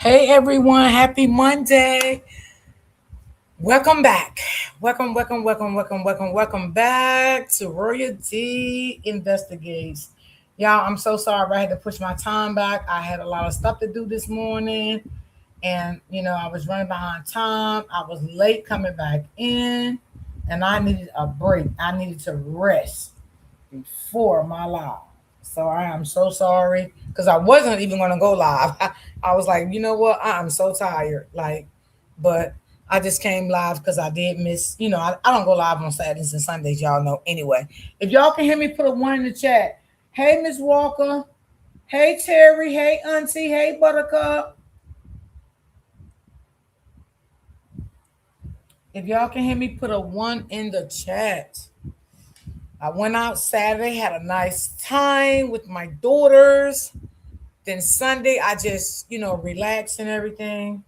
Hey everyone, happy Monday. Welcome back. Welcome back to Royal D Investigates. Y'all, I'm so sorry I had to push my time back. I had a lot of stuff to do this morning, and I was running behind time. I was late coming back in, and I needed a break. I needed to rest before my live. So I am so sorry because I wasn't even going to go live. I was like, you know what? I'm so tired. But I just came live because I did miss, I don't go live on Saturdays and Sundays, y'all know anyway. If y'all can hear me, put a one in the chat. Hey, Miss Walker. Hey, Terry. Hey, Auntie. Hey, Buttercup. If y'all can hear me, put a one in the chat. I went out Saturday, had a nice time with my daughters. Then Sunday, I just, relaxed and everything.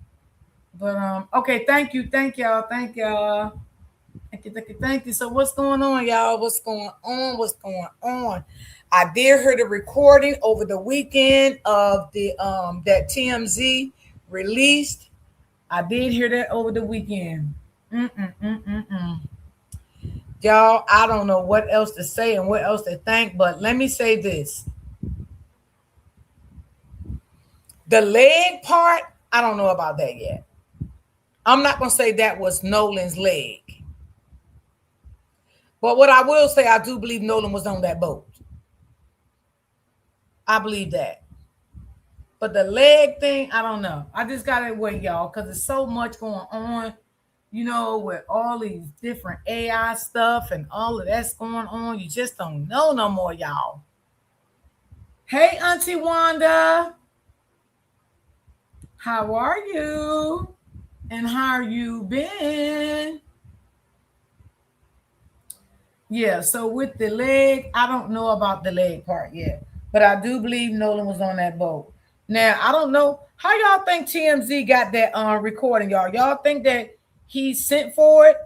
But okay, thank y'all, thank you. So what's going on, y'all? What's going on? What's going on? I did hear the recording over the weekend of the that TMZ released. I did hear that over the weekend. Mm-mm-mm-mm-mm. Y'all, I don't know what else to say and what else to think, but let me say this. The leg part, I don't know about that yet. I'm not going to say that was Nolan's leg. But what I will say, I do believe Nolan was on that boat. I believe that. But the leg thing, I don't know. I just got to wait, y'all, because there's so much going on, with all these different AI stuff and all of that's going on. You just don't know no more, y'all. Hey, Auntie Wanda. How are you? And how you been? Yeah, so with the leg, I don't know about the leg part yet, but I do believe Nolan was on that boat. Now, I don't know how y'all think TMZ got that recording, y'all. Y'all think that he sent for it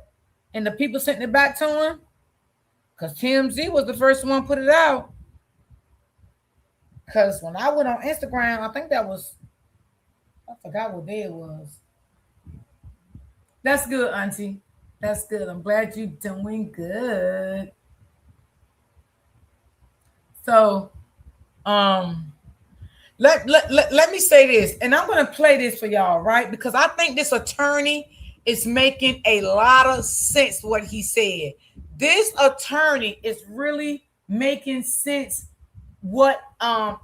and the people sent it back to him? Because TMZ was the first one put it out. Because when I went on Instagram, I think that was, I forgot what day it was. That's good, Auntie. That's good. I'm glad you're doing good. So, um, let me say this, and I'm going to play this for y'all, right? Because I think this attorney is making a lot of sense what he said. This attorney is really making sense. Let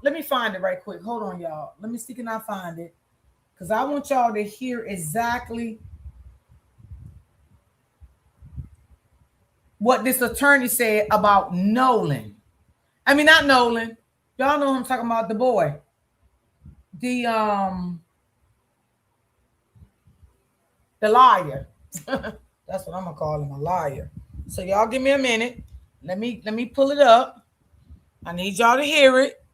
me find it right quick. Hold on, y'all. Let me see, can I find it? Because I want y'all to hear exactly what this attorney said about Nolan. I mean, not Nolan. Y'all know who I'm talking about, the boy. The liar. That's what I'm gonna call him, a liar. So y'all give me a minute. Let me pull it up. I need y'all to hear it.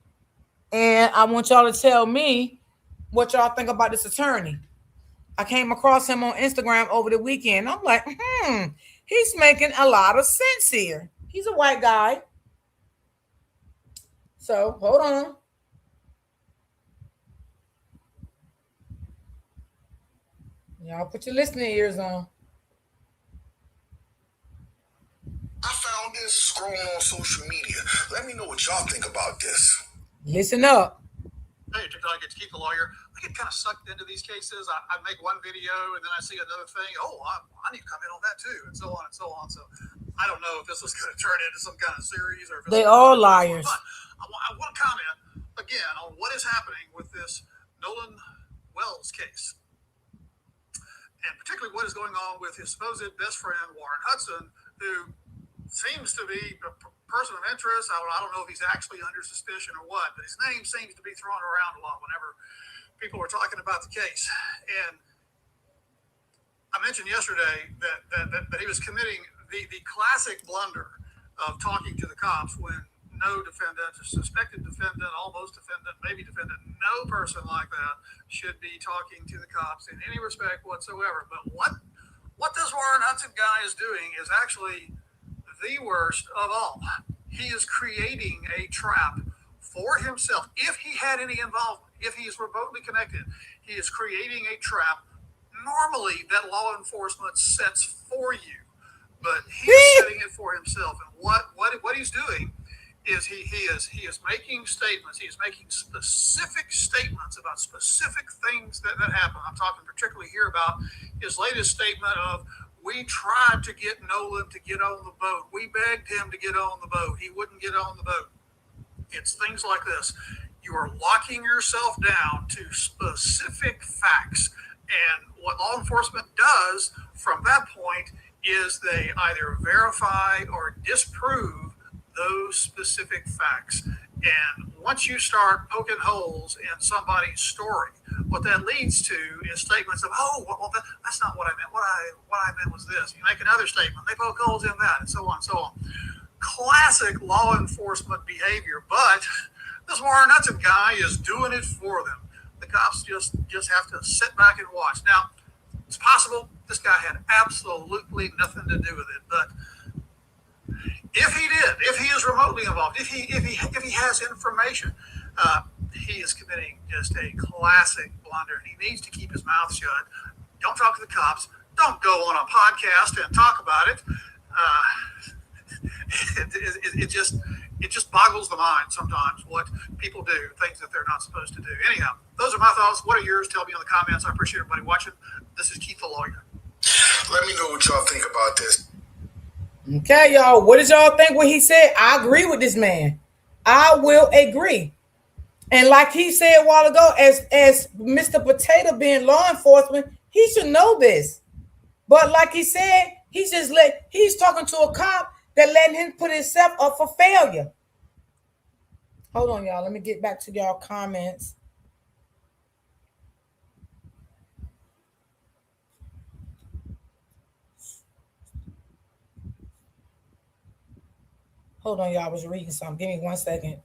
And I want y'all to tell me what y'all think about this attorney. I came across him on Instagram over the weekend. I'm like, he's making a lot of sense here. He's a white guy. So hold on. Y'all put your listening ears on. I found this scrolling on social media. Let me know what y'all think about this. Listen up. Hey, TikTok, it's Keith the lawyer. I get kind of sucked into these cases. I make one video and then I see another thing. Oh, I need to comment on that too, and so on and so on. So I don't know if this is going to turn into some kind of series or if They all liars. But I want to comment again on what is happening with this Nolan Wells case, and particularly what is going on with his supposed best friend Warren Hudson, who seems to be a person of interest. I don't know if he's actually under suspicion or what, but his name seems to be thrown around a lot whenever people are talking about the case. And I mentioned yesterday that he was committing the classic blunder of talking to the cops when no defendant, suspected defendant, almost defendant, maybe defendant, no person like that should be talking to the cops in any respect whatsoever. But what this Warren Hudson guy is doing is actually the worst of all. He is creating a trap for himself, if he had any involvement, if he is remotely connected, he is creating a trap normally that law enforcement sets for you, but he is setting it for himself. And what he's doing is he is making statements. He is making specific statements about specific things that happen. I'm talking particularly here about his latest statement of, we tried to get Nolan to get on the boat. We begged him to get on the boat. He wouldn't get on the boat. It's things like this. You are locking yourself down to specific facts. And what law enforcement does from that point is they either verify or disprove those specific facts. And once you start poking holes in somebody's story, what that leads to is statements of, oh, well, that's not what I meant. What I meant was this. You make another statement, they poke holes in that, and so on and so on. Classic law enforcement behavior, but this Warren Hudson guy is doing it for them. The cops just have to sit back and watch. Now, it's possible this guy had absolutely nothing to do with it, but if he did, if he is remotely involved, if he has information, he is committing just a classic blunder. He needs to keep his mouth shut. Don't talk to the cops. Don't go on a podcast and talk about it. It just boggles the mind sometimes what people do, things that they're not supposed to do. Anyhow, those are my thoughts. What are yours? Tell me in the comments. I appreciate everybody watching. This is Keith the Lawyer. Let me know what y'all think about this. Okay, y'all. What did y'all think when he said? I agree with this man. I will agree. And like he said a while ago, as Mr. Potato being law enforcement, he should know this. But like he said, he's talking to a cop that letting him put himself up for failure. Hold on, y'all. Let me get back to y'all comments. Hold on, y'all. I was reading something. Give me 1 second.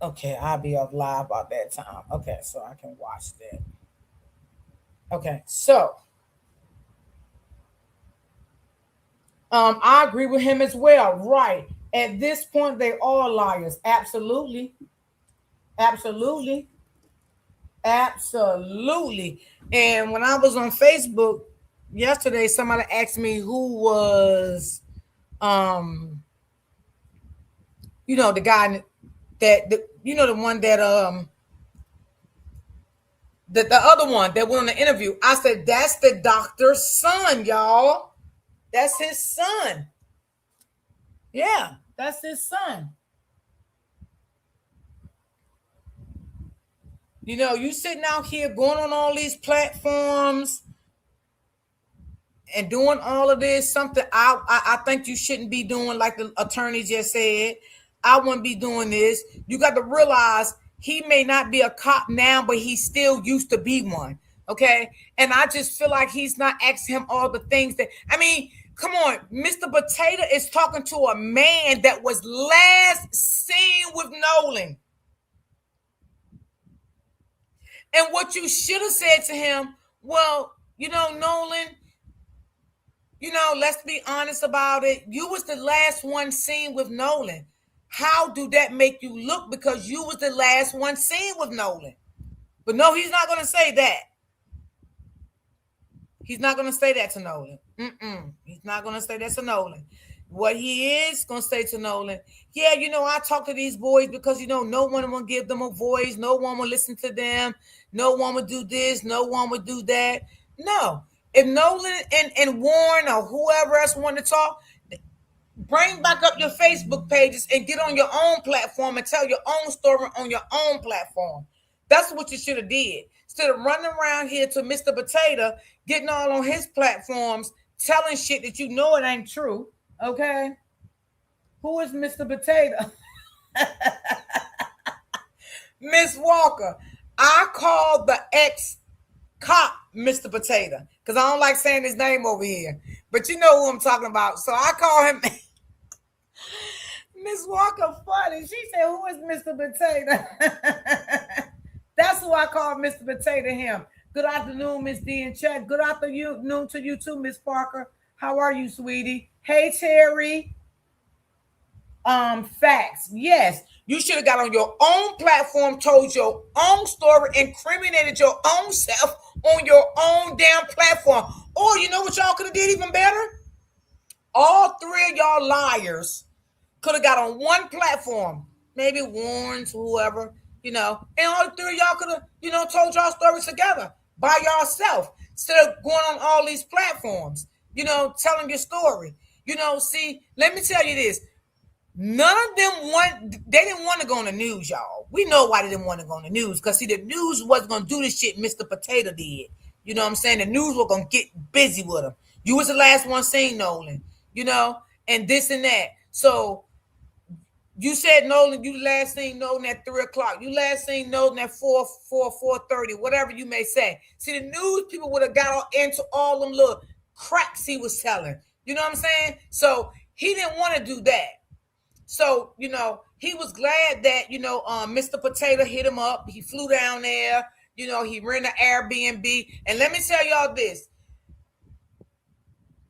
Okay, I'll be up live about that time. Okay, so I can watch that. Okay, so I agree with him as well. Right. At this point, they are liars. Absolutely. Absolutely. Absolutely. And when I was on Facebook yesterday, somebody asked me who was the guy that the one that the other one that went on the interview. I said, that's the doctor's son, y'all. That's his son. Yeah, that's his son. You sitting out here going on all these platforms and doing all of this, something I think you shouldn't be doing, like the attorney just said. I wouldn't be doing this. You got to realize he may not be a cop now, but he still used to be one. Okay. And I just feel like he's not asking him all the things come on. Mr. Potato is talking to a man that was last seen with Nolan. And what you should have said to him, well, Nolan, let's be honest about it. You was the last one seen with Nolan. How do that make you look? Because you was the last one seen with Nolan. But no, he's not going to say that. He's not going to say that to Nolan. He's not going to say that to Nolan. What he is going to say to Nolan, yeah, I talk to these boys because, no one will give them a voice. No one will listen to them. No one would do this. No one would do that. No. If Nolan and Warren or whoever else want to talk, bring back up your Facebook pages and get on your own platform and tell your own story on your own platform. That's what you should have did. Instead of running around here to Mr. Potato, getting all on his platforms, telling shit that it ain't true. Okay? Who is Mr. Potato? Miss Walker. I called the ex-cop Mr. Potato because I don't like saying his name over here. But you know who I'm talking about. So I call him Miss Walker funny. She said, who is Mr. Potato? That's who I call Mr. Potato him. Good afternoon, Miss D in chat. Good afternoon to you too, Miss Parker. How are you, sweetie? Hey, Terry. Facts. Yes, you should have got on your own platform, told your own story, incriminated your own self on your own damn platform. Or you know what y'all could have did even better? All three of y'all liars could have got on one platform, maybe Warren's, whoever, and all three of y'all could have, told y'all stories together by yourself instead of going on all these platforms, telling your story. See, let me tell you this. None of them they didn't want to go on the news, y'all. We know why they didn't want to go on the news. Because, see, the news wasn't going to do the shit Mr. Potato did. You know what I'm saying? The news was going to get busy with him. You was the last one seen Nolan, and this and that. So, you said Nolan, you last seen Nolan at 3 o'clock. You last seen Nolan at 4:30, whatever you may say. See, the news people would have got into all them little cracks he was telling. You know what I'm saying? So, he didn't want to do that. So, he was glad that, Mr. Potato hit him up. He flew down there. He rented an Airbnb. And let me tell y'all this.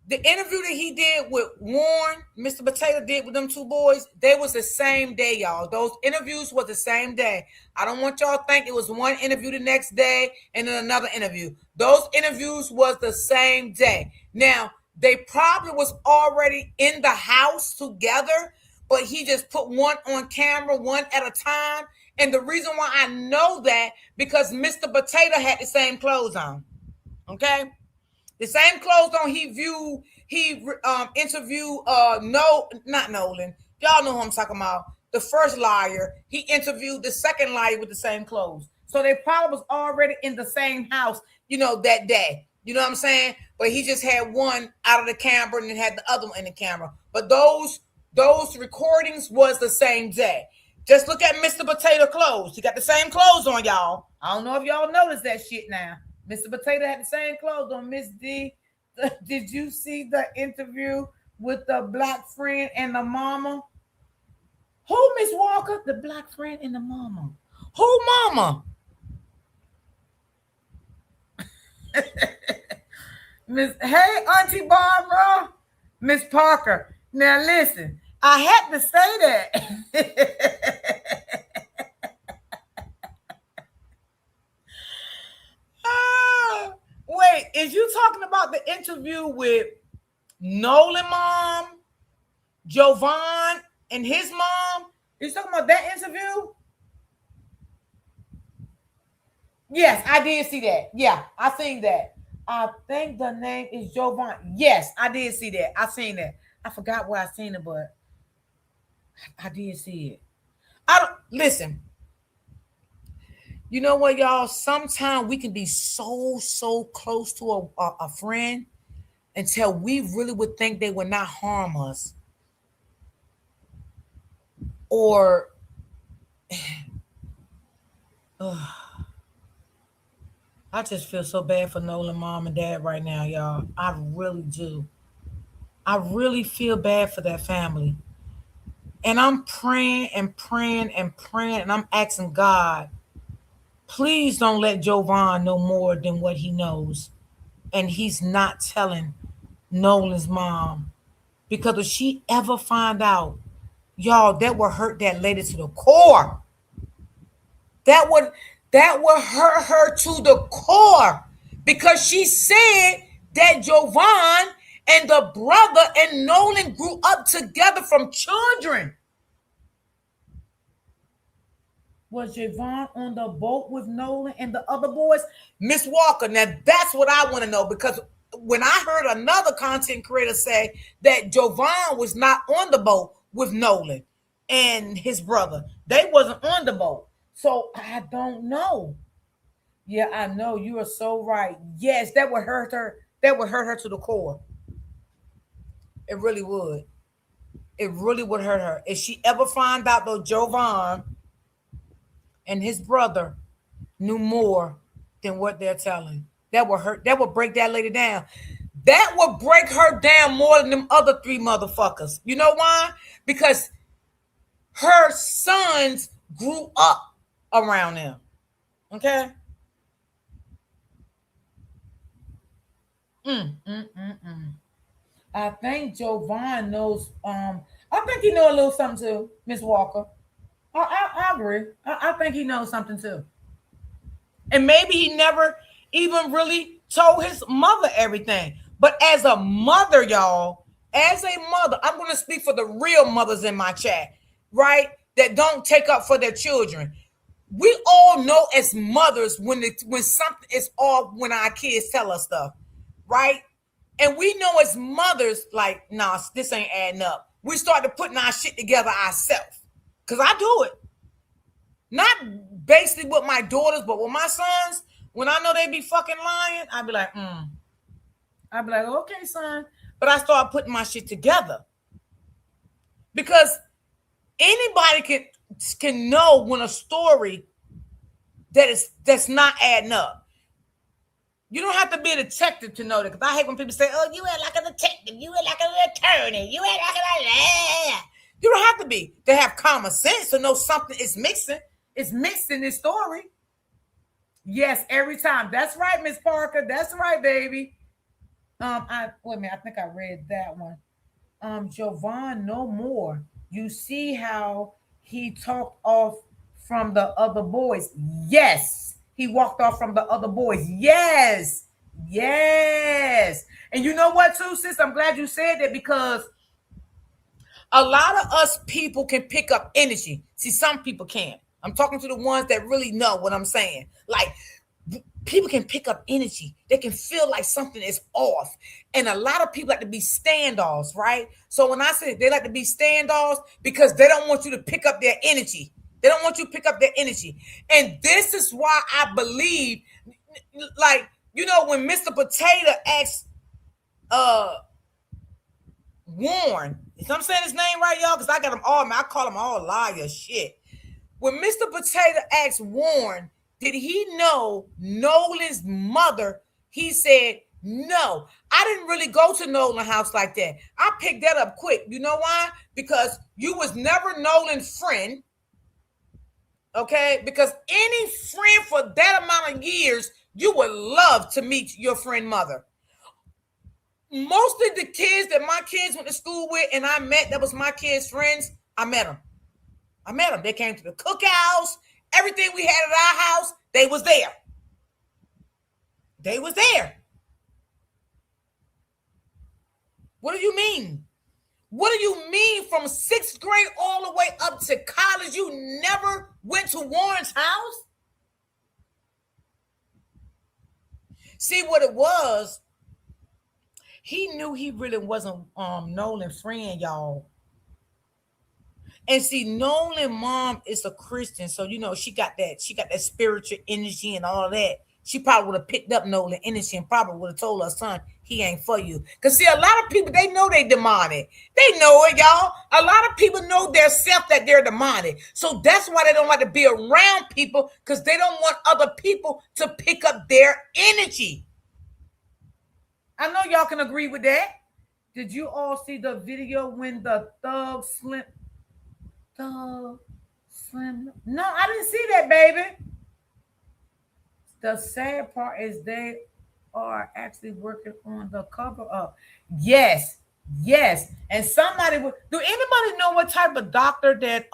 The interview that he did with Warren, Mr. Potato did with them two boys, they was the same day, y'all. Those interviews was the same day. I don't want y'all to think it was one interview the next day and then another interview. Those interviews was the same day. Now, they probably was already in the house together, but he just put one on camera, one at a time. And the reason why I know that, because Mr. Potato had the same clothes on. Okay? The same clothes on he interviewed not Nolan. Y'all know who I'm talking about. The first liar. He interviewed the second liar with the same clothes. So they probably was already in the same house, that day. You know what I'm saying? But he just had one out of the camera and then had the other one in the camera. But those recordings was the same day. Just look at Mr. Potato clothes. He got the same clothes on, y'all. I don't know if y'all noticed that shit now. Mr. Potato had the same clothes on. Miss D, did you see the interview with the black friend and the mama? Who, Miss Walker? The black friend and the mama. Who, mama? Hey, Auntie Barbara. Miss Parker. Now listen, I had to say that. Wait, is you talking about the interview with Nolan mom, Jovan, and his mom? You talking about that interview? Yes, I did see that. Yeah, I seen that. I think the name is Jovan. Yes, I did see that. I seen that. I forgot where I seen it, but I did see it. I don't listen. You know what, y'all? Sometimes we can be so close to a friend until we really would think they would not harm us. Or I just feel so bad for Nolan mom and dad right now, y'all. I really do. I really feel bad for that family. And I'm praying and praying and praying, and I'm asking God, please don't let Jovan know more than what he knows. And he's not telling Nolan's mom. Because if she ever find out, y'all, that would hurt that lady to the core. That would hurt her to the core. Because she said that Jovan and the brother and Nolan grew up together from children. Was Javon on the boat with Nolan and the other boys? Miss Walker, now that's what I want to know, because when I heard another content creator say that Jovan was not on the boat with Nolan and his brother, they wasn't on the boat. So I don't know. Yeah, I know. You are so right. Yes, that would hurt her. That would hurt her to the core. It really would. It really would hurt her. If she ever find out though Jovan and his brother knew more than what they're telling, that would hurt. That would break that lady down. That would break her down more than them other three motherfuckers. You know why? Because her sons grew up around them. Okay? Mm. I think Jovan knows. I think he know a little something too, Miss Walker. I agree. I think he knows something too, and maybe he never even really told his mother everything. But as a mother, y'all, as a mother, I'm going to speak for the real mothers in my chat, right? That don't take up for their children. We all know as mothers when something is off when our kids tell us stuff, right? And we know as mothers, like, nah, this ain't adding up. We started putting our shit together ourselves. Cause I do it. Not basically with my daughters, but with my sons. When I know they be fucking lying, I be like, I be like, okay, son. But I start putting my shit together. Because anybody can know when a story that's not adding up. You don't have to be a detective to know that. Because I hate when people say, oh, you act like a detective, you act like an attorney, you act like a... You don't have to be to have common sense to know something is mixing. It's mixed in this story. Yes, every time. That's right, Miss Parker. That's right, baby. I wait a minute. I think I read that one. Jovan, no more. You see how he talked off from the other boys. Yes, he walked off from the other boys. Yes, yes. And you know what, too, sis? I'm glad you said that because a lot of us people can pick up energy. See, some people can't. I'm talking to the ones that really know what I'm saying. Like, people can pick up energy. They can feel like something is off. And a lot of people like to be standoffs, right? So when I say they like to be standoffs, because they don't want you to pick up their energy. They don't want you to pick up their energy. And this is why I believe, like, you know, when Mr. Potato asked Warren, if I'm saying his name right, y'all, because I got them all, I call them all liars, shit. When Mr. Potato asked Warren, did he know Nolan's mother? He said, no. I didn't really go to Nolan's house like that. I picked that up quick. You know why? Because you was never Nolan's friend. Okay? Because any friend for that amount of years, you would love to meet your friend mother. Most of the kids that my kids went to school with and I met, that was my kids' friends, I met them. They came to the cookhouse. Everything we had at our house, they was there. They was there. What do you mean? What do you mean from 6th grade all the way up to college, you never went to Warren's house? See what it was? He knew he really wasn't Nolan's friend, y'all. And see, Nolan mom is a Christian, so you know she got that spiritual energy and all that. She probably would have picked up Nolan energy and probably would have told her son he ain't for you. Cause see, a lot of people they know they demonic. They know it, y'all. A lot of people know their self that they're demonic. So that's why they don't like to be around people because they don't want other people to pick up their energy. I know y'all can agree with that. Did you all see the video when the thug slim? Thug slim? No, I didn't see that, baby. The sad part is they are actually working on the cover up. Yes, yes. And somebody would. Do anybody know what type of doctor that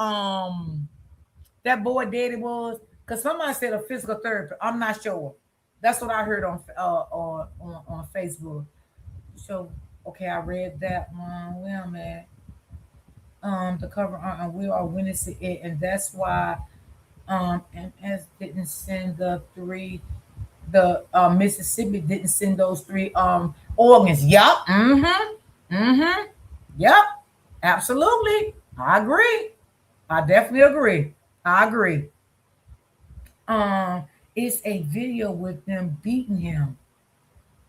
boy daddy was? Because somebody said a physical therapist. I'm not sure. That's what I heard on Facebook. So okay, I read that one. Where I'm at. The cover and we are witnessing it, and that's why MS didn't send the three. The Mississippi didn't send those three organs. Yup. Mm-hmm. Mm-hmm. Yep. Absolutely. I agree. I definitely agree. I agree. It's a video with them beating him.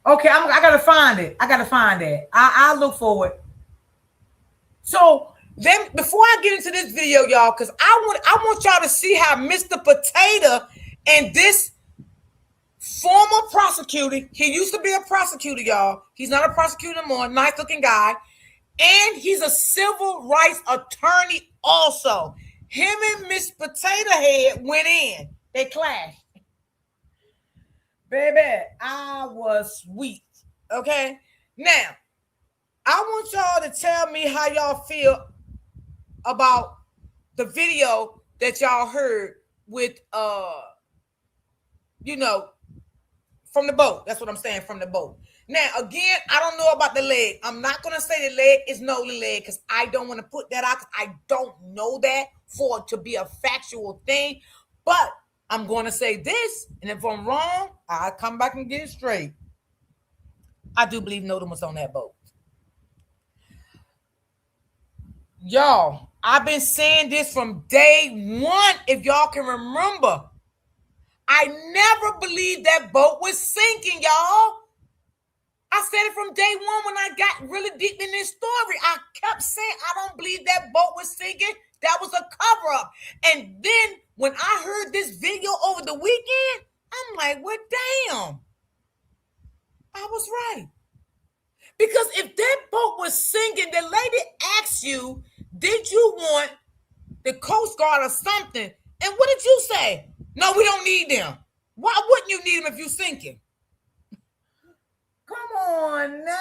Okay, I gotta find it. I gotta find that. I look for it. So then, before I get into this video, y'all, because I want y'all to see how Mr. Potato and this former prosecutor, he used to be a prosecutor, y'all. He's not a prosecutor anymore, nice looking guy. And he's a civil rights attorney also. Him and Miss Potato Head went in. They clashed. Baby, I was sweet. Okay. Now, I want y'all to tell me how y'all feel about the video that y'all heard with you know, from the boat. That's what I'm saying, from the boat. Now, again, I don't know about the leg. I'm not gonna say the leg is Nolan leg because I don't want to put that out. I don't know that for it to be a factual thing. But I'm gonna say this, and if I'm wrong, I'll come back and get it straight. I do believe Nolan was on that boat. Y'all, I've been saying this from day one. If y'all can remember, I never believed that boat was sinking, y'all. I said it from day one when I got really deep in this story. I kept saying I don't believe that boat was sinking. That was a cover up. And then when I heard this video over the weekend, I'm like, well, damn. I was right. Because if that boat was sinking, the lady asked you, did you want the Coast Guard or something? And what did you say? No, we don't need them. Why wouldn't you need them if you're sinking? Come on now.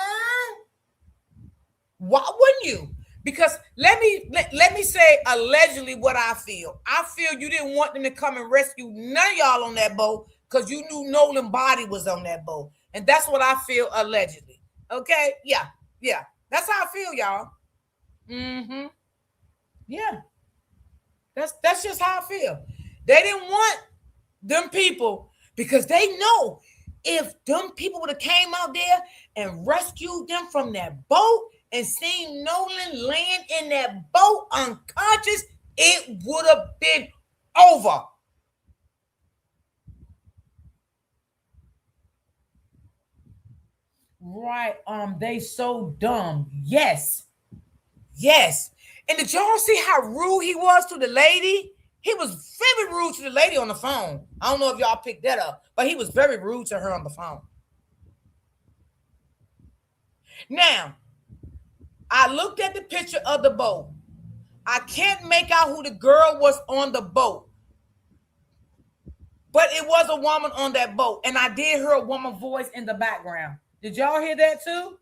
Why wouldn't you? Because let me say allegedly what I feel. I feel you didn't want them to come and rescue none of y'all on that boat because you knew Nolan's body was on that boat. And that's what I feel allegedly. Okay? Yeah. Yeah. That's how I feel, y'all. Mm-hmm. Yeah. That's just how I feel. They didn't want them people because they know if them people would have came out there and rescued them from that boat and seen Nolan land in that boat unconscious, it would have been over. Right. They so dumb. Yes. Yes. And did y'all see how rude he was to the lady? He was very rude to the lady on the phone. I don't know if y'all picked that up, but he was very rude to her on the phone. Now, I looked at the picture of the boat. I can't make out who the girl was on the boat, but it was a woman on that boat, and I did hear a woman's voice in the background. Did y'all hear that too?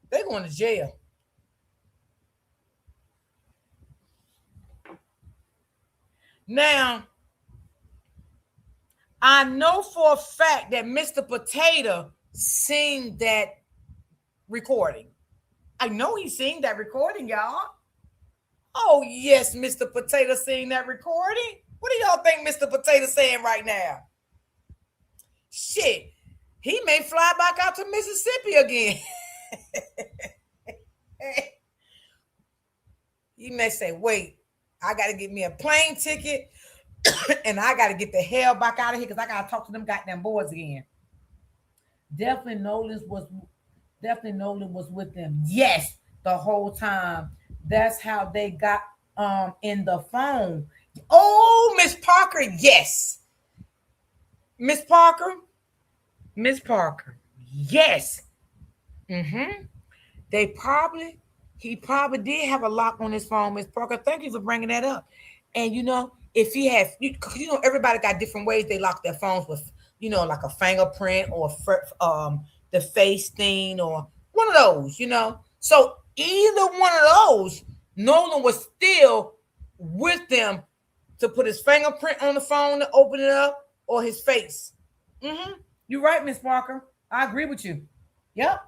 They're going to jail. Now, I know for a fact that Mr. Potato seen that recording. I know he seen that recording, y'all. Oh, yes, Mr. Potato seen that recording. What do y'all think Mr. Potato saying right now? Shit, he may fly back out to Mississippi again. He may say, wait, I got to get me a plane ticket and I got to get the hell back out of here because I got to talk to them goddamn boys again. Definitely Nolan was with them. Yes, the whole time. That's how they got in the phone. Oh, Miss Parker, yes. Miss Parker, yes. Mm-hmm. He probably did have a lock on his phone, Miss Parker. Thank you for bringing that up. And if he had, everybody got different ways they lock their phones with, like a fingerprint or the face thing or one of those. So either one of those, Nolan was still with them to put his fingerprint on the phone to open it up or his face. Mm-hmm. You're right, Miss Parker. I agree with you. Yep.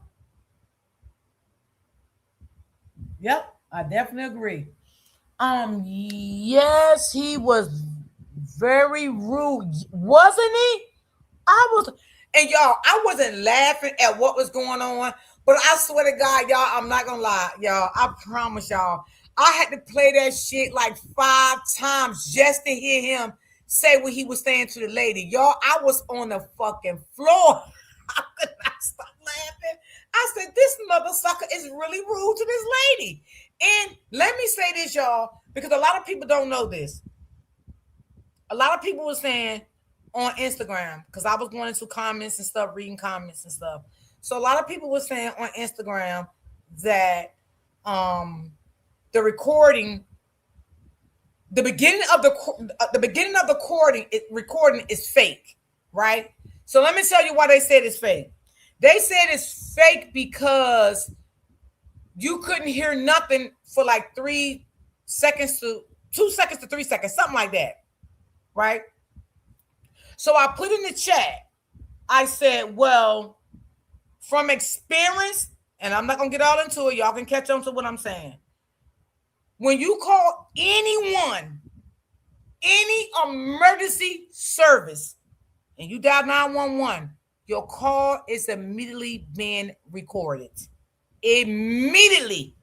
Yep. I definitely agree. Yes, he was very rude, wasn't he? I was, and y'all, I wasn't laughing at what was going on, but I swear to God, y'all, I'm not gonna lie, y'all. I promise y'all, I had to play that shit like 5 times just to hear him say what he was saying to the lady. Y'all, I was on the fucking floor. I could not stop laughing. I said, this mother sucker is really rude to this lady. And let me say this, y'all, because a lot of people don't know this. A lot of people were saying on Instagram, because I was going into comments and stuff, reading comments and stuff. So a lot of people were saying on Instagram that the recording, the beginning of the recording is fake, right? So let me tell you why they said it's fake. They said it's fake because you couldn't hear nothing for like 3 seconds to 2 seconds to 3 seconds, something like that, right? So I put in the chat, I said, well, from experience, and I'm not going to get all into it, y'all can catch on to what I'm saying. When you call anyone, any emergency service, and you dial 911, your call is immediately being recorded. Immediately.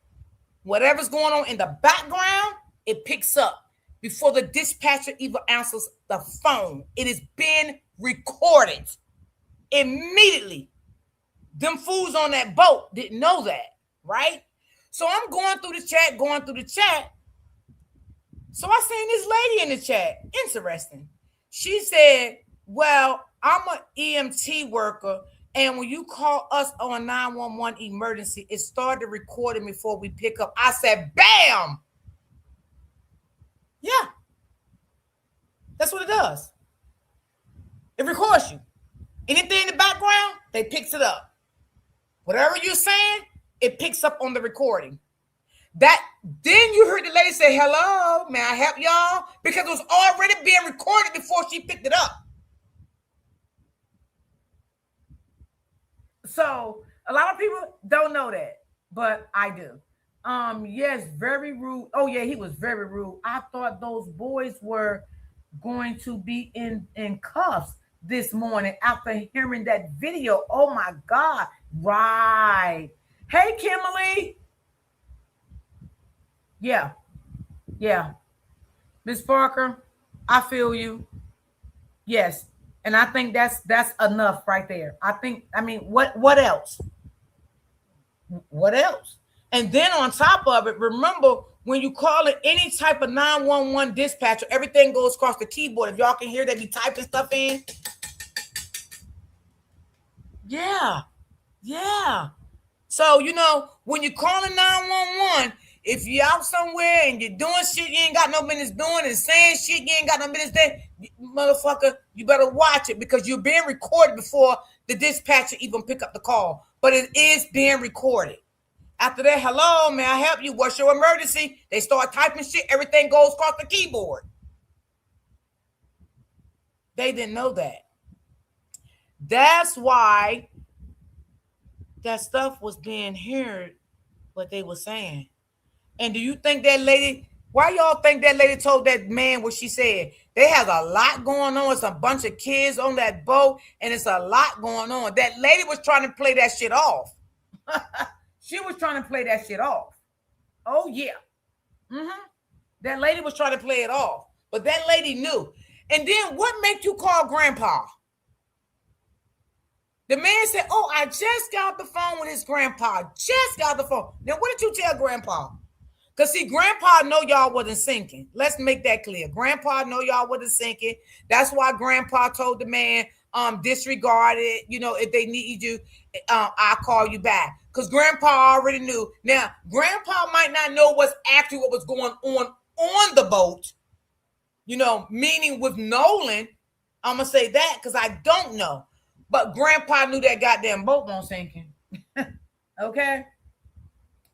Whatever's going on in the background, it picks up before the dispatcher even answers the phone. It is being recorded immediately. Them fools on that boat didn't know that, right? So I'm going through the chat. So I seen this lady in the chat. Interesting. She said, well, I'm an EMT worker, and when you call us on 911 emergency, it started recording before we pick up. I said, bam! Yeah. That's what it does. It records you. Anything in the background, they picks it up. Whatever you're saying, it picks up on the recording. That then you heard the lady say, hello, may I help y'all? Because it was already being recorded before she picked it up. So a lot of people don't know that, but I do. Yes, very rude. Oh yeah, he was very rude. I thought those boys were going to be in cuffs this morning after hearing that video. Oh my God. Right. Hey, Kimberly. Yeah. Miss Parker, I feel you. Yes. And I think that's enough right there. What else? What else? And then on top of it, remember when you call it any type of 911 dispatcher, everything goes across the keyboard. If y'all can hear, they be typing stuff in. Yeah. So, when you're calling 911, if you're out somewhere and you're doing shit you ain't got no business doing and saying shit you ain't got no business there, motherfucker, you better watch it because you're being recorded before the dispatcher even pick up the call. But it is being recorded. After that, hello, may I help you? What's your emergency? They start typing shit. Everything goes across the keyboard. They didn't know that. That's why that stuff was being heard, what they were saying. And do you think that lady, why y'all think that lady told that man what she said? They have a lot going on. It's a bunch of kids on that boat, and it's a lot going on. That lady was trying to play that shit off. She was trying to play that shit off. Oh, yeah. That lady was trying to play it off. But that lady knew. And then what made you call grandpa? The man said, oh, I just got the phone with his grandpa. Just got the phone. Now, what did you tell grandpa? Because, see, grandpa know y'all wasn't sinking. Let's make that clear. Grandpa know y'all wasn't sinking. That's why grandpa told the man, disregard it. If they need you, I'll call you back. Because grandpa already knew. Now, grandpa might not know what was going on the boat. Meaning with Nolan, I'm going to say that because I don't know. But grandpa knew that goddamn boat wasn't sinking. Okay?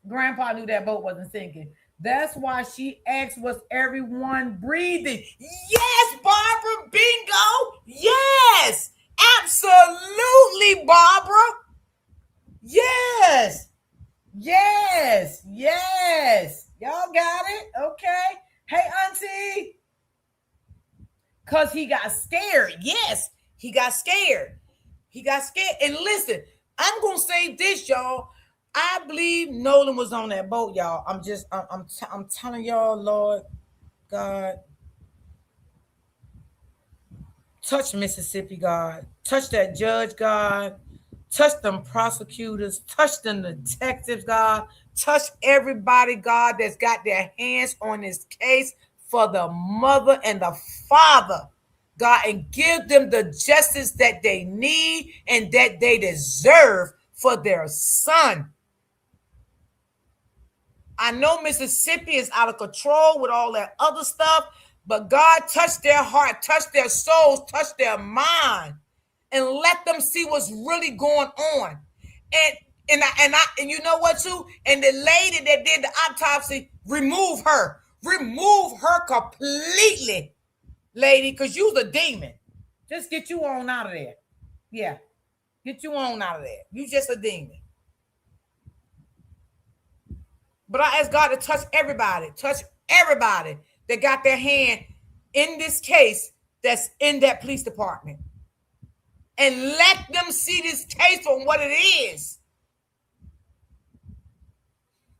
Grandpa knew that boat wasn't sinking. That's why she asked, was everyone breathing? Yes, Barbara, bingo. Yes, absolutely, Barbara. Yes. Y'all got it? Okay. Hey, auntie. Because he got scared. Yes, he got scared. And listen, I'm going to say this, y'all. I believe Nolan was on that boat, y'all. I'm telling y'all, Lord God, touch Mississippi, God. Touch that judge, God. Touch them prosecutors. Touch them detectives, God. Touch everybody, God, that's got their hands on this case for the mother and the father, God, and give them the justice that they need and that they deserve for their son. I know Mississippi is out of control with all that other stuff, but God, touch their heart, touch their souls, touch their mind. and let them see what's really going on. And and you know what too? And the lady that did the autopsy, remove her completely, lady, because you's a demon. Just get you on out of there. Yeah, get you on out of there. You just a demon. But I ask God to touch everybody that got their hand in this case that's in that police department. And let them see this case for what it is.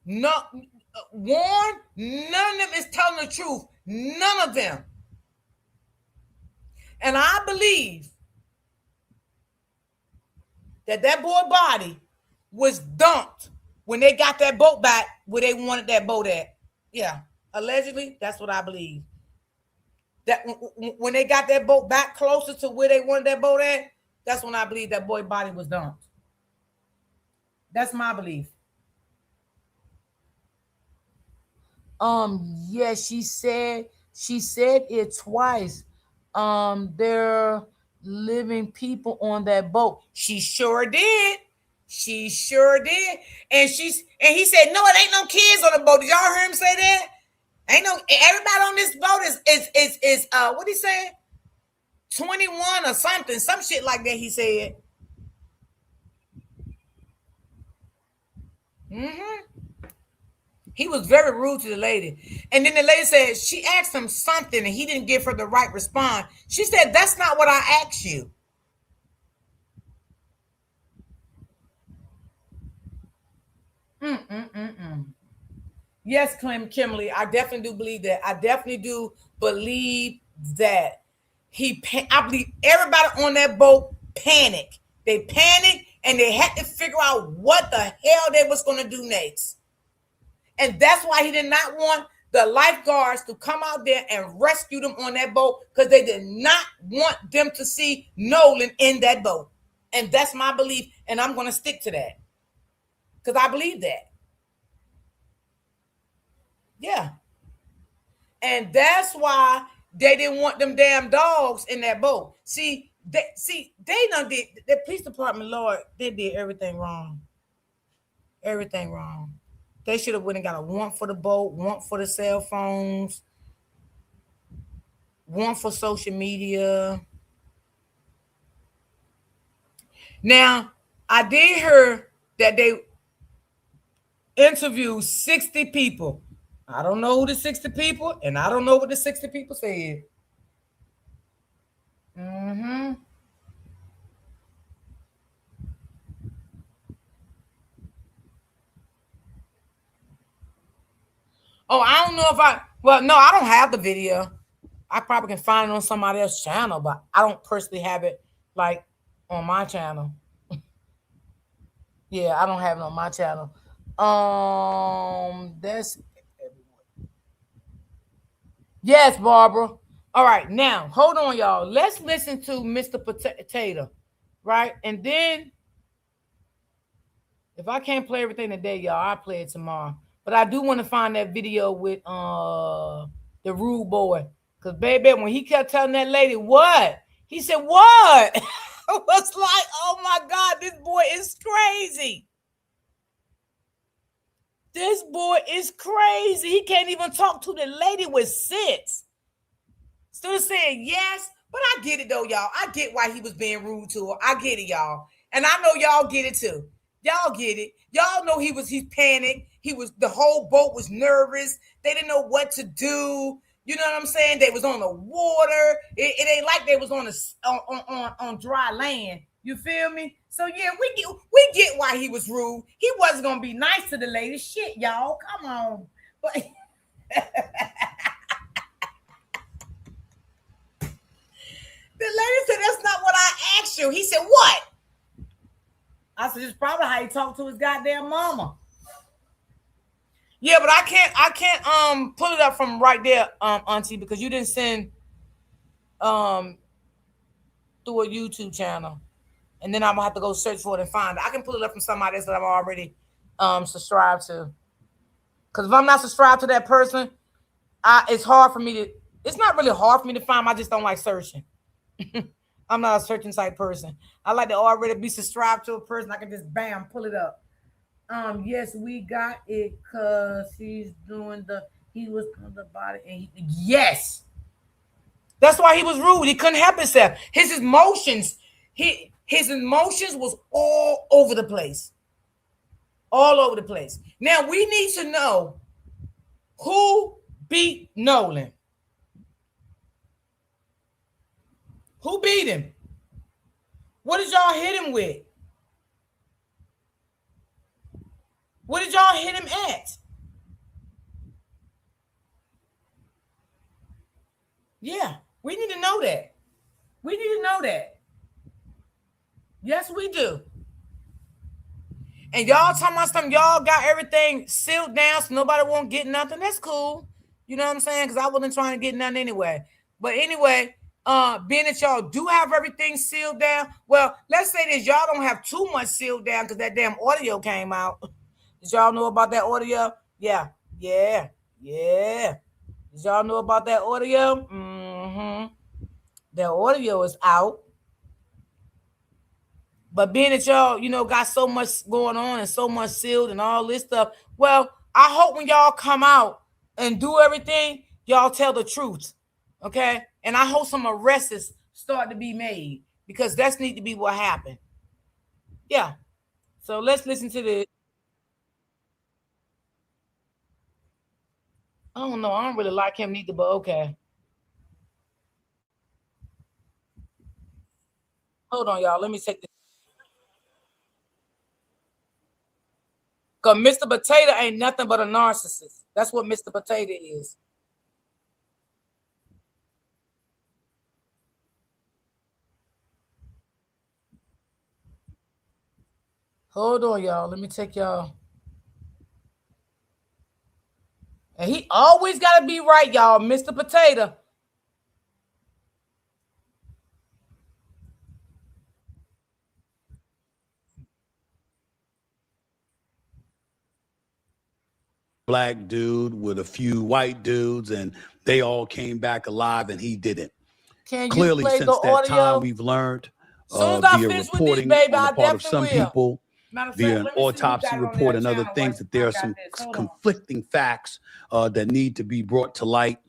No, Warren, none of them is telling the truth. None of them. And I believe that boy body was dumped when they got that boat back where they wanted that boat at. Yeah, allegedly, that's what I believe. That when they got that boat back closer to where they wanted that boat at, that's when I believe that boy body was dumped. That's my belief. Yeah, she said it twice. There living people on that boat. She sure did. She sure did. And he said, no, it ain't no kids on the boat. Did y'all hear him say that? Ain't no everybody on this boat is what he said? 21 or something, some shit like that he said. Mm-hmm. He was very rude to the lady. And then the lady said she asked him something and he didn't give her the right response. She said, that's not what I asked you. Mm-mm-mm-mm. Yes, Kimberly, I definitely do believe that. I definitely do believe that. I believe everybody on that boat panicked. They panicked and they had to figure out what the hell they was going to do next. And that's why he did not want the lifeguards to come out there and rescue them on that boat, because they did not want them to see Nolan in that boat. And that's my belief, and I'm going to stick to that because I believe that. Yeah. And that's why they didn't want them damn dogs in that boat. They done did the police department, Lord, they did everything wrong. Everything wrong. They should have went and got a warrant for the boat, warrant for the cell phones, warrant for social media. Now, I did hear that they interviewed 60 people. I don't know who the 60 people, and I don't know what the 60 people said. Mm-hmm. Oh, I don't know if no, I don't have the video. I probably can find it on somebody else's channel, but I don't personally have it like on my channel. Yeah, I don't have it on my channel. That's yes, Barbara. All right, now hold on, y'all. Let's listen to Mr. Potato, right? And then if I can't play everything today, y'all, I'll play it tomorrow. But I do want to find that video with the rude boy. Cause baby, when he kept telling that lady what? He said, what? I was like, oh my God, this boy is crazy. This boy is crazy. He can't even talk to the lady with sense. Still saying yes, but I get it though, y'all. I get why he was being rude to her. I get it, y'all. And I know y'all get it too. Y'all get it. Y'all know he's panicked. The whole boat was nervous. They didn't know what to do. You know what I'm saying? They was on the water. It ain't like they was on dry land. You feel me? So yeah, we get why he was rude. He wasn't gonna be nice to the lady. Shit, y'all. Come on. But the lady said, that's not what I asked you. He said, what? I said, it's probably how he talked to his goddamn mama. Yeah, but I can't pull it up from right there, Auntie, because you didn't send through a YouTube channel. And then I'm gonna have to go search for it and find it. I can pull it up from somebody else that I'm already subscribed to. Because if I'm not subscribed to that person, it's hard for me to. It's not really hard for me to find. I just don't like searching. I'm not a searching type person. I like to already be subscribed to a person. I can just bam, pull it up. Yes, we got it because he was on the body and yes. That's why he was rude. He couldn't help himself. His emotions was all over the place. All over the place. Now we need to know who beat Nolan. Who beat him? What did y'all hit him with? What did y'all hit him at? Yeah, we need to know that. We need to know that. Yes, we do. And y'all talking about something, y'all got everything sealed down so nobody won't get nothing. That's cool. You know what I'm saying? Because I wasn't trying to get nothing anyway. But anyway, being that y'all do have everything sealed down, well, let's say this, y'all don't have too much sealed down because that damn audio came out. Did y'all know about that audio? Yeah, yeah, yeah. Did y'all know about that audio? Mm-hmm. The audio is out. But being that y'all, got so much going on and so much sealed and all this stuff, well, I hope when y'all come out and do everything, y'all tell the truth. Okay? And I hope some arrests start to be made because that's need to be what happened. Yeah. So let's listen to this. I don't know. I don't really like him neither, but okay. Hold on, y'all. Let me take this. Because Mr. Potato ain't nothing but a narcissist. That's what Mr. Potato is. Hold on, y'all. Let me take y'all. And he always got to be right, y'all. Mr. Potato. Black dude with a few white dudes, and they all came back alive, and he didn't. Can you Clearly, play the since that time, audio? we've learned Soon as I via finish with this, reporting baby, on the I part of definitely some will. people, Matter of via fact, an let me see who autopsy got it on their report and other channel. things, that I there are got some this. Hold on. conflicting facts that need to be brought to light.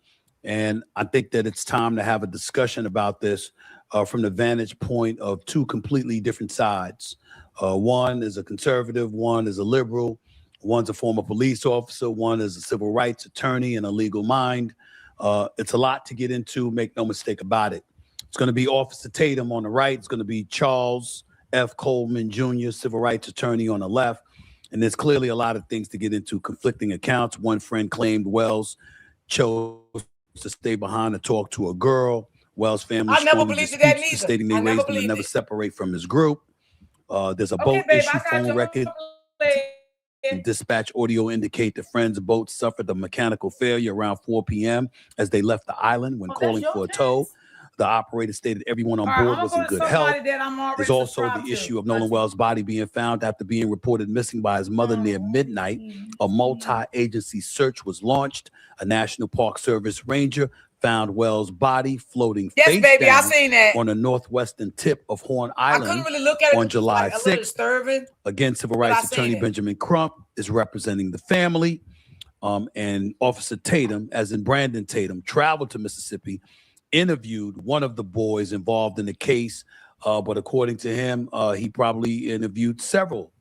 And I think that it's time to have a discussion about this from the vantage point of two completely different sides. One is a conservative, one is a liberal, one's a former police officer, one is a civil rights attorney and a legal mind. It's a lot to get into, make no mistake about it. It's going to be Officer Tatum on the right. It's going to be Charles F. Coleman Jr., civil rights attorney, on the left. And there's clearly a lot of things to get into, conflicting accounts. One friend claimed Wells chose to stay behind to talk to a girl. Wells' family I never strongly believed that disputes this, neither. stating they I never raised him to believed never it. separate from his group. There's a Okay, boat babe, issue, I got phone you. records and dispatch audio indicate the friend's boat suffered a mechanical failure around 4 p.m. as they left the island. When Oh, that's calling your for a tow, text? the operator stated everyone on All right, board I'm was going in to go good to health. somebody that I'm There's already also subscribed the to. issue of Nolan Wells' body being found after being reported missing by his mother near midnight. A multi-agency search was launched. A National Park Service ranger found Wells' body floating Yes, face baby, I down seen that. on the northwestern tip of Horn I couldn't Island really look at it on because it's July like a little 6th. disturbing, Again, civil but I rights seen attorney it. Benjamin Crump is representing the family. And Officer Tatum, as in Brandon Tatum, traveled to Mississippi, interviewed one of the boys involved in the case. But according to him, he probably interviewed several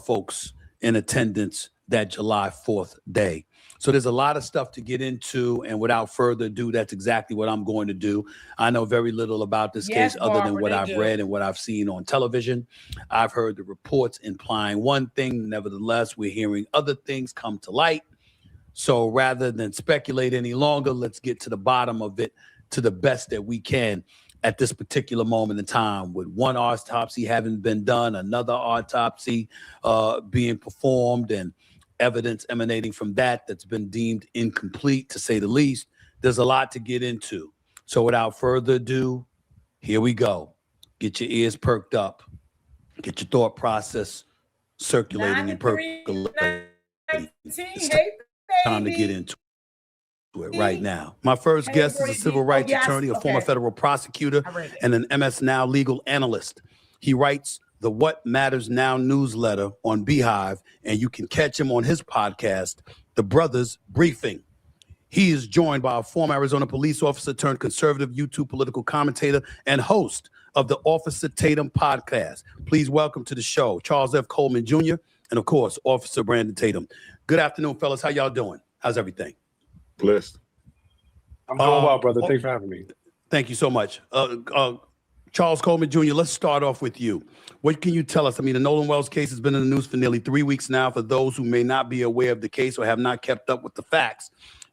folks in attendance that July 4th day. So there's a lot of stuff to get into. And without further ado, that's exactly what I'm going to do. I know very little about this Yes, case other than Barbara, what they I've do. read and what I've seen on television. I've heard the reports implying one thing. Nevertheless, we're hearing other things come to light. So rather than speculate any longer, let's get to the bottom of it to the best that we can at this particular moment in time, with one autopsy having been done, another autopsy being performed, and evidence emanating from that that's been deemed incomplete, to say the least. There's a lot to get into. So without further ado, here we go. Get your ears perked up. Get your thought process circulating and 93, percolating. 19. It's Hey, time to get baby. into to it right now. My first guest is a civil rights attorney, a former federal prosecutor, and an MS Now legal analyst. He writes the What Matters Now newsletter on Beehive, and you can catch him on his podcast, The Brothers Briefing. He is joined by a former Arizona police officer turned conservative YouTube political commentator and host of the Officer Tatum podcast. Please welcome to the show, Charles F. Coleman Jr., and of course, Officer Brandon Tatum. Good afternoon, fellas. How y'all doing? How's everything? Blessed. I'm doing well, brother. Thanks for having me. Thank you so much. Charles Coleman Jr., let's start off with you. What can you tell us? I mean, the Nolan Wells case has been in the news for nearly 3 weeks now. For those who may not be aware of the case or have not kept up with the facts,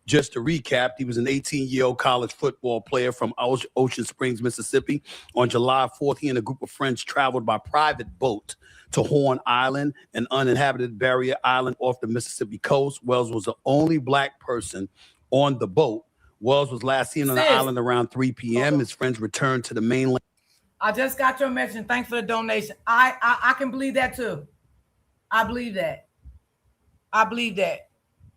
just to recap, he was an 18-year-old college football player from Ocean Springs, Mississippi. On July 4th, he and a group of friends traveled by private boat to Horn Island, an uninhabited barrier island off the Mississippi coast. Wells was the only black person on the boat. Wells was last seen on the island around 3 p.m. His friends returned to the mainland. I just got your message. Thanks for the donation. I can believe that too. I believe that.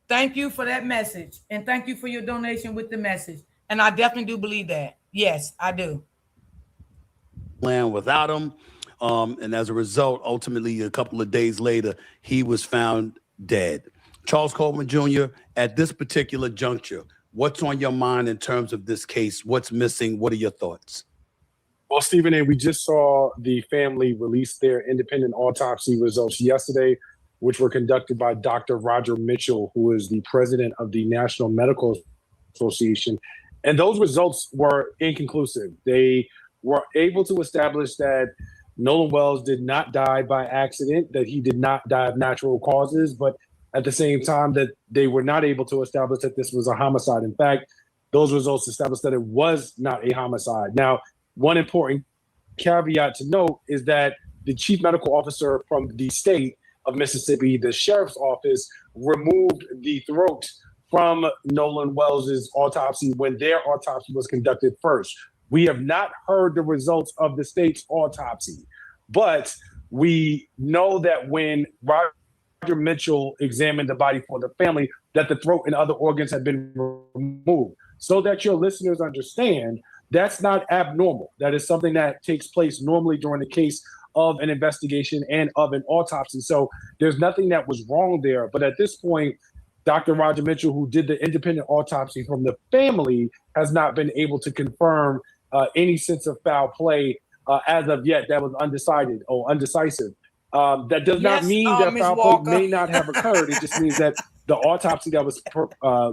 Thank you for that message. And thank you for your donation with the message. And I definitely do believe that. Yes, I do. Land without him. And as a result, ultimately, a couple of days later, he was found dead. Charles Coleman Jr., at this particular juncture, what's on your mind in terms of this case? What's missing? What are your thoughts? Well, Stephen A., we just saw the family release their independent autopsy results yesterday, which were conducted by Dr. Roger Mitchell, who is the president of the National Medical Association. And those results were inconclusive. They were able to establish that Nolan Wells did not die by accident, that he did not die of natural causes, but at the same time that they were not able to establish that this was a homicide. In fact, those results established that it was not a homicide. Now, one important caveat to note is that the chief medical officer from the state of Mississippi, the sheriff's office, removed the throat from Nolan Wells's autopsy when their autopsy was conducted first. We have not heard the results of the state's autopsy, but we know that when Roger Mitchell examined the body for the family, that the throat and other organs had been removed. So that your listeners understand, that's not abnormal. That is something that takes place normally during the case of an investigation and of an autopsy. So there's nothing that was wrong there. But at this point, Dr. Roger Mitchell, who did the independent autopsy from the family, has not been able to confirm any sense of foul play as of yet. That was undecided or undecisive. That does not mean that foul play may not have occurred. It just means that the autopsy that was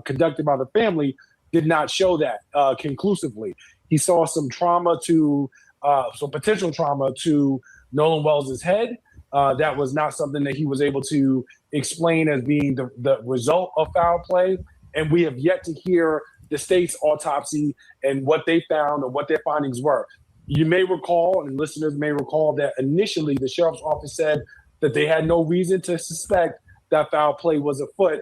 conducted by the family did not show that conclusively. He saw some trauma to, some potential trauma to Nolan Wells's head. That was not something that he was able to explain as being the result of foul play. And we have yet to hear the state's autopsy and what they found or what their findings were. You may recall, and listeners may recall, that initially the sheriff's office said that they had no reason to suspect that foul play was afoot.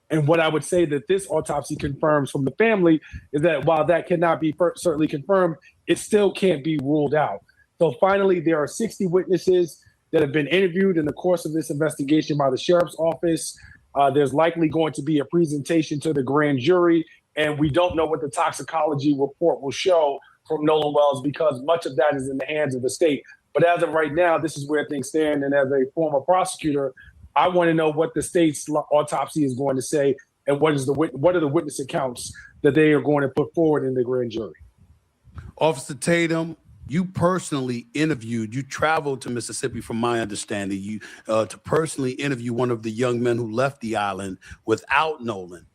And what I would say that this autopsy confirms from the family is that while that cannot be certainly confirmed, it still can't be ruled out. So finally, there are 60 witnesses that have been interviewed in the course of this investigation by the sheriff's office. There's likely going to be a presentation to the grand jury, and we don't know what the toxicology report will show from Nolan Wells because much of that is in the hands of the state. But as of right now, this is where things stand. And as a former prosecutor, I want to know what the state's autopsy is going to say and what are the witness accounts that they are going to put forward in the grand jury. Officer Tatum, you personally interviewed, you traveled to Mississippi, from my understanding, you to personally interview one of the young men who left the island without Nolan.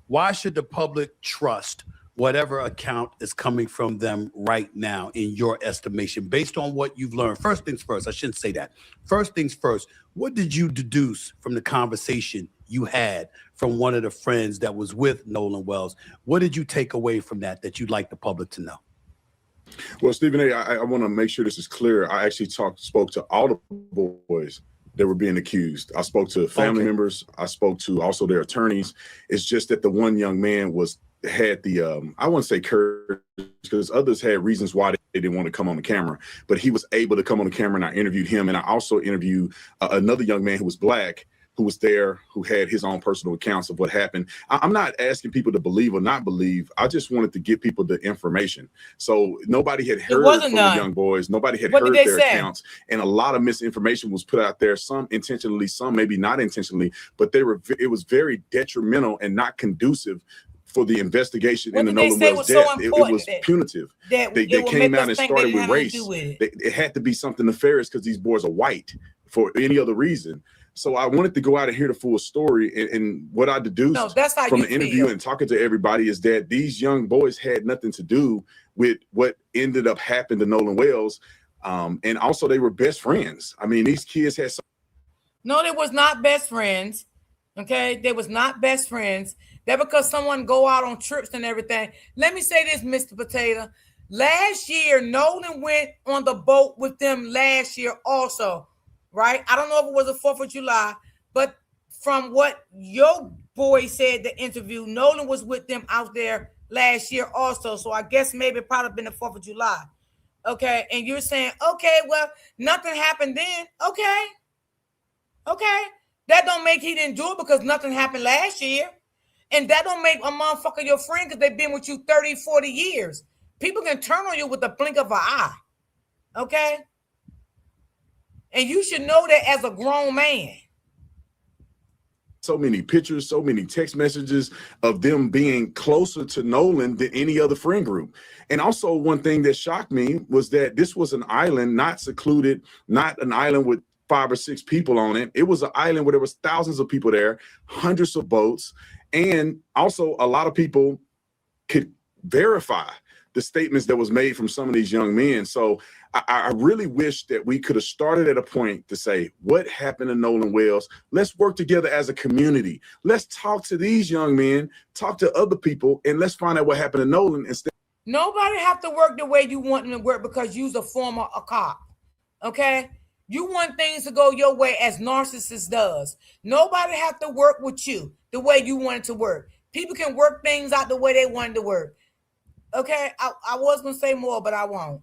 Why should the public trust whatever account is coming from them right now, in your estimation, based on what you've learned? First things first, I shouldn't say that. First things first, what did you deduce from the conversation you had from one of the friends that was with Nolan Wells? What did you take away from that you'd like the public to know? Well, Stephen A., I want to make sure this is clear. I actually spoke to all the boys that were being accused. I spoke to family members. I spoke to also their attorneys. It's just that the one young man had the, I wouldn't say courage, because others had reasons why they didn't want to come on the camera, but he was able to come on the camera, and I interviewed him. And I also interviewed another young man who was black, who was there, who had his own personal accounts of what happened. I'm not asking people to believe or not believe. I just wanted to give people the information. So nobody had heard from the young boys. Nobody had heard their accounts. And a lot of misinformation was put out there, some intentionally, some maybe not intentionally, but it was very detrimental and not conducive for the investigation in the Nolan Wells death. It was punitive. They came out and started with race. It had to be something nefarious because these boys are white for any other reason. So I wanted to go out and hear the full story. And what I deduced from the interview and talking to everybody is that these young boys had nothing to do with what ended up happening to Nolan Wells. And also they were best friends. I mean, these kids had No, they was not best friends. Okay, they was not best friends. That because someone go out on trips and everything. Let me say this, Mr. Potato. Last year, Nolan went on the boat with them last year also, right? I don't know if it was the 4th of July, but from what your boy said, the interview, Nolan was with them out there last year also. So I guess maybe it probably been the 4th of July. Okay, and you're saying, okay, well, nothing happened then. Okay. That don't make he didn't do it because nothing happened last year. And that don't make a motherfucker your friend because they've been with you 30, 40 years. People can turn on you with the blink of an eye. Okay? And you should know that as a grown man. So many pictures, so many text messages of them being closer to Nolan than any other friend group. And also one thing that shocked me was that this was an island, not secluded, not an island with 5 or 6 people on it. It was an island where there was thousands of people there, hundreds of boats. And also a lot of people could verify the statements that was made from some of these young men. So I really wish that we could have started at a point to say, what happened to Nolan Wells? Let's work together as a community. Let's talk to these young men, talk to other people, and let's find out what happened to Nolan instead. Nobody have to work the way you want them to work because you're a former cop, okay? You want things to go your way as narcissist does. Nobody have to work with you the way you want it to work. People can work things out the way they want it to work. Okay, I was going to say more, but I won't.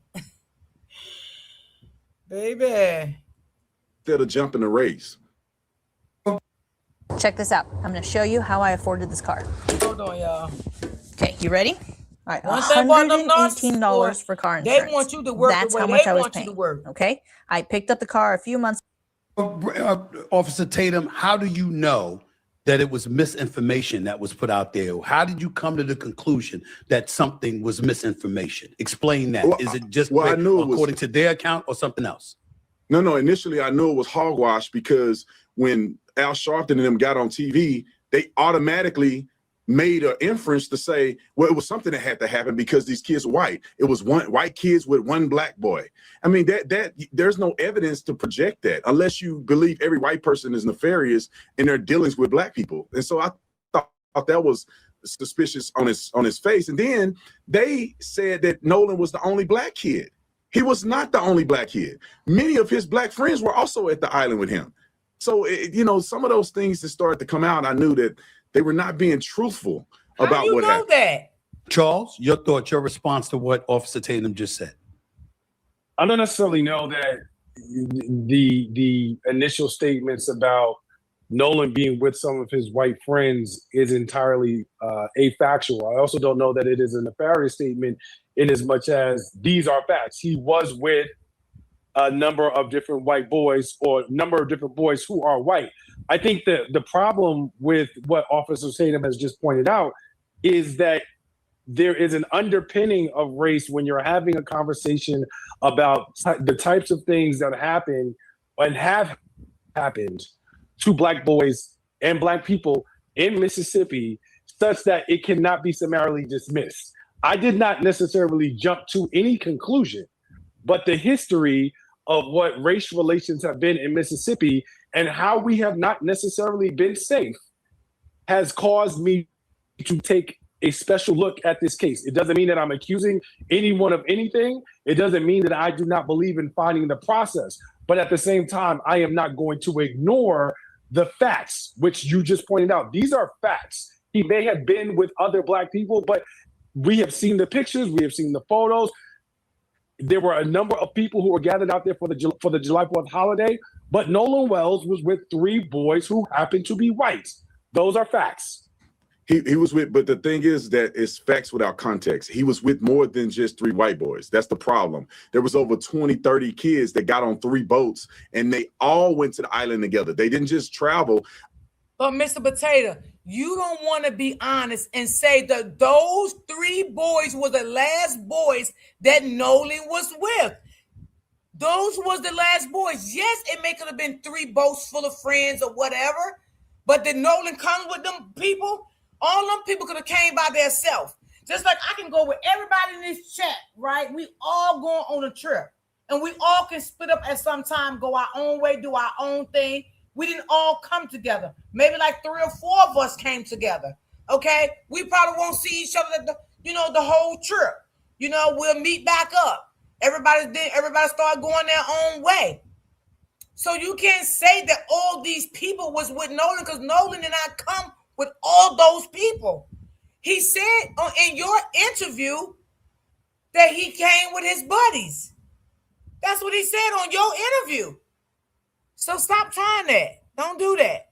Baby. Instead of jumping the race. Check this out. I'm going to show you how I afforded this car. Hold on, y'all. Okay, you ready? All right, $118 for car insurance. They want you to work That's the way how much they I was want paying. you to work. Okay, I picked up the car a few months. Officer Tatum, how do you know that it was misinformation that was put out there? How did you come to the conclusion that something was misinformation? Explain that. Is it just I knew according to their account or something else? No. Initially, I knew it was hogwash because when Al Sharpton and them got on TV, they automatically made an inference to say, well, it was something that had to happen because these kids were white. It was one white kids with one black boy. I mean, that there's no evidence to project that unless you believe every white person is nefarious in their dealings with black people. And so I thought that was suspicious on his face. And then they said that Nolan was the only black kid. He was not the only black kid. Many of his black friends were also at the island with him. So, some of those things that started to come out, I knew that they were not being truthful about what happened. How do you know that? Charles, your thoughts, your response to what Officer Tatum just said. I don't necessarily know that the initial statements about Nolan being with some of his white friends is entirely afactual. I also don't know that it is a nefarious statement in as much as these are facts. He was with a number of different white boys or a number of different boys who are white. I think that the problem with what Officer Tatum has just pointed out is that there is an underpinning of race when you're having a conversation about the types of things that happen and have happened to black boys and black people in Mississippi, such that it cannot be summarily dismissed. I did not necessarily jump to any conclusion, but the history of what race relations have been in Mississippi and how we have not necessarily been safe has caused me to take a special look at this case. It doesn't mean that I'm accusing anyone of anything. It doesn't mean that I do not believe in finding the process. But at the same time, I am not going to ignore the facts, which you just pointed out. These are facts. He may have been with other black people, but we have seen the pictures, we have seen the photos. There were a number of people who were gathered out there for the July 4th holiday But Nolan Wells was with 3 boys who happened to be white. Those are facts. He was with, but the thing is that it's facts without context. He was with more than just 3 white boys. That's the problem. There was over 20, 30 kids that got on 3 boats, and they all went to the island together. They didn't just travel. But Mr. Potato, you don't want to be honest and say that those 3 boys were the last boys that Nolan was with. Those was the last boys. Yes, it may could have been 3 boats full of friends or whatever, but did Nolan come with them people? All them people could have came by themselves. Just like I can go with everybody in this chat, right? We all going on a trip. And we all can split up at some time, go our own way, do our own thing. We didn't all come together. Maybe like 3 or 4 of us came together. Okay? We probably won't see each other, the whole trip. We'll meet back up. Everybody started going their own way. So you can't say that all these people was with Nolan because Nolan did not come with all those people. He said in your interview that he came with his buddies. That's what he said on your interview. So stop trying that. Don't do that.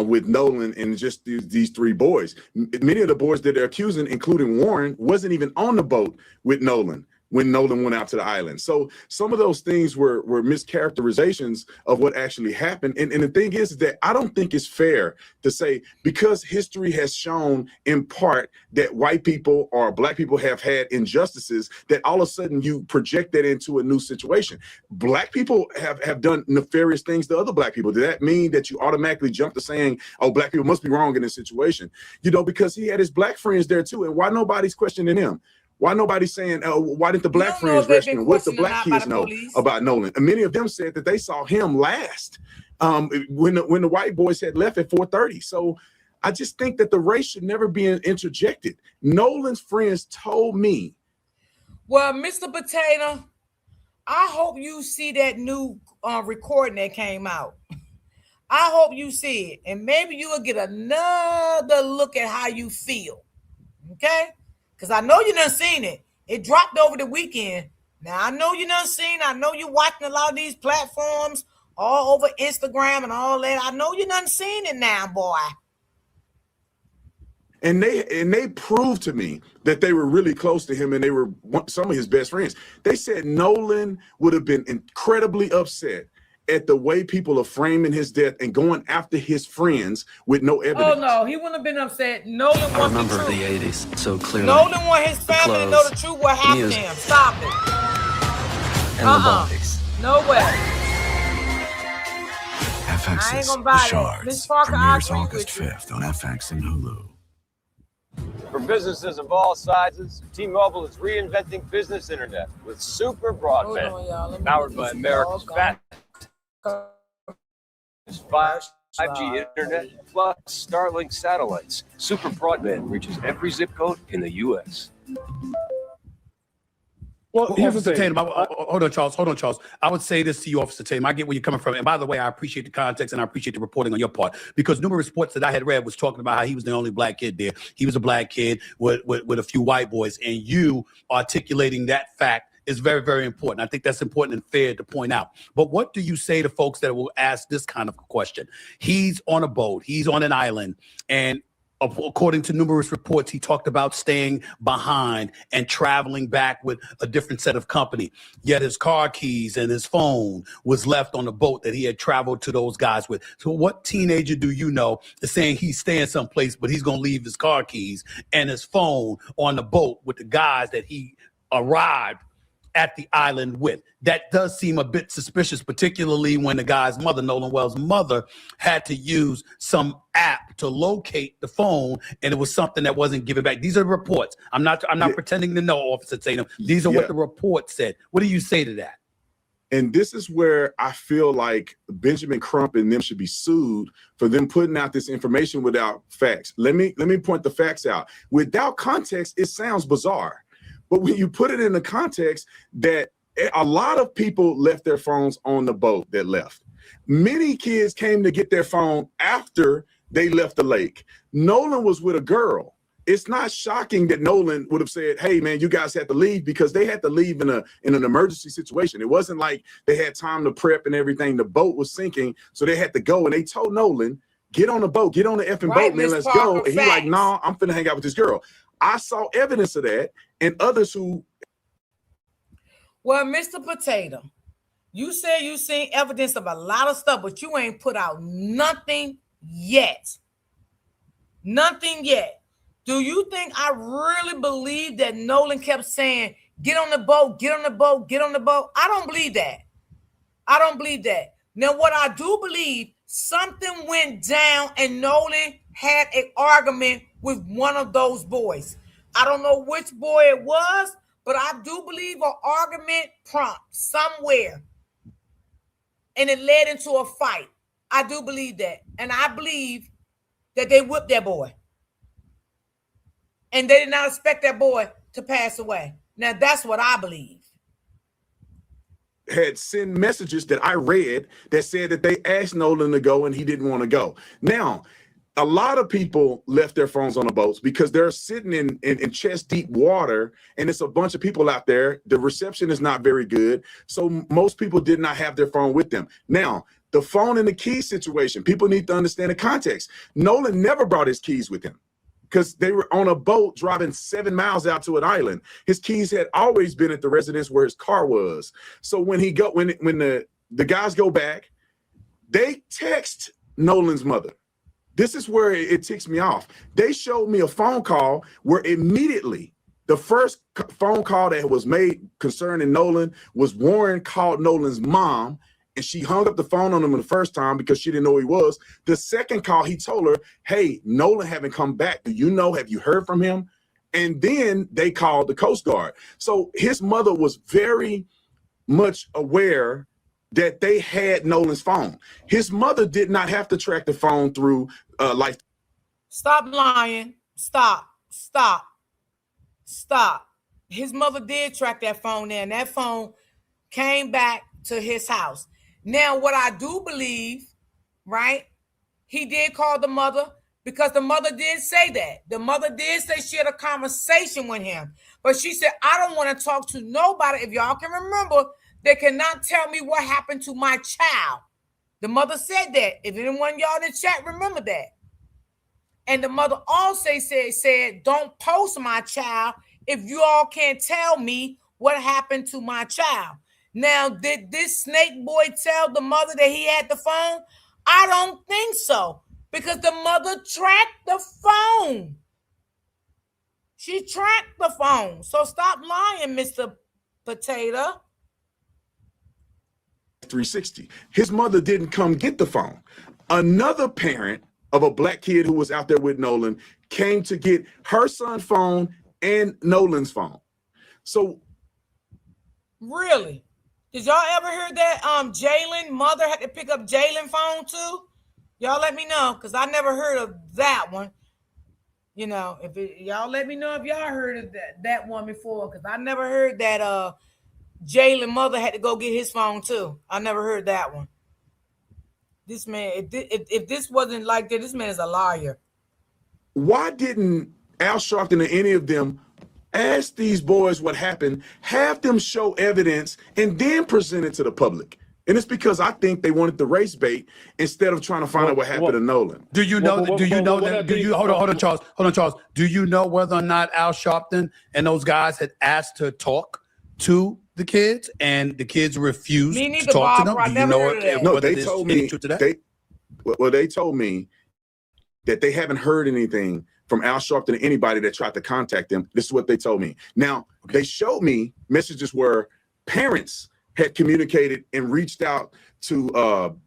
With Nolan and just these 3 boys. Many of the boys that they're accusing, including Warren, wasn't even on the boat with Nolan when Nolan went out to the island. So some of those things were mischaracterizations of what actually happened. And the thing is that I don't think it's fair to say because history has shown in part that white people or black people have had injustices that all of a sudden you project that into a new situation. Black people have done nefarious things to other black people. Does that mean that you automatically jump to saying, oh, black people must be wrong in this situation? Because he had his black friends there too. And why nobody's questioning him? Why nobody's saying, why didn't the black friends rescue him? What did the black kids know about Nolan? And many of them said that they saw him last when the white boys had left at 4:30. So I just think that the race should never be interjected. Nolan's friends told me. Well, Mr. Potato, I hope you see that new recording that came out. I hope you see it. And maybe you will get another look at how you feel. Okay? Because I know you done seen it. It dropped over the weekend. Now, I know you done seen it. I know you're watching a lot of these platforms all over Instagram and all that. I know you done seen it now, boy. And they proved to me that they were really close to him and they were some of his best friends. They said Nolan would have been incredibly upset at the way people are framing his death and going after his friends with no evidence. Oh, no, he wouldn't have been upset. Nolan wants the truth. I remember the 80s so clearly. Nolan want his family to know the truth what happened to him. Stop it. And the bodies. No way. FX's I ain't gonna buy The that. Miss Shards Parker, I premieres agree August with you. 5th on FX and Hulu. For businesses of all sizes, T-Mobile is reinventing business internet with super broadband, Hold on, y'all. Let me powered get by this America's doggone- fastest 5G internet plus Starlink satellites. Super broadband reaches every zip code in the U.S. Well, here's the Officer thing. Tatum, hold on, Charles. I would say this to you, Officer Tatum. I get where you're coming from. And by the way, I appreciate the context and I appreciate the reporting on your part because numerous reports that I had read was talking about how he was the only black kid there. He was a black kid with a few white boys. And you articulating that fact is very, very important. I think that's important and fair to point out. But what do you say to folks that will ask this kind of question? He's on a boat. He's on an island. And according to numerous reports, he talked about staying behind and traveling back with a different set of company. Yet his car keys and his phone was left on the boat that he had traveled to those guys with. So what teenager do you know is saying he's staying someplace, but he's going to leave his car keys and his phone on the boat with the guys that he arrived at the island with? That does seem a bit suspicious, particularly when the guy's mother, Nolan Wells' mother, had to use some app to locate the phone, and it was something that wasn't given back. These are reports. I'm not pretending to know, Officer Tatum. These are what the report said. What do you say to that? And this is where I feel like Benjamin Crump and them should be sued for them putting out this information without facts. Let me point the facts out. Without context, it sounds bizarre. But when you put it in the context that a lot of people left their phones on the boat that left. Many kids came to get their phone after they left the lake. Nolan was with a girl. it's not shocking that Nolan would have said, hey, man, you guys had to leave, because they had to leave in an emergency situation. It wasn't like they had time to prep and everything. The boat was sinking, so they had to go. And they told Nolan, get on the boat, get on the effing boat, man, let's go. And he like, no, I'm finna hang out with this girl. I saw evidence of that, and others who. Well, Mr. Potato, you said you seen evidence of a lot of stuff, but you ain't put out nothing yet. Nothing yet. Do you think I really believe that Nolan kept saying, get on the boat, get on the boat, get on the boat? I don't believe that. I don't believe that. Now, what I do believe, something went down and Nolan had an argument with one of those boys. I don't know which boy it was, but I do believe an argument prompt somewhere. And it led into a fight. I do believe that. And I believe that they whipped that boy. And they did not expect that boy to pass away. Now, that's what I believe. Had sent messages that I read that said that they asked Nolan to go and he didn't want to go. Now, a lot of people left their phones on the boats because they're sitting in chest deep water, and it's a bunch of people out there. The reception is not very good. So most people did not have their phone with them. Now, the phone and the key situation, people need to understand the context. Nolan never brought his keys with him, because they were on a boat driving 7 miles out to an island. His keys had always been at the residence where his car was. So when the guys go back, they text Nolan's mother. This is where it ticks me off. They showed me a phone call where immediately the first phone call that was made concerning Nolan was Warren called Nolan's mom, and she hung up the phone on him the first time because she didn't know who he was. The second call, he told her, hey, Nolan haven't come back. Do you know? Have you heard from him? And then they called the Coast Guard. So his mother was very much aware that they had Nolan's phone. His mother did not have to track the phone through life. Stop lying. Stop. His mother did track that phone there, and that phone came back to his house. Now, what I do believe, right, he did call the mother, because the mother did say that. The mother did say she had a conversation with him. But she said, I don't want to talk to nobody. If y'all can remember, they cannot tell me what happened to my child. The mother said that. If anyone y'all in the chat remember that. And the mother also said, don't post my child if you all can't tell me what happened to my child. Now, did this snake boy tell the mother that he had the phone? I don't think so, because the mother tracked the phone. She tracked the phone. So stop lying, Mr. Potato. 360. His mother didn't come get the phone. Another parent of a black kid who was out there with Nolan came to get her son's phone and Nolan's phone. So really? Did y'all ever hear that Jalen mother had to pick up Jalen's phone too? Y'all let me know, because I never heard of that one. You know, y'all let me know if y'all heard of that one before, because I never heard that Jalen mother had to go get his phone too. I never heard that one. This man, if this wasn't like that, this man is a liar. Why didn't Al Sharpton or any of them ask these boys what happened, have them show evidence, and then present it to the public? And it's because I think they wanted the race bait instead of trying to find out what happened to Nolan. Do you know hold on, Charles. Do you know whether or not Al Sharpton and those guys had asked to talk to the kids, and the kids refused to talk to them? Do you know? No, they told me they told me that they haven't heard anything from Al Sharpton or anybody that tried to contact them. This is what they told me. Now, they showed me messages where parents had communicated and reached out to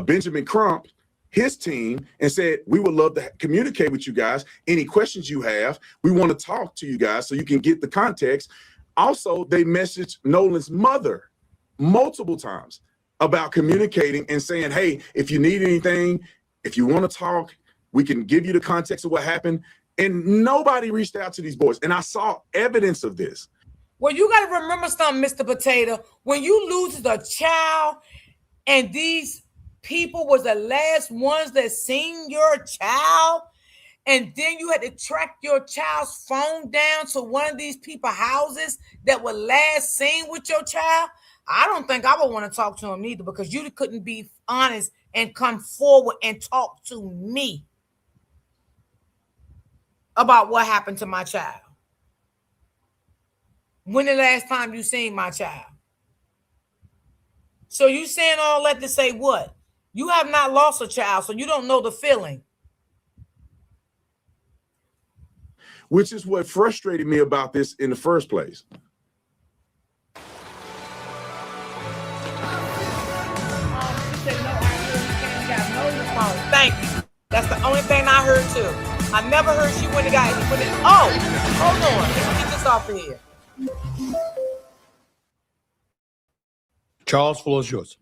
Benjamin Crump, his team, and said, we would love to communicate with you guys. Any questions you have, we want to talk to you guys so you can get the context. Also, they messaged Nolan's mother multiple times about communicating and saying, hey, if you need anything, if you want to talk, we can give you the context of what happened. And nobody reached out to these boys. And I saw evidence of this. Well, you got to remember something, Mr. Potato. When you lose a child and these people was the last ones that seen your child, And then you had to track your child's phone down to one of these people's houses that were last seen with your child. I don't think I would want to talk to him either, because you couldn't be honest and come forward and talk to me about what happened to my child. When the last time you seen my child? So you saying all that to say what? You have not lost a child, so you don't know the feeling. Which is what frustrated me about this in the first place. Thank you. That's the only thing I heard too. I never heard she went and got it. Oh, hold on. Let me get this off of here. Charles, floor is yours.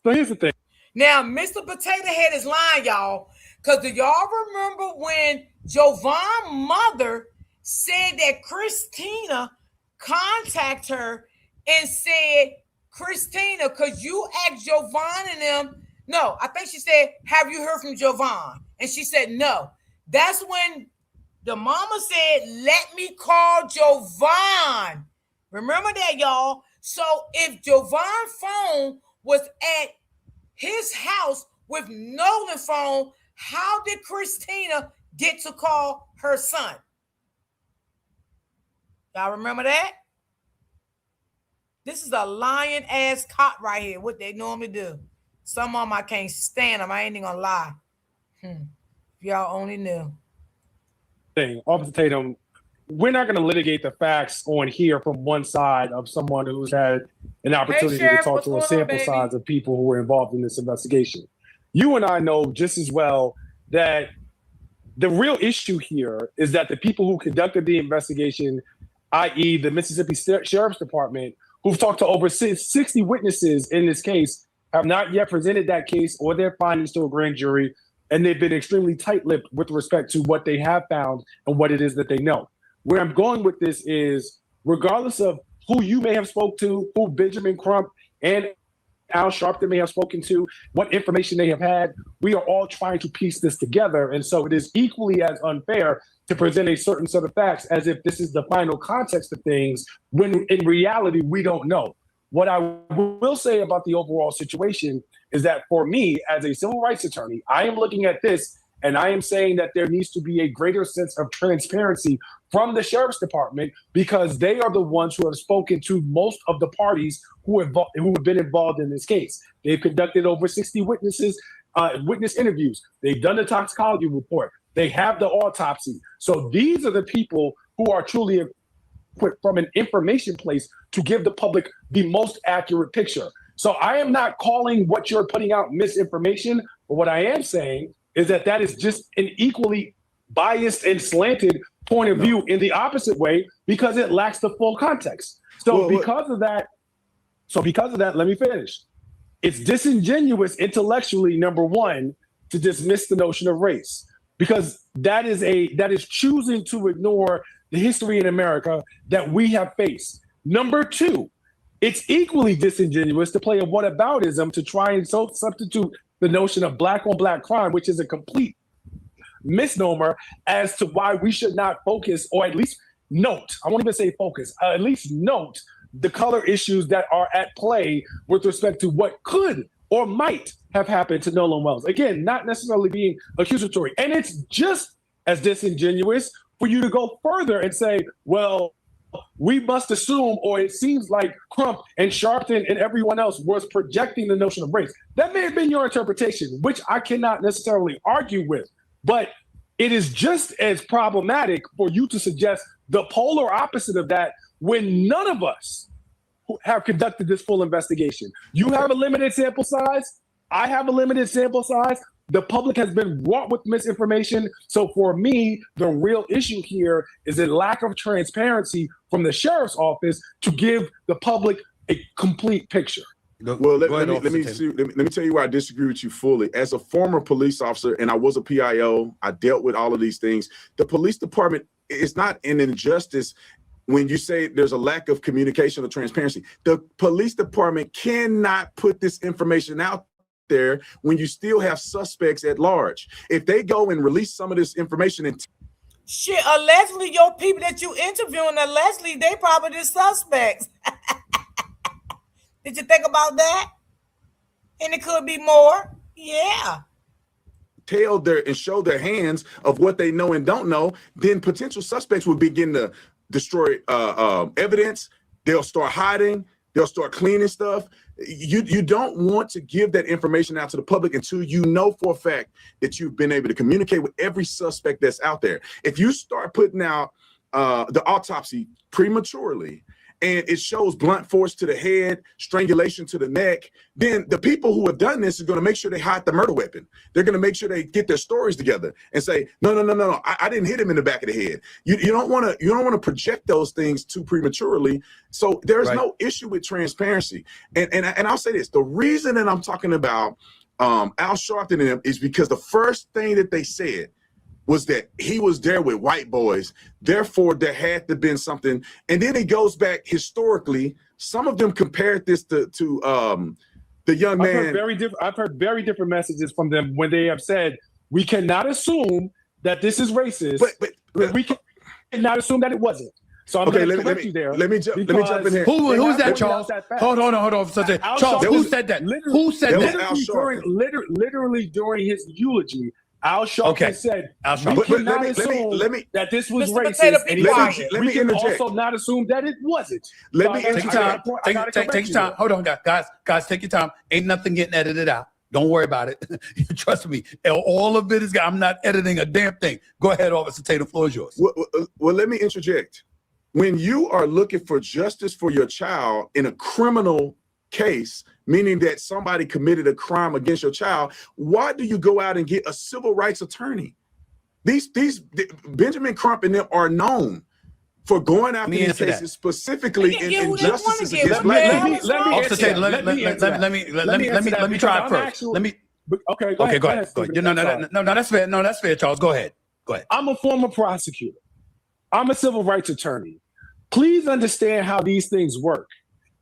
So here's the thing. Now, Mr. Potato Head is lying, y'all. Because do y'all remember when Jovan's mother said that Christina contacted her and said, Christina, because you asked Jovan and them. No, I think she said, have you heard from Jovan? And she said, no. That's when the mama said, let me call Jovan. Remember that, y'all? So if Jovan's phone was at his house with Nolan's phone, how did Christina get to call her son? Y'all remember that? This is a lying ass cop right here, what they normally do. Some of them I can't stand them. I ain't even gonna lie. If y'all only knew. Officer Tatum, we're not going to litigate the facts on here from one side of someone who's had an opportunity Sheriff, to talk to a sample size of people who were involved in this investigation. You and I know just as well that the real issue here is that the people who conducted the investigation, i.e. the Mississippi Sheriff's Department, who've talked to over 60 witnesses in this case, have not yet presented that case or their findings to a grand jury, and they've been extremely tight-lipped with respect to what they have found and what it is that they know. Where I'm going with this is, regardless of who you may have spoke to, who Benjamin Crump and Al Sharpton may have spoken to, what information they have had, we are all trying to piece this together. And so it is equally as unfair to present a certain set of facts as if this is the final context of things, when in reality, we don't know. What I will say about the overall situation is that for me, as a civil rights attorney, I am looking at this and I am saying that there needs to be a greater sense of transparency from the Sheriff's Department, because they are the ones who have spoken to most of the parties who have been involved in this case. They've conducted over 60 witness interviews. They've done the toxicology report. They have the autopsy. So these are the people who are truly equipped from an information place to give the public the most accurate picture. So I am not calling what you're putting out misinformation, but what I am saying is that that is just an equally biased and slanted point of view in the opposite way, because it lacks the full context. So because of that, let me finish. It's disingenuous intellectually, number one, to dismiss the notion of race, because that is choosing to ignore the history in America that we have faced. Number two, it's equally disingenuous to play a whataboutism to try and substitute the notion of black on black crime, which is a complete misnomer as to why we should not focus, or at least note, I won't even say focus, at least note the color issues that are at play with respect to what could or might have happened to Nolan Wells. Again, not necessarily being accusatory. And it's just as disingenuous for you to go further and say, well, we must assume, or it seems like Crump and Sharpton and everyone else was projecting the notion of race. That may have been your interpretation, which I cannot necessarily argue with, but it is just as problematic for you to suggest the polar opposite of that when none of us have conducted this full investigation. You have a limited sample size. I have a limited sample size. The public has been wrought with misinformation. So for me, the real issue here is a lack of transparency from the sheriff's office to give the public a complete picture. Well, let me tell you where I disagree with you fully. As a former police officer, and I was a PIO, I dealt with all of these things. The police department is not an injustice when you say there's a lack of communication or transparency. The police department cannot put this information out there when you still have suspects at large? If they go and release some of this information and shit, allegedly your people that you interviewing, allegedly they probably the suspects. Did you think about that? And it could be more. Yeah. tell their and show their hands of what they know and don't know, then potential suspects will begin to destroy evidence. They'll start hiding. They'll start cleaning stuff. You don't want to give that information out to the public until you know for a fact that you've been able to communicate with every suspect that's out there. If you start putting out the autopsy prematurely, and it shows blunt force to the head, strangulation to the neck, then the people who have done this is going to make sure they hide the murder weapon. They're going to make sure they get their stories together and say, no, I didn't hit him in the back of the head. You don't want to project those things too prematurely. So there's no issue with transparency. And I'll say this: the reason that I'm talking about Al Sharpton and them is because the first thing that they said was that he was there with white boys. Therefore, there had to been something. And then it goes back historically. Some of them compared this to the young man. I've heard very different messages from them when they have said, we cannot assume that this is racist, but we cannot assume that it wasn't. So I'm going to correct you there. Let me jump in here. Who's that, Charles? Hold on. Charles, who said that? Who said that? Literally during his eulogy, Al Sharpton said, we cannot assume that this was racist. And we can also not assume that it wasn't. Take your time. Take your time. Hold on, guys, take your time. Ain't nothing getting edited out. Don't worry about it. Trust me. All of it is, I'm not editing a damn thing. Go ahead, Officer Tate, the floor is yours. Well, let me interject. When you are looking for justice for your child in a criminal case, meaning that somebody committed a crime against your child, why do you go out and get a civil rights attorney? These Benjamin Crump and them are known for going after these cases specifically in injustices against black people. Let me try it first. Okay, go ahead. No, that's fair. No, that's fair, Charles. Go ahead. I'm a former prosecutor. I'm a civil rights attorney. Please understand how these things work.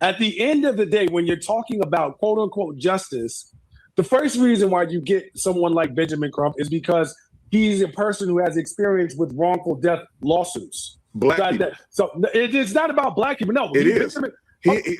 At the end of the day, when you're talking about quote unquote justice, the first reason why you get someone like Benjamin Crump is because he's a person who has experience with wrongful death lawsuits. Black people. So it's not about black people. No, it is.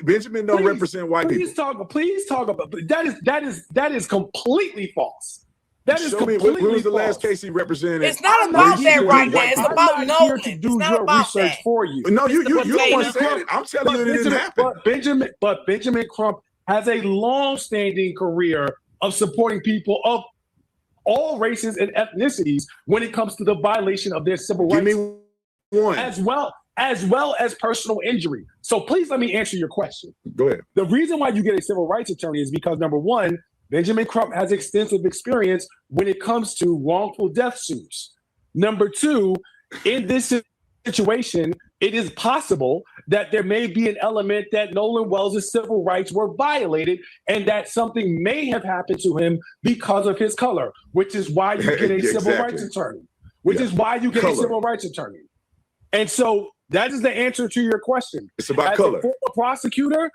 Benjamin don't represent white people. Please talk about that is completely false. When was the last case he represented? It's not about that right now. It's about Nolan. To do your research for you. No, you the one said it. I'm telling you, it didn't happen. But Benjamin Crump has a long-standing career of supporting people of all races and ethnicities when it comes to the violation of their civil rights. Give me one. As well as personal injury. So please let me answer your question. Go ahead. The reason why you get a civil rights attorney is because, number one, Benjamin Crump has extensive experience when it comes to wrongful death suits. Number two, in this situation, it is possible that there may be an element that Nolan Wells' civil rights were violated and that something may have happened to him because of his color, which is why you get a civil rights attorney. A civil rights attorney. And so that is the answer to your question. It's about color. As a former prosecutor,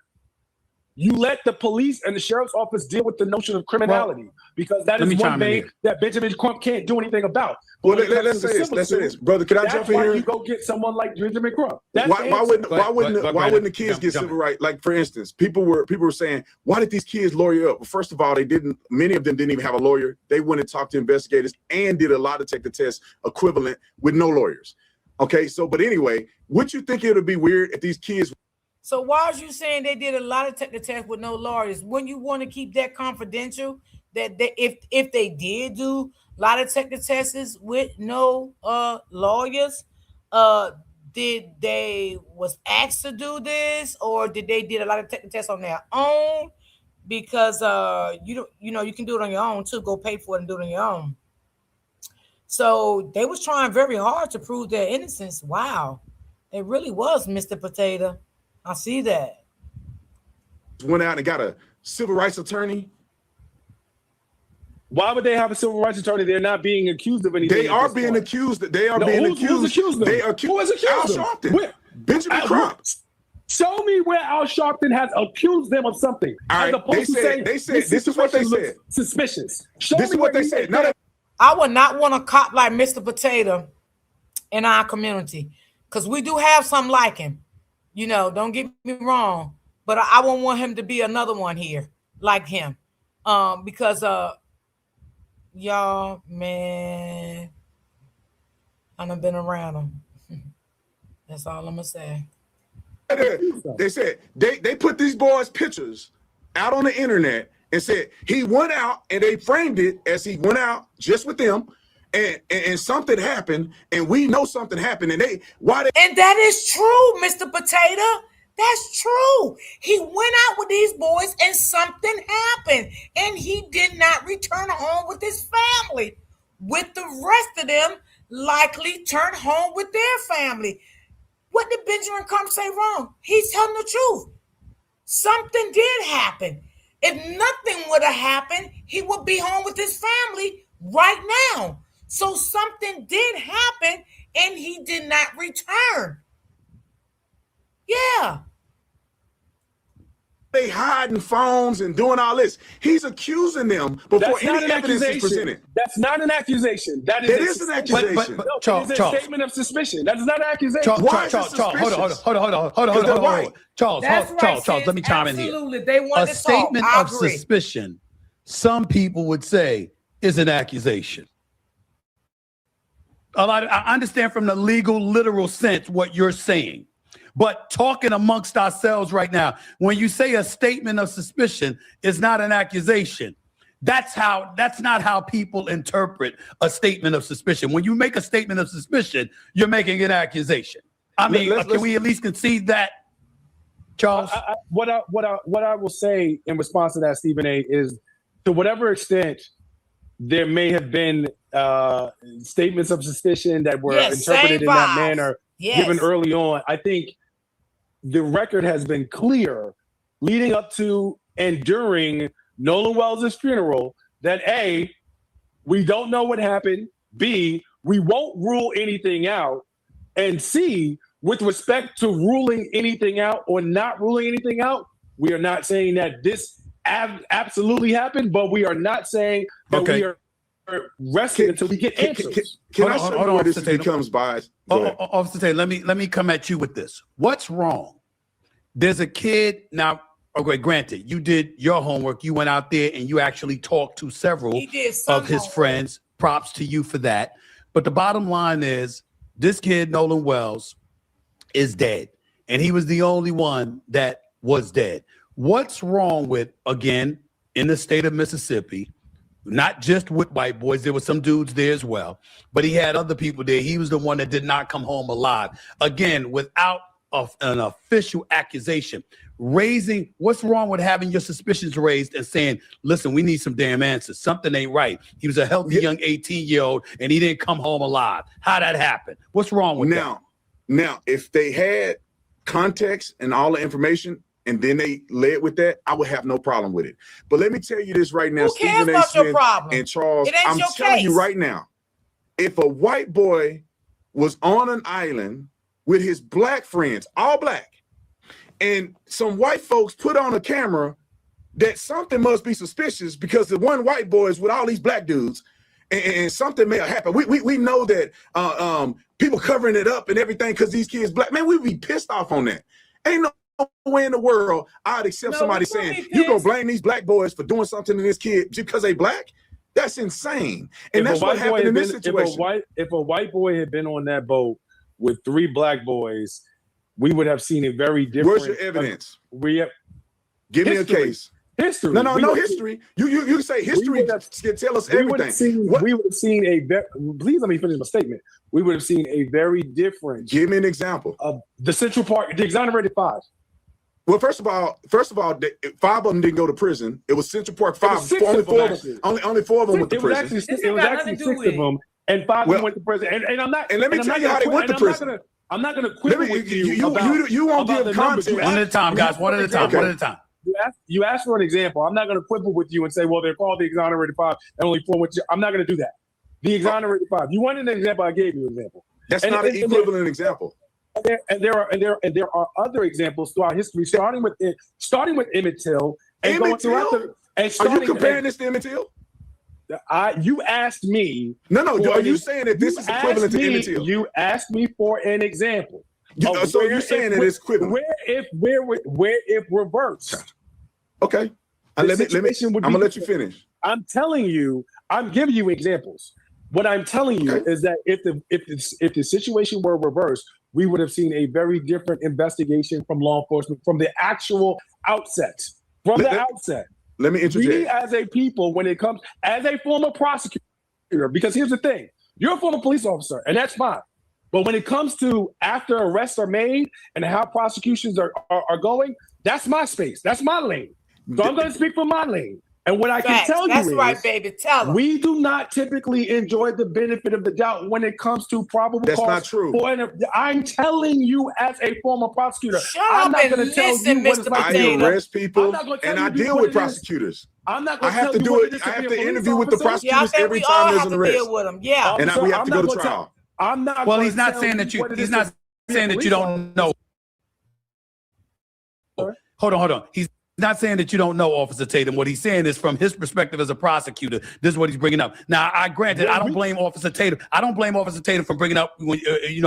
you let the police and the sheriff's office deal with the notion of criminality because that is one thing that Benjamin Crump can't do anything about. Well, let's say this, brother. Can I jump in here? That's why you go get someone like Benjamin Crump. Why wouldn't the kids get civil rights? Like, for instance, people were saying, why did these kids lawyer up? Well, first of all, many of them didn't even have a lawyer. They went and talked to investigators and did a lie detector test equivalent with no lawyers. Okay, but anyway, would you think it would be weird if these kids? So why are you saying they did a lot of technical tests with no lawyers? Wouldn't you want to keep that confidential? That if they did do a lot of technical tests with no lawyers, did they was asked to do this, or did they did a lot of technical tests on their own? Because you can do it on your own too. Go pay for it and do it on your own. So they was trying very hard to prove their innocence. Wow, it really was, Mr. Potato. I see that. Went out and got a civil rights attorney. Why would they have a civil rights attorney? They're not being accused of anything. They are being accused. They are being accused. Who's accused them? They are accused. Who is accused Al them? Sharpton. Benjamin Crump. Show me where Al Sharpton has accused them of something. All right, as opposed to saying, they said this is what they situation said. looks suspicious. Show This me is what where they he said. said No, that. I would not want a cop like Mr. Potato in our community, because we do have some like him. You know, don't get me wrong, but I won't want him to be another one here like him, because y'all, man, I done been around him. That's all I'm gonna say. They said they put these boys' pictures out on the internet and said he went out, and they framed it as he went out just with them, and something happened, and we know something happened, and and that is true, Mr. Potato. That's true. He went out with these boys and something happened, and he did not return home with his family, with the rest of them likely turned home with their family. What did Benjamin Crump say wrong? He's telling the truth. Something did happen. If nothing would have happened, he would be home with his family right now. So something did happen, and he did not return. Yeah. they hiding phones and doing all this. He's accusing them before That's not any an evidence is accusation. presented. That's not an accusation. That is an accusation. But Charles, it is a statement of suspicion. That is not an accusation. Why Charles, is it hold on. suspicious? Charles, That's right, Charles, sis. let me chime in here. Absolutely. They want A to talk. statement I of agree. suspicion, some people would say, is an accusation. I understand from the legal, literal sense what you're saying. But talking amongst ourselves right now, when you say a statement of suspicion is not an accusation, that's not how people interpret a statement of suspicion. When you make a statement of suspicion, you're making an accusation. I mean, can we at least concede that, Charles? What I will say in response to that, Stephen A., is to whatever extent there may have been statements of suspicion that were interpreted in that manner given early on, I think the record has been clear leading up to and during Nolan Wells' funeral that A, we don't know what happened, B, we won't rule anything out, and C, with respect to ruling anything out or not ruling anything out, we are not saying that this absolutely happened, but we are not saying that we are resting until we get answers. Can I show you where this becomes biased? Officer Taylor, let me come at you with this. What's wrong? There's a kid now. Okay, granted, you did your homework. You went out there and you actually talked to several of his friends. Props to you for that. But the bottom line is, this kid, Nolan Wells, is dead. And he was the only one that was dead. What's wrong with, again, in the state of Mississippi, not just with white boys, there were some dudes there as well, but he had other people there. He was the one that did not come home alive. Again, without an official accusation. What's wrong with having your suspicions raised and saying, listen, we need some damn answers. Something ain't right. He was a healthy young 18-year-old and he didn't come home alive. How'd that happen? What's wrong with that? Now, if they had context and all the information and then they led with that, I would have no problem with it. But let me tell you this right now, Stephen A. Smith and Charles, I'm telling you right now, if a white boy was on an island with his black friends, all black, and some white folks put on a camera, that something must be suspicious because the one white boy is with all these black dudes, and something may have happened. We know that people covering it up and everything because these kids black. Man, we'd be pissed off on that. Ain't no way in the world I'd accept somebody saying you gonna blame these black boys for doing something to this kid because they black. That's insane. And that's what happened in this situation. If a white boy had been on that boat with 3 black boys, we would have seen a very different. Where's your evidence? Give me a case. History. No history. You say history can tell us everything. We would have seen please let me finish my statement. We would have seen a very different. Give me an example of the Central Park, the exonerated 5. Well, first of all, 5 of them didn't go to prison. It was Central Park 5. Only 4 of them went to prison. It was actually 6 of them, and 5 of them went to prison. And I'm not. And let me tell you how they went to prison. I'm not going to quibble with you. You won't give context. One at a time, guys. One at a time. One at a time. You asked for an example. I'm not going to quibble with you and say, well, they're called the exonerated 5 and only 4 went to. I'm not going to do that. The exonerated 5. You wanted an example. I gave you an example. That's not an equivalent example. there are other examples throughout history, starting with Emmett Till and going throughout Are you comparing this to Emmett Till? You asked me. No. Are you saying that this is equivalent to Emmett Till? You asked me for an example. So you're saying that it's equivalent? Where if reversed? Okay. I'm gonna let you finish. I'm telling you. I'm giving you examples. What I'm telling you is that if the situation were reversed, we would have seen a very different investigation from law enforcement from the actual outset. Let me interject. We as a people, when it comes as a former prosecutor, because here's the thing, you're a former police officer, and that's fine. But when it comes to after arrests are made and how prosecutions are going, that's my space. That's my lane. So I'm going to speak from my lane. And what I can tell you is, right, baby. Tell them. We do not typically enjoy the benefit of the doubt when it comes to probable cause. That's not true. I'm telling you as a former prosecutor. I'm not going to tell you what it's like. I arrest people and I deal with prosecutors. I'm not going to tell you what it is. I have to interview with the prosecutors every time there's an arrest. Deal with them. Yeah. And we have to go to trial. I'm not. Well, he's not saying that you. He's not saying that you don't know. Hold on. He's not saying that you don't know Officer Tatum. What he's saying is from his perspective as a prosecutor, this is what he's bringing up. Now, I granted, I don't blame Officer Tatum. I don't blame Officer Tatum for bringing up, when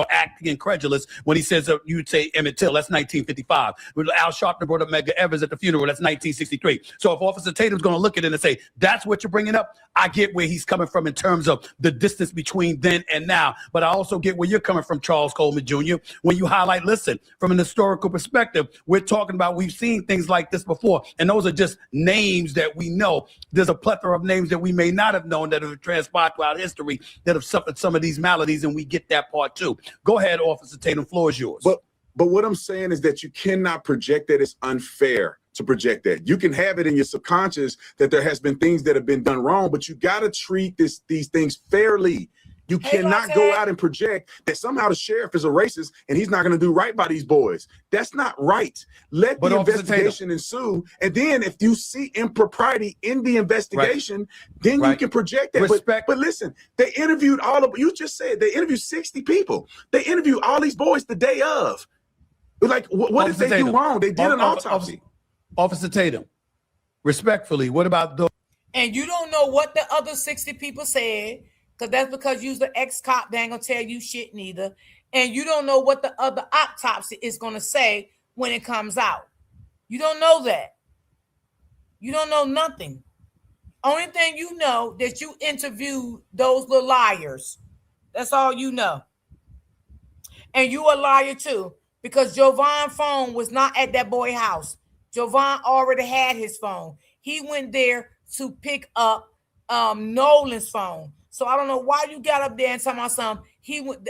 acting incredulous when he says you'd say Emmett Till. That's 1955. Al Sharpton brought up Medgar Evers at the funeral. That's 1963. So if Officer Tatum's going to look at it and say, that's what you're bringing up, I get where he's coming from in terms of the distance between then and now. But I also get where you're coming from, Charles Coleman Jr., when you highlight, listen, from an historical perspective, we're talking about, we've seen things like this before. And those are just names that we know. There's a plethora of names that we may not have known that have transpired throughout history that have suffered some of these maladies, and we get that part too. Go ahead, Officer Tatum, floor is yours. But what I'm saying is that you cannot project that. It's unfair to project that. You can have it in your subconscious that there has been things that have been done wrong, but you got to treat these things fairly. You cannot go out and project that somehow the sheriff is a racist and he's not going to do right by these boys. That's not right. Let the investigation ensue. And then if you see impropriety in the investigation, then you can project that. But listen, they interviewed you just said they interviewed 60 people. They interviewed all these boys the day of. Like, what did they do wrong? They did an autopsy. Officer Tatum, respectfully, what about those? And you don't know what the other 60 people said. Because that's because you're the ex-cop. They ain't going to tell you shit neither. And you don't know what the other autopsy is going to say when it comes out. You don't know that. You don't know nothing. Only thing you know that you interviewed those little liars. That's all you know. And you a liar too. Because Jovan's phone was not at that boy's house. Jovan already had his phone. He went there to pick up Nolan's phone. So I don't know why you got up there and talking about something. He went,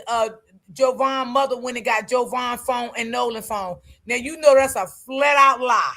Jovan's mother went and got Jovan's phone and Nolan's phone. Now you know that's a flat out lie.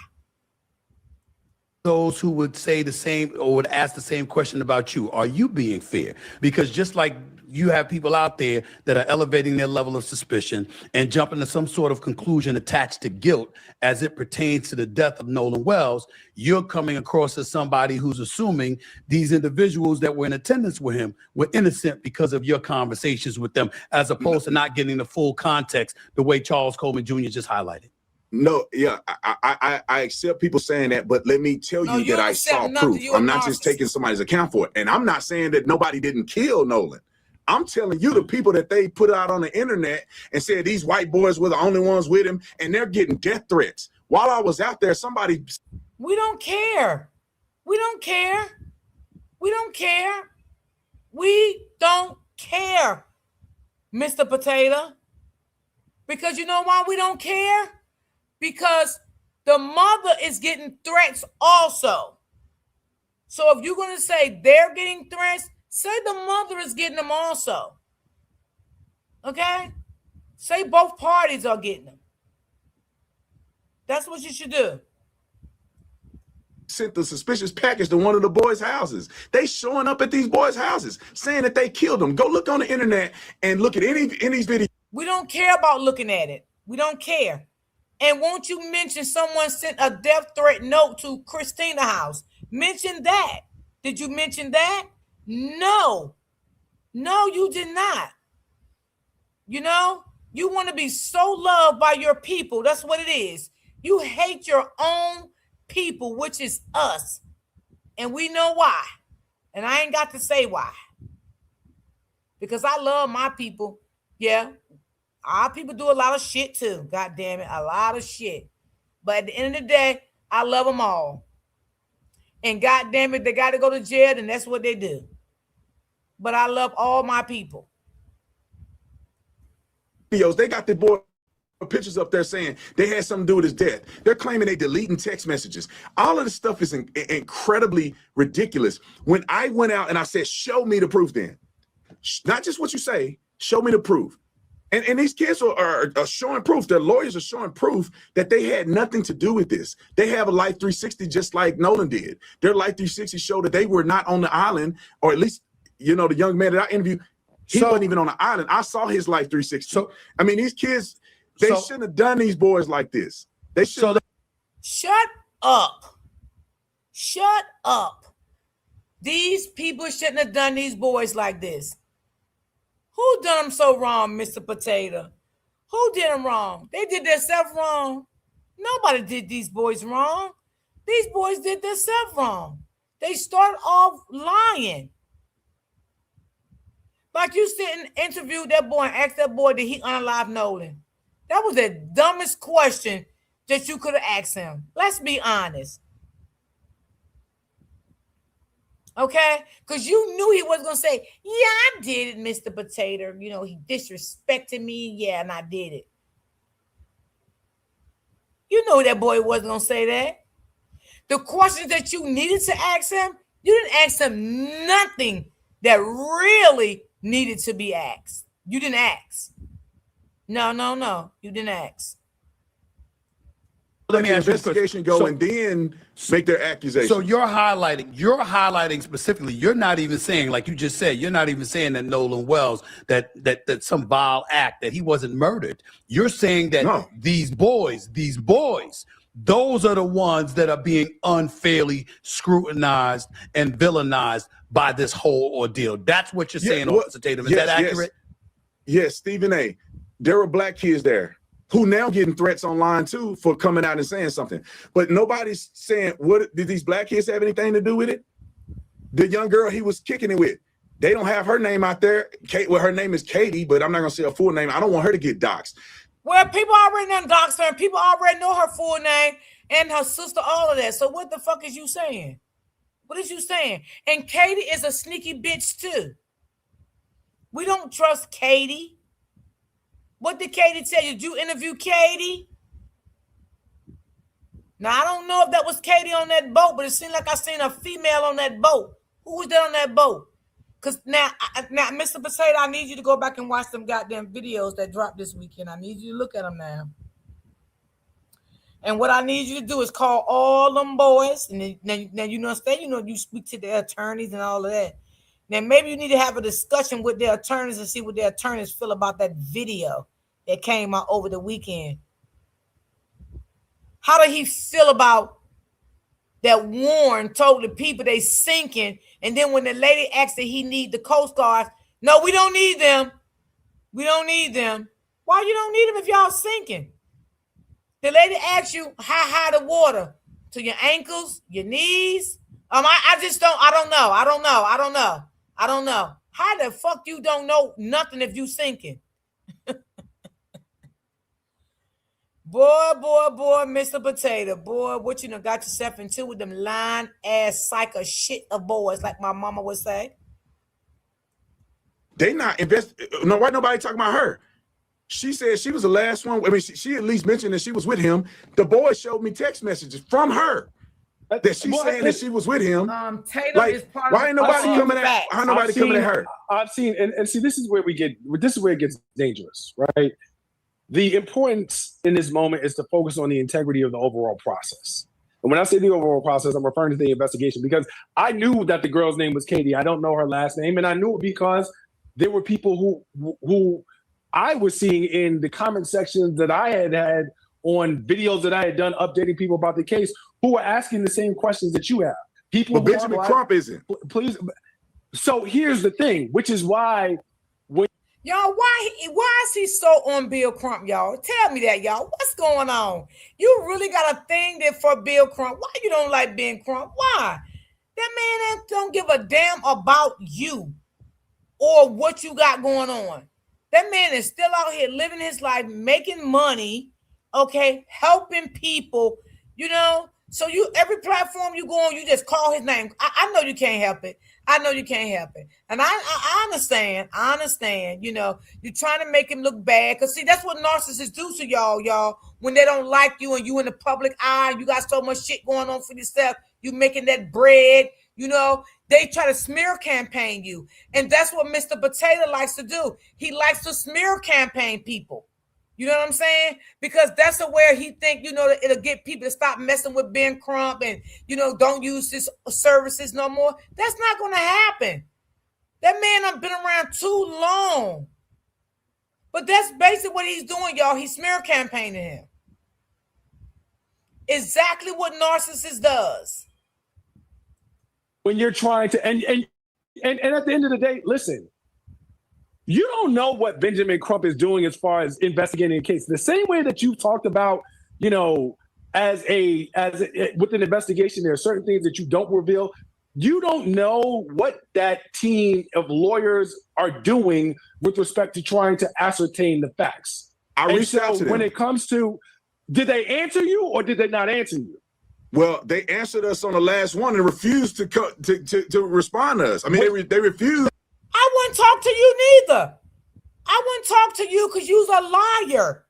Those who would say the same or would ask the same question about you, are you being fair? Because just like you have people out there that are elevating their level of suspicion and jumping to some sort of conclusion attached to guilt as it pertains to the death of Nolan Wells, you're coming across as somebody who's assuming these individuals that were in attendance with him were innocent because of your conversations with them, as opposed to not getting the full context the way Charles Coleman Jr. just highlighted. No, yeah, I accept people saying that, but let me tell you that I saw proof. I'm not just taking somebody's account for it. And I'm not saying that nobody didn't kill Nolan. I'm telling you the people that they put out on the internet and said these white boys were the only ones with him, and they're getting death threats. While I was out there, somebody... We don't care. We don't care. We don't care. We don't care, Mr. Potato. Because you know why we don't care? Because the mother is getting threats also. So if you're going to say they're getting threats, say the mother is getting them also. Okay? Say both parties are getting them. That's what you should do. Sent the suspicious package to one of the boys' houses. They showing up at these boys' houses saying that they killed them. Go look on the internet and look at any of these videos. We don't care about looking at it. We don't care. And won't you mention someone sent a death threat note to Christina's house? Mention that. Did you mention that? No. No, you did not. You know? You want to be so loved by your people. That's what it is. You hate your own people, which is us. And we know why. And I ain't got to say why. Because I love my people. Yeah. Our people do a lot of shit too. God damn it. A lot of shit. But at the end of the day, I love them all. And God damn it, they got to go to jail, and that's what they do. But I love all my people. They got the boy pictures up there saying they had something to do with his death. They're claiming they deleting text messages. All of this stuff is incredibly ridiculous. When I went out and I said, show me the proof then. Not just what you say, show me the proof. And these kids are showing proof. Their lawyers are showing proof that they had nothing to do with this. They have a Life 360 just like Nolan did. Their Life 360 showed that they were not on the island, or at least, you know, the young man that I interviewed, he wasn't even on the island. I saw his Life 360. So, I mean, these kids, they shouldn't have done these boys like this. They should. Shut up. Shut up. These people shouldn't have done these boys like this. Who done them so wrong, Mr. Potato? Who did them wrong? They did themselves wrong. Nobody did these boys wrong. These boys did themselves wrong. They started off lying. Like you sit and interview that boy and ask that boy, did he unalive Nolan? That was the dumbest question that you could have asked him. Let's be honest. Okay? Because you knew he was going to say, yeah, I did it, Mr. Potato. You know, he disrespected me. Yeah, and I did it. You know that boy wasn't going to say that. The questions that you needed to ask him, you didn't ask him nothing that really needed to be asked. You didn't ask. No. You didn't ask. Let the investigation go and then make their accusation. So you're highlighting specifically, you're not even saying, like you just said, you're not even saying that Nolan Wells, that some vile act, that he wasn't murdered. You're saying that these boys, those are the ones that are being unfairly scrutinized and villainized by this whole ordeal. That's what you're saying, Officer Tatum. Is that accurate? Yes, Stephen A. There were black kids there who now getting threats online too for coming out and saying something. But nobody's saying, what did these black kids have anything to do with it? The young girl he was kicking it with, they don't have her name out there. Well, her name is Katie, but I'm not gonna say her full name. I don't want her to get doxxed. Well, people already know doxed her, and people already know her full name and her sister, all of that. So what the fuck is you saying? What is you saying? And Katie is a sneaky bitch too. We don't trust Katie. What did Katie tell you? Did you interview Katie? Now, I don't know if that was Katie on that boat, but it seemed like I seen a female on that boat. Who was there on that boat? Because now, Mr. Potato, I need you to go back and watch them goddamn videos that dropped this weekend. I need you to look at them now. And what I need you to do is call all them boys. And now you know, you speak to their attorneys and all of that. Now, maybe you need to have a discussion with their attorneys and see what their attorneys feel about that video that came out over the weekend. How did he feel about that Warren told the people they sinking, and then when the lady asked that he need the Coast Guard, no, we don't need them. We don't need them. Why you don't need them if y'all sinking? The lady asked you how high the water? To your ankles, your knees? I don't know. How the fuck you don't know nothing if you sinking? Boy, Mr. Potato, boy, what you done got yourself into with them lying ass psycho shit of boys, like my mama would say. They not no, why nobody talking about her? She said she was the last one. I mean, she at least mentioned that she was with him. The boy showed me text messages from her that she's saying that she was with him. Tatum is part why ain't nobody coming at? How nobody coming at her? I've seen, and see, this is where it gets dangerous, right? The importance in this moment is to focus on the integrity of the overall process. And when I say the overall process, I'm referring to the investigation, because I knew that the girl's name was Katie. I don't know her last name, and I knew it because there were people who I was seeing in the comment sections that I had on videos that I had done updating people about the case, who were asking the same questions that you have. People, but Benjamin Crump isn't. Please. So here's the thing, which is why Y'all, why is he so on Bill Crump, y'all? Tell me that, y'all. What's going on? You really got a thing there for Bill Crump. Why you don't like Ben Crump? Why? That man don't give a damn about you or what you got going on. That man is still out here living his life, making money, okay, helping people, you know. So you every platform you go on, you just call his name. I know you can't help it. I know you can't help it. And I understand. I understand, you know, you're trying to make him look bad. Because see, that's what narcissists do to y'all, when they don't like you and you in the public eye, you got so much shit going on for yourself, you making that bread, you know, they try to smear campaign you. And that's what Mr. Potato likes to do. He likes to smear campaign people. You know what I'm saying? Because that's where he think, you know, it'll get people to stop messing with Ben Crump and, you know, don't use his services no more. That's not going to happen. That man done been around too long. But that's basically what he's doing, y'all. He's smear campaigning him. Exactly what narcissist does. When you're trying to, and at the end of the day, listen, you don't know what Benjamin Crump is doing as far as investigating a case. The same way that you talked about, you know, with an investigation, there are certain things that you don't reveal. You don't know what that team of lawyers are doing with respect to trying to ascertain the facts. I reached out to them. When it comes to, did they answer you or did they not answer you? Well, they answered us on the last one and refused to respond to us. I mean, they refused. I wouldn't talk to you neither. I wouldn't talk to you because you's a liar.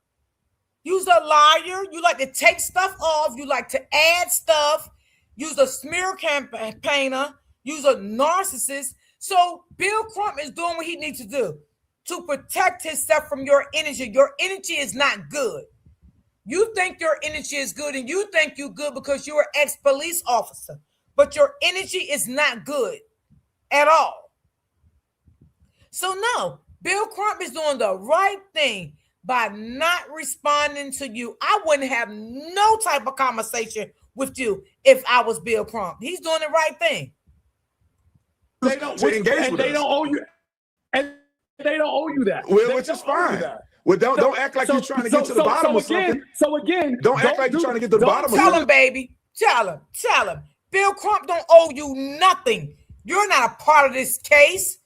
You's a liar. You like to take stuff off. You like to add stuff. You's a smear campaigner. You's a narcissist. So Bill Crump is doing what he needs to do to protect himself from your energy. Your energy is not good. You think your energy is good and you think you're good because you're an ex-police officer. But your energy is not good at all. So no, Bill Crump is doing the right thing by not responding to you. I wouldn't have no type of conversation with you if I was Bill Crump. He's doing the right thing. They don't owe you, and they don't owe you that. Well, which is fine. Well, don't act like you're trying to get to the bottom of something. So again, don't act like you're trying to get to the bottom of something. Tell him, baby. Tell him. Bill Crump don't owe you nothing. You're not a part of this case.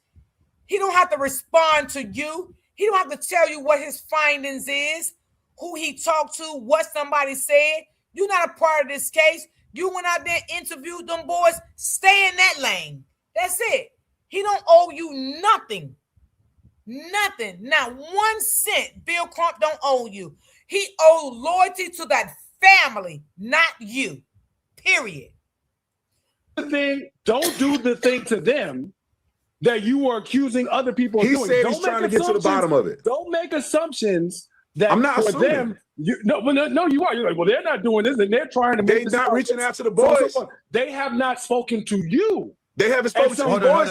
He don't have to respond to you. He don't have to tell you what his findings is, who he talked to, what somebody said. You're not a part of this case. You went out there and interviewed them boys. Stay in that lane. That's it. He don't owe you nothing. Nothing. Not 1 cent. Bill Crump don't owe you. He owed loyalty to that family, not you. Period. Don't do the thing to them that you are accusing other people of doing. He said he's trying to get to the bottom of it. Don't make assumptions that I'm not for assuming. them. No, you are. You're like, well, they're not doing this, and they're trying to make They're not reaching out to the boys. They have not spoken to you. They haven't spoken to the boys.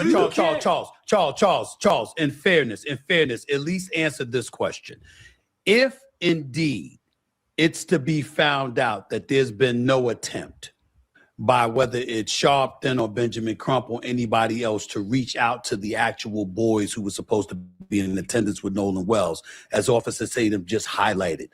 Charles. In fairness, at least answer this question. If indeed it's to be found out that there's been no attempt by whether it's Sharpton or Benjamin Crump or anybody else to reach out to the actual boys who were supposed to be in attendance with Nolan Wells, as Officer Tatum just highlighted,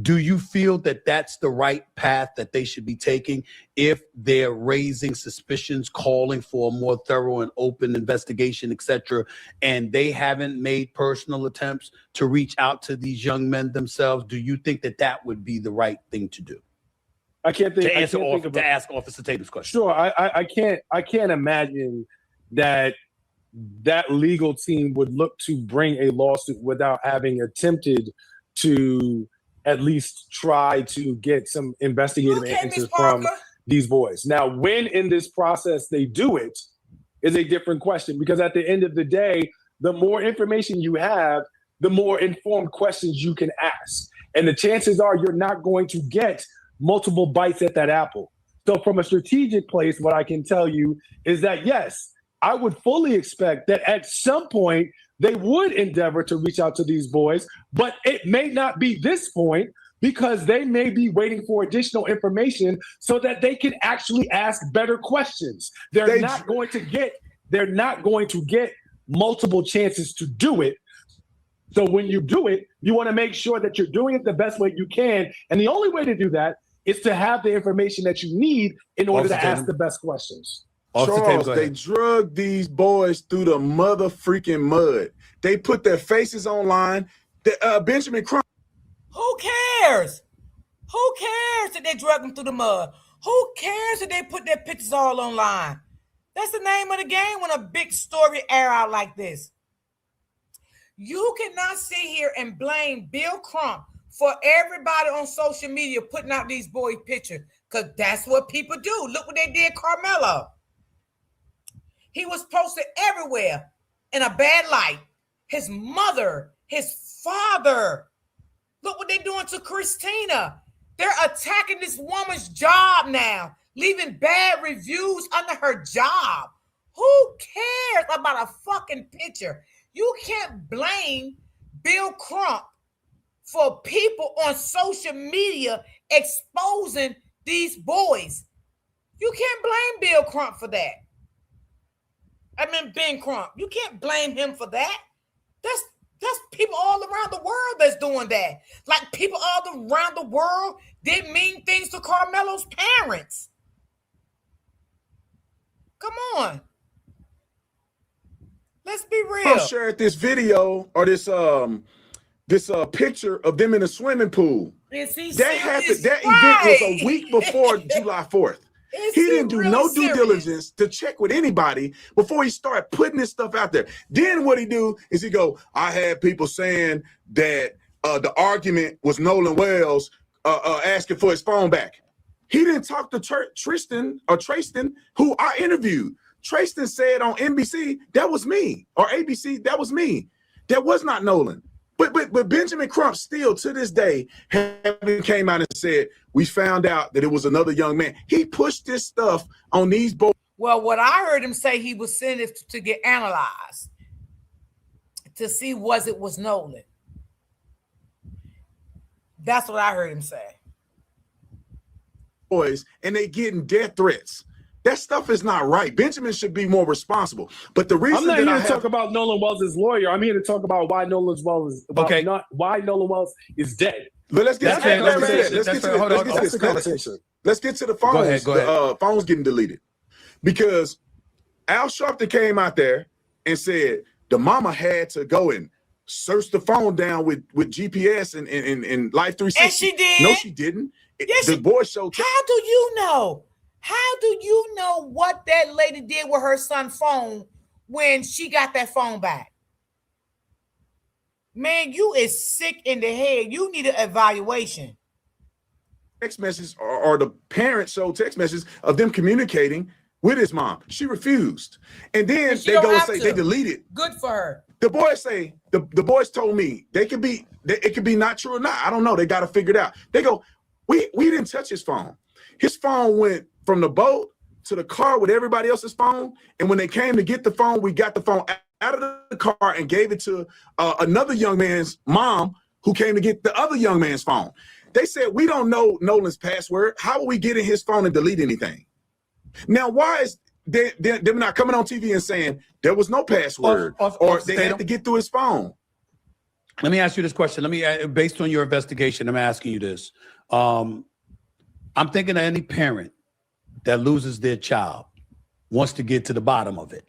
do you feel that that's the right path that they should be taking if they're raising suspicions, calling for a more thorough and open investigation, etc., and they haven't made personal attempts to reach out to these young men themselves? Do you think that that would be the right thing to do? I can't think To ask Officer Tatum's question. Sure, I can't imagine that legal team would look to bring a lawsuit without having attempted to at least try to get some investigative answers from these boys. Now, when in this process they do it is a different question, because at the end of the day, the more information you have, the more informed questions you can ask. And the chances are you're not going to get multiple bites at that apple. So from a strategic place, what I can tell you is that, yes, I would fully expect that at some point they would endeavor to reach out to these boys, but it may not be this point because they may be waiting for additional information so that they can actually ask better questions. They're not going to get multiple chances to do it. So when you do it, you want to make sure that you're doing it the best way you can. And the only way to do that is to have the information that you need in order to ask the best questions. Charles, they drug these boys through the mother freaking mud. They put their faces online. Benjamin Crump. Who cares? Who cares that they drug them through the mud? Who cares that they put their pictures all online? That's the name of the game when a big story air out like this. You cannot sit here and blame Bill Crump for everybody on social media putting out these boys' pictures, because that's what people do. Look what they did Carmelo. He was posted everywhere in a bad light. His mother, his father. Look what they're doing to Christina. They're attacking this woman's job now, leaving bad reviews under her job. Who cares about a fucking picture? You can't blame Bill Crump for people on social media exposing these boys. You can't blame Bill Crump for that. I mean, Ben Crump. You can't blame him for that. That's people all around the world that's doing that. Like people all around the world did mean things to Carmelo's parents. Come on. Let's be real. I shared this video or this picture of them in a swimming pool. That happened. That event was a week before July 4th. He didn't do no due diligence to check with anybody before he started putting this stuff out there. Then what he do is he go, I had people saying that the argument was Nolan Wells asking for his phone back. He didn't talk to Tristan, who I interviewed. Tristan said on NBC, that was me, or ABC, that was me. That was not Nolan. But Benjamin Crump still to this day haven't came out and said, we found out that it was another young man. He pushed this stuff on these boys. Well, what I heard him say, he was sending it to get analyzed to see was Nolan. That's what I heard him say. Boys, and they getting death threats. That stuff is not right. Benjamin should be more responsible. But the reason I'm not here to talk about Nolan Wells' lawyer. I'm here to talk about why Nolan Wells why Nolan Wells is dead. But let's get to this conversation. Let's get to the phones. Go ahead. The phones getting deleted because Al Sharpton came out there and said the mama had to go and search the phone down with GPS and Life 360. And she did. No, she didn't. Yes, the boy showed. How do you know? How do you know what that lady did with her son's phone when she got that phone back? Man, you is sick in the head. You need an evaluation. Text messages or the parents showed text messages of them communicating with his mom. She refused. And then they go and say they deleted. Good for her. The boys say, the boys told me it could be not true or not. I don't know. They got to figure it out. They go, we didn't touch his phone. His phone went from the boat to the car with everybody else's phone. And when they came to get the phone, we got the phone out of the car and gave it to another young man's mom who came to get the other young man's phone. They said, we don't know Nolan's password. How are we getting his phone and delete anything? Now, why is them not coming on TV and saying there was no password or they had to get through his phone? Let me ask you this question. Based on your investigation, I'm asking you this. I'm thinking of any parent that loses their child wants to get to the bottom of it.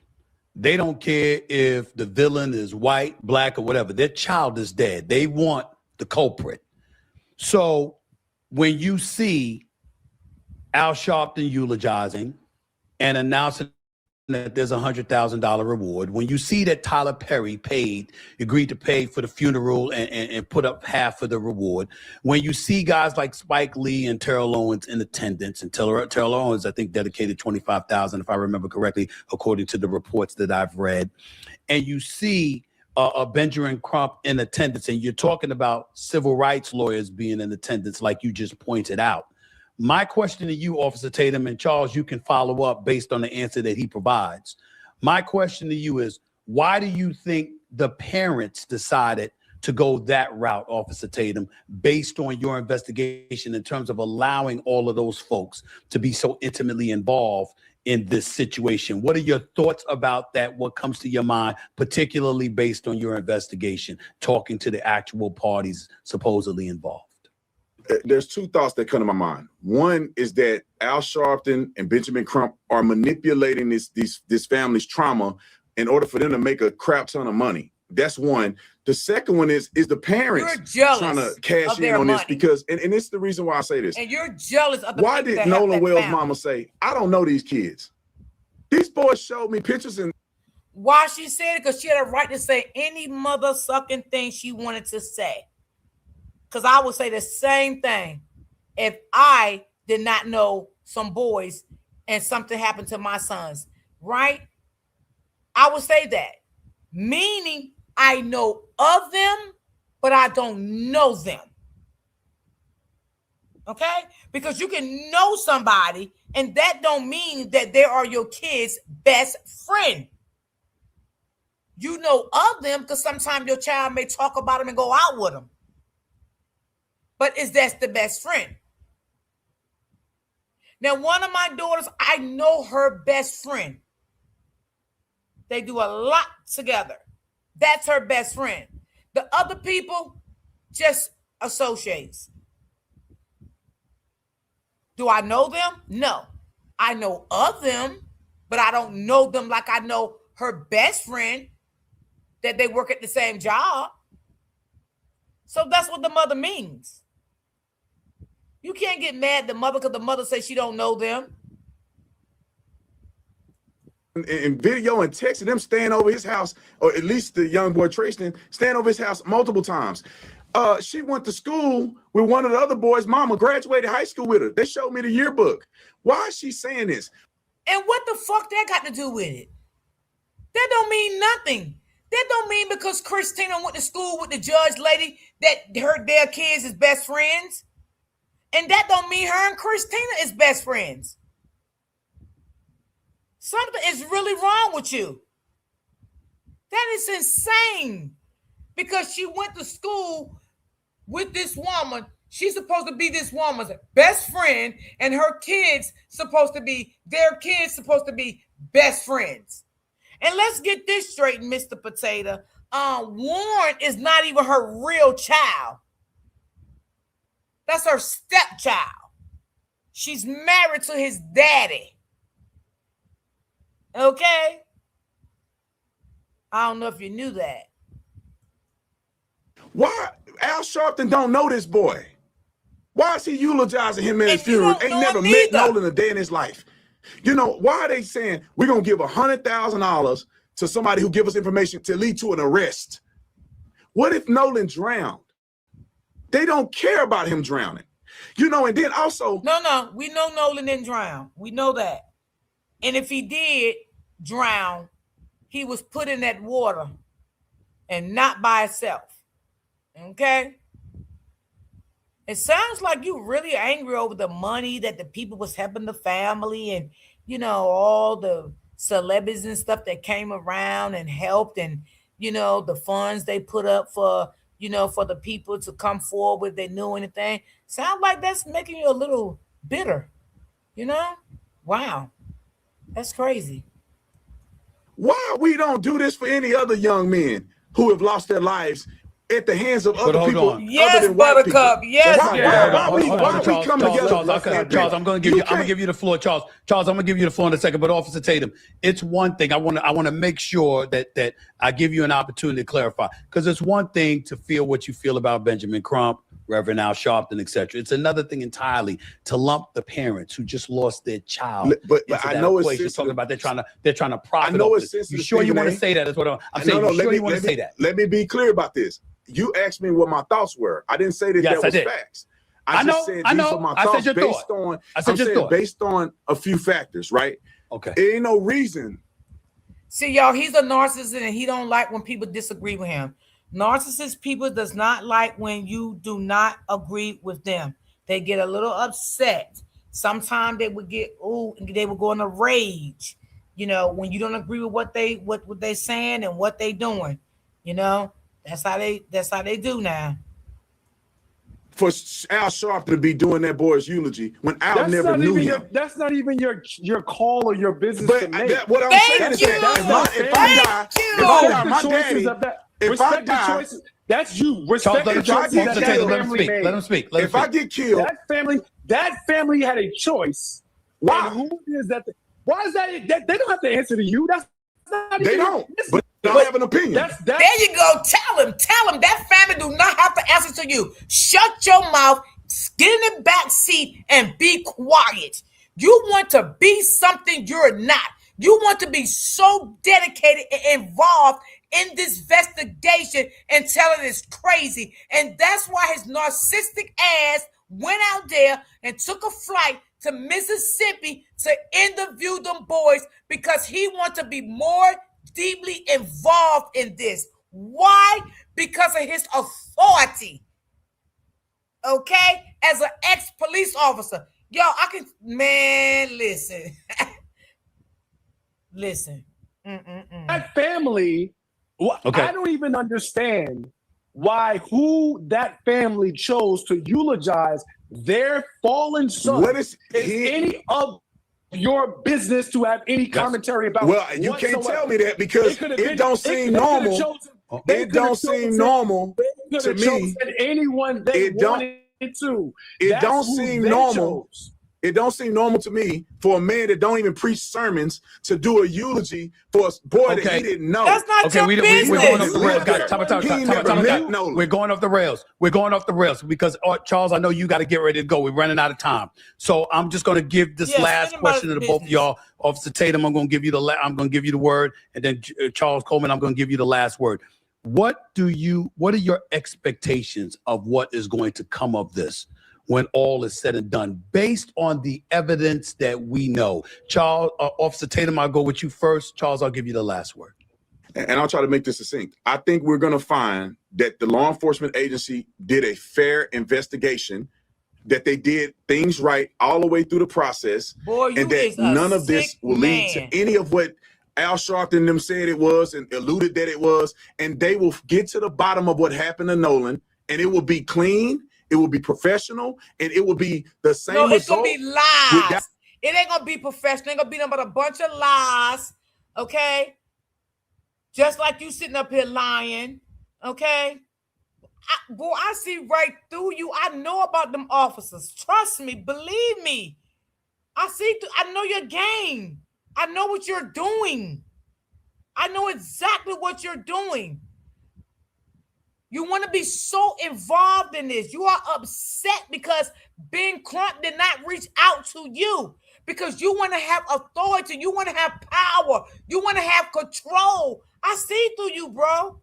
They don't care if the villain is white, black, or whatever. Their child is dead. They want the culprit. So when you see Al Sharpton eulogizing and announcing that there's $100,000 reward, when you see that Tyler Perry agreed to pay for the funeral and put up half of the reward, when you see guys like Spike Lee and Terrell Owens in attendance, and Terrell Owens, I think, dedicated $25,000, if I remember correctly, according to the reports that I've read, and you see Benjamin Crump in attendance, and you're talking about civil rights lawyers being in attendance, like you just pointed out. My question to you, Officer Tatum, and Charles, you can follow up based on the answer that he provides. My question to you is, why do you think the parents decided to go that route, Officer Tatum, based on your investigation in terms of allowing all of those folks to be so intimately involved in this situation. What are your thoughts about that? What comes to your mind, particularly based on your investigation, talking to the actual parties supposedly involved? There's two thoughts that come to my mind. One is that Al Sharpton and Benjamin Crump are manipulating this family's trauma in order for them to make a crap ton of money. That's one. The second one is the parents trying to cash in on this because, and it's the reason why I say this. And you're jealous of the why did Nolan Wells' mama say, I don't know these kids? These boys showed me pictures and why she said it, because she had a right to say any mother sucking thing she wanted to say. Because I would say the same thing if I did not know some boys and something happened to my sons, right? I would say that. Meaning I know of them, but I don't know them. Okay? Because you can know somebody, and that don't mean that they are your kid's best friend. You know of them because sometimes your child may talk about them and go out with them. But is that the best friend? Now, one of my daughters, I know her best friend. They do a lot together. That's her best friend. The other people, just associates. Do I know them? No. I know of them, but I don't know them like I know her best friend, that they work at the same job. So that's what the mother means. You can't get mad at the mother because the mother says she don't know them. And video and texting them staying over his house, or at least the young boy Tristan staying over his house multiple times. She went to school with one of the other boys' mama, graduated high school with her. They showed me the yearbook. Why is she saying this? And what the fuck that got to do with it? That don't mean nothing. That don't mean because Christina went to school with the judge lady that their kids is best friends. And that don't mean her and Christina is best friends. Something is really wrong with you. That is insane. Because she went to school with this woman. She's supposed to be this woman's best friend, and her kids supposed to be best friends. And let's get this straight, Mr. Potato. Warren is not even her real child. That's her stepchild. She's married to his daddy. Okay? I don't know if you knew that. Why Al Sharpton don't know this boy? Why is he eulogizing him at his funeral? Ain't never met Nolan a day in his life. You know, why are they saying we're going to give $100,000 to somebody who give us information to lead to an arrest? What if Nolan drowned? They don't care about him drowning. You know, and then also... No, we know Nolan didn't drown. We know that. And if he did drown, he was put in that water and not by itself. Okay? It sounds like you really angry over the money that the people was helping the family and, you know, all the celebrities and stuff that came around and helped and, you know, the funds they put up for, you know, for the people to come forward if they knew anything. Sounds like that's making you a little bitter, you know? Wow. That's crazy. Why we don't do this for any other young men who have lost their lives at the hands of other people? Yes, Buttercup. Yes. Why we come together? Charles, I'm going to give you the floor, Charles. Charles, I'm going to give you the floor in a second. But Officer Tatum, it's one thing I want to make sure that I give you an opportunity to clarify, because it's one thing to feel what you feel about Benjamin Crump, Reverend Al Sharpton, etc. It's another thing entirely to lump the parents who just lost their child. But I know it's sensitive. Talking about they're trying to profit. I know it's sensitive. You sure you want to say that? That's what I'm saying. You sure you want to say that? Let me be clear about this. You asked me what my thoughts were. I didn't say that that was facts. I just said these are my thoughts based on a few factors, right? Okay. There ain't no reason. See, y'all, he's a narcissist and he don't like when people disagree with him. Narcissist people does not like when you do not agree with them. They get a little upset. Sometimes they would get they would go in a rage, you know, when you don't agree with what they saying and what they doing, you know. That's how they do now. for Al Sharpton to be doing that boy's eulogy when Al never knew him. That's not even your call or your business to But make. what I'm saying is that if I die, my daddy, if I die, that's you. Respect the choices that family made. Let him speak. If I get killed, that family had a choice. Why? And who is that? Why is that? They don't have to answer to you. That's not they even, don't. But I have an opinion. There you go. Tell him that family do not have to answer to you. Shut your mouth, get in the back seat, and be quiet. You want to be something you're not. You want to be so dedicated and involved in this investigation until it is crazy. And that's why his narcissistic ass went out there and took a flight to Mississippi to interview them boys, because he wants to be more deeply involved in this. Why? Because of his authority. Okay? As an ex-police officer. Yo, listen. Listen. That family, I don't even understand who that family chose to eulogize their fallen son. What is any of your business to have any commentary about? Well, you can't tell me that because it don't seem normal. It don't seem normal to me. Anyone they wanted to. It don't seem normal. It don't seem normal to me for a man that don't even preach sermons to do a eulogy for a boy that he didn't know. That's not your business. We're going off the rails, guys. We're going off the rails. We're going off the rails because Charles, I know you got to get ready to go. We're running out of time, so I'm just going to give this last question to both of y'all. Officer Tatum, I'm going to give you the word, and then Charles Coleman, I'm going to give you the last word. What are your expectations of what is going to come of this when all is said and done, based on the evidence that we know? Charles, Officer Tatum, I'll go with you first. Charles, I'll give you the last word. And I'll try to make this succinct. I think we're going to find that the law enforcement agency did a fair investigation, that they did things right all the way through the process, and that none of this will lead to any of what Al Sharpton and them said it was and alluded that it was, and they will get to the bottom of what happened to Nolan, and it will be clean. It will be professional, and it will be the same result. No, it's going to be lies. It ain't going to be professional. It ain't going to be nothing but a bunch of lies, okay? Just like you sitting up here lying, okay? I see right through you. I know about them officers. Trust me. Believe me. I know your game. I know what you're doing. I know exactly what you're doing. You want to be so involved in this. You are upset because Ben Crump did not reach out to you, because you want to have authority. You want to have power. You want to have control. I see through you, bro.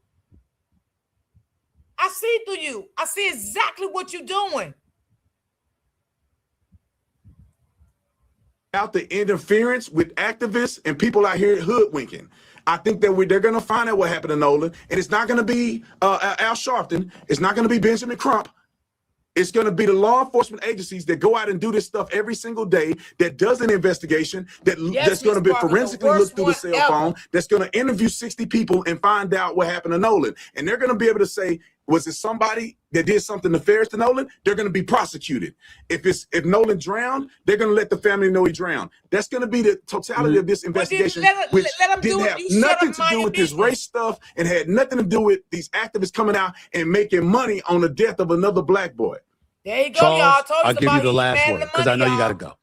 I see through you. I see exactly what you're doing. Out the interference with activists and people out here hoodwinking. I think that they're going to find out what happened to Nolan, and it's not going to be Al Sharpton. It's not going to be Benjamin Crump. It's going to be the law enforcement agencies that go out and do this stuff every single day, that does an investigation, that's going to be forensically looked through the cell phone, that's going to interview 60 people and find out what happened to Nolan. And they're going to be able to say, was it somebody that did something nefarious to Nolan? They're going to be prosecuted. If Nolan drowned, they're going to let the family know he drowned. That's going to be the totality of this investigation, which didn't have nothing to do with this race stuff and had nothing to do with these activists coming out and making money on the death of another black boy. There you go, Charles, y'all. I'll give you the last word because I know you got to go.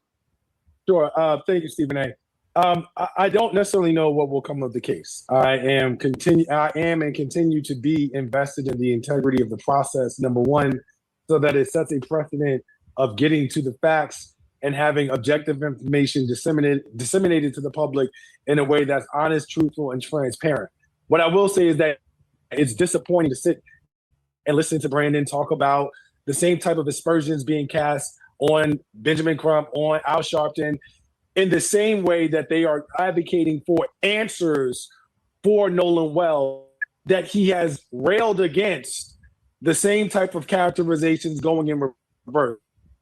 Sure. Thank you, Stephen A. I don't necessarily know what will come of the case. I am and continue to be invested in the integrity of the process, number one, so that it sets a precedent of getting to the facts and having objective information disseminated to the public in a way that's honest, truthful, and transparent. What I will say is that it's disappointing to sit and listen to Brandon talk about the same type of aspersions being cast on Benjamin Crump, on Al Sharpton, in the same way that they are advocating for answers for Nolan Wells, that he has railed against the same type of characterizations going in reverse.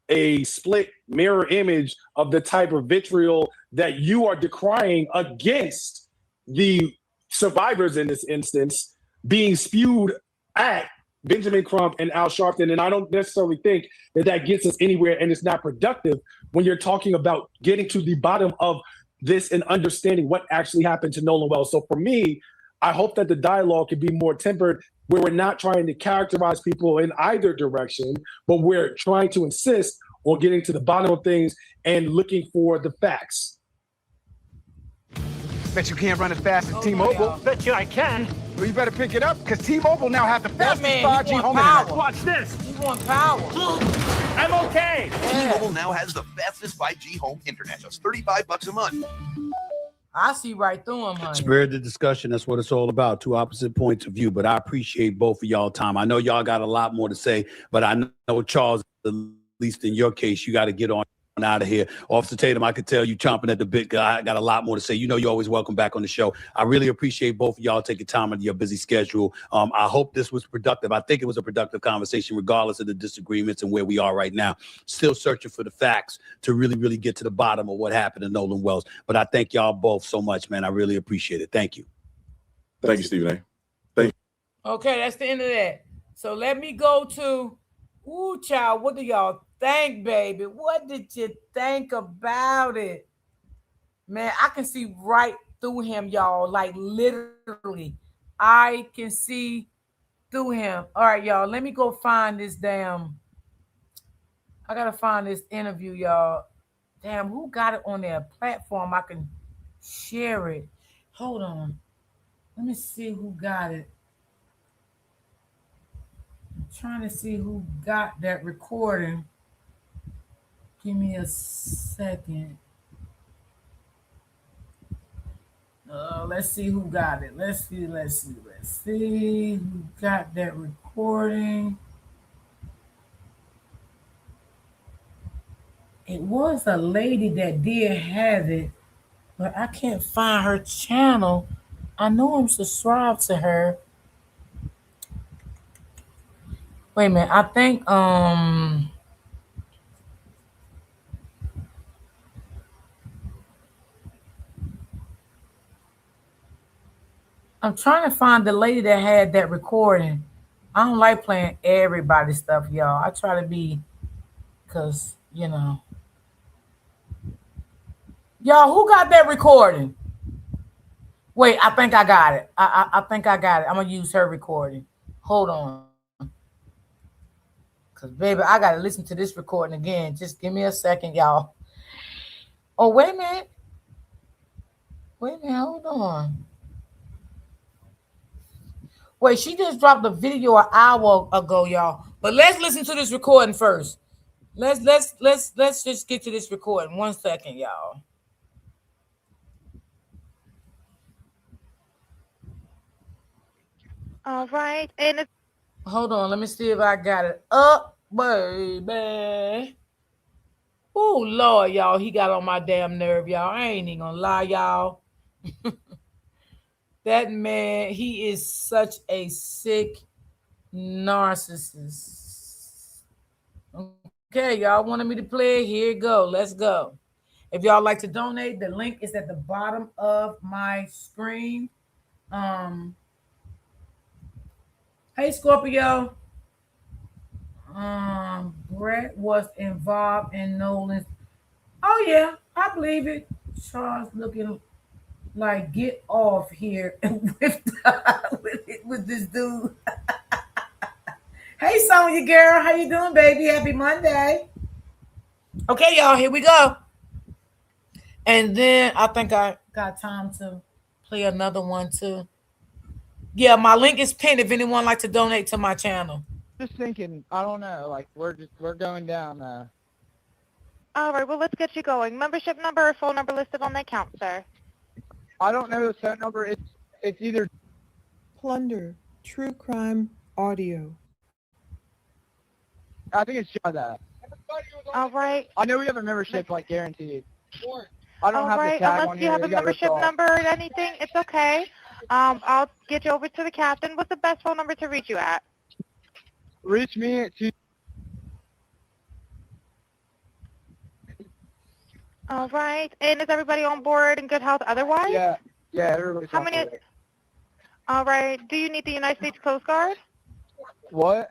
A split mirror image of the type of vitriol that you are decrying against the survivors in this instance being spewed at Benjamin Crump and Al Sharpton, and I don't necessarily think that gets us anywhere, and it's not productive when you're talking about getting to the bottom of this and understanding what actually happened to Nolan Wells. So for me, I hope that the dialogue can be more tempered, where we're not trying to characterize people in either direction, but we're trying to insist on getting to the bottom of things and looking for the facts. Bet you can't run as fast as T-Mobile. y'all. Bet you I can. Well, you better pick it up, because T-Mobile now has the That fastest man, 5G he want home power. internet. Watch this. You want power? I'm okay. T-Mobile now has the fastest 5G home internet, just $35 a month. I see right through him, honey. Spirited discussion. That's what it's all about. Two opposite points of view. But I appreciate both of y'all time. I know y'all got a lot more to say, but I know, Charles, at least in your case, you got to get on out of here. Officer Tatum, I could tell you chomping at the bit. I got a lot more to say. You know, you're always welcome back on the show. I really appreciate both of y'all taking time out of your busy schedule. I hope this was productive. I think it was a productive conversation, regardless of the disagreements and where we are right now. Still searching for the facts to really, really get to the bottom of what happened to Nolan Wells. But I thank y'all both so much, man. I really appreciate it. Thank you. Thank you, Stephen A. Thank you. Okay, that's the end of that. So let me go to, ooh, child, what do y'all think, baby? What did you think about it? Man, I can see right through him, y'all. Like, literally, I can see through him. All right, y'all, let me go find this damn, I gotta find this interview, y'all. Damn, who got it on their platform? I can share it. Hold on. Let me see who got it. I'm trying to see who got that recording. Give me a second. Let's see who got it. Let's see who got that recording. It was a lady that did have it, but I can't find her channel. I know I'm subscribed to her. Wait a minute. I think I'm trying to find the lady that had that recording. I don't like playing everybody's stuff, y'all. I try to be, because, you know. Y'all, who got that recording? Wait, I think I got it. I think I got it. I'm going to use her recording. Hold on. Because, baby, I got to listen to this recording again. Just give me a second, y'all. Oh, wait a minute. Hold on. Wait, she just dropped the video an hour ago, y'all. But let's listen to this recording first. Let's just get to this recording. 1 second, y'all. All right, and it's Hold on, let me see if I got it up, baby. Oh, Lord, y'all, he got on my damn nerve, y'all. I ain't even gonna lie, y'all. That man, he is such a sick narcissist. Okay, y'all wanted me to play it. Here you go. Let's go. If y'all like to donate, the link is at the bottom of my screen. Hey, Scorpio. Brett was involved in Nolan's. Oh, yeah, I believe it. Charles looking like, get off here with this dude. Hey, Sonya girl, how you doing, baby? Happy Monday. Okay, y'all, here we go. And then I think I got time to play another one too. Yeah, my link is pinned if anyone like to donate to my channel. Just thinking, I don't know, like we're going down. all right. Well, let's get you going. Membership number or phone number listed on the account, sir. I don't know the phone number. It's either Plunder, True Crime Audio. I think it's just that. All right. I know we have a membership like guaranteed. I don't All have right. the tag on Unless you here. have a gotta membership recall. number or anything, it's okay. I'll get you over to the captain. What's the best phone number to reach you at? Reach me at All right. And is everybody on board in good health otherwise? Yeah, everybody's How on many? board. All right. Do you need the United States Coast Guard? What?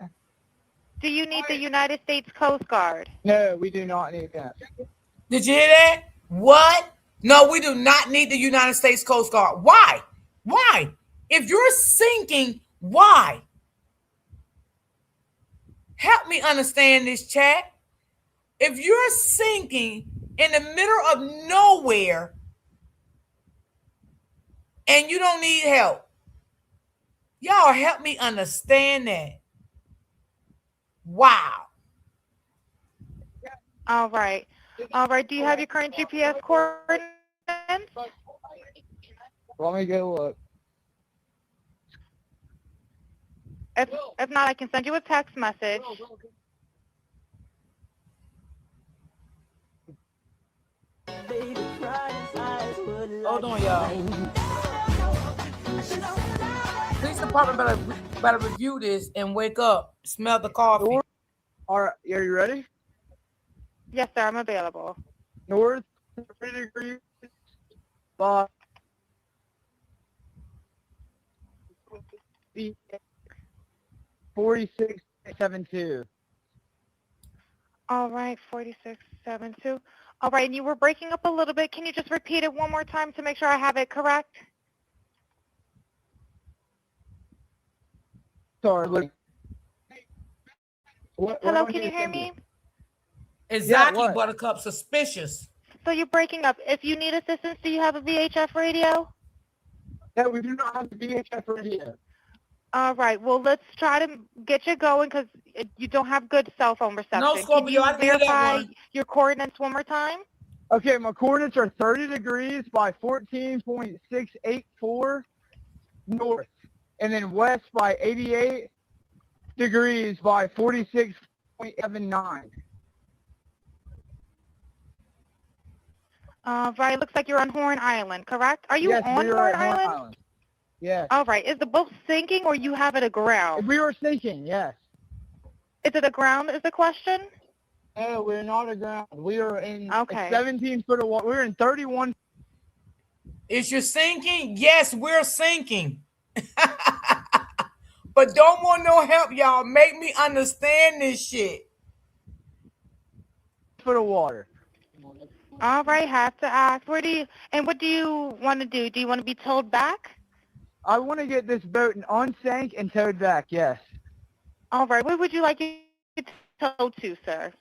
Do you need the United States Coast Guard? No, we do not need that. Did you hear that? What? No, we do not need the United States Coast Guard. Why? Why? If you're sinking, why? Help me understand this, chat. If you're sinking in the middle of nowhere and you don't need help, y'all help me understand that. Wow. All right. All right. Do you have your current GPS coordinates? Let me go look. If not, I can send you a text message. Hold on, y'all. Police department better review this and wake up. Smell the coffee. All right, are you ready? Yes, sir. I'm available. North 30 degrees. 4672. All right, 4672. All right, and you were breaking up a little bit. Can you just repeat it one more time to make sure I have it correct? Sorry, look. Hello, can you hear me? Exactly, yeah, Buttercup. Suspicious. So you're breaking up. If you need assistance, do you have a VHF radio? No, we do not have a VHF radio. All right. Well, let's try to get you going because you don't have good cell phone reception. No, Scorpio, Can you verify your coordinates one more time? Okay, my coordinates are 30 degrees by 14.684 north, and then west by 88 degrees by 46.79. Right. Looks like you're on Horn Island, correct? Are you on Horn Island? Yes. All right. Is the boat sinking or you have it aground? We are sinking, yes. Is it aground is the question? No, we're not aground. We are in 17 foot of water. We're in 31. Is you sinking? Yes, we're sinking. But don't want no help, y'all. Make me understand this shit. Foot of water. All right, have to ask. What do you want to do? Do you want to be towed back? I want to get this boat unsank and towed back, yes. All right, where would you like it towed to, sir?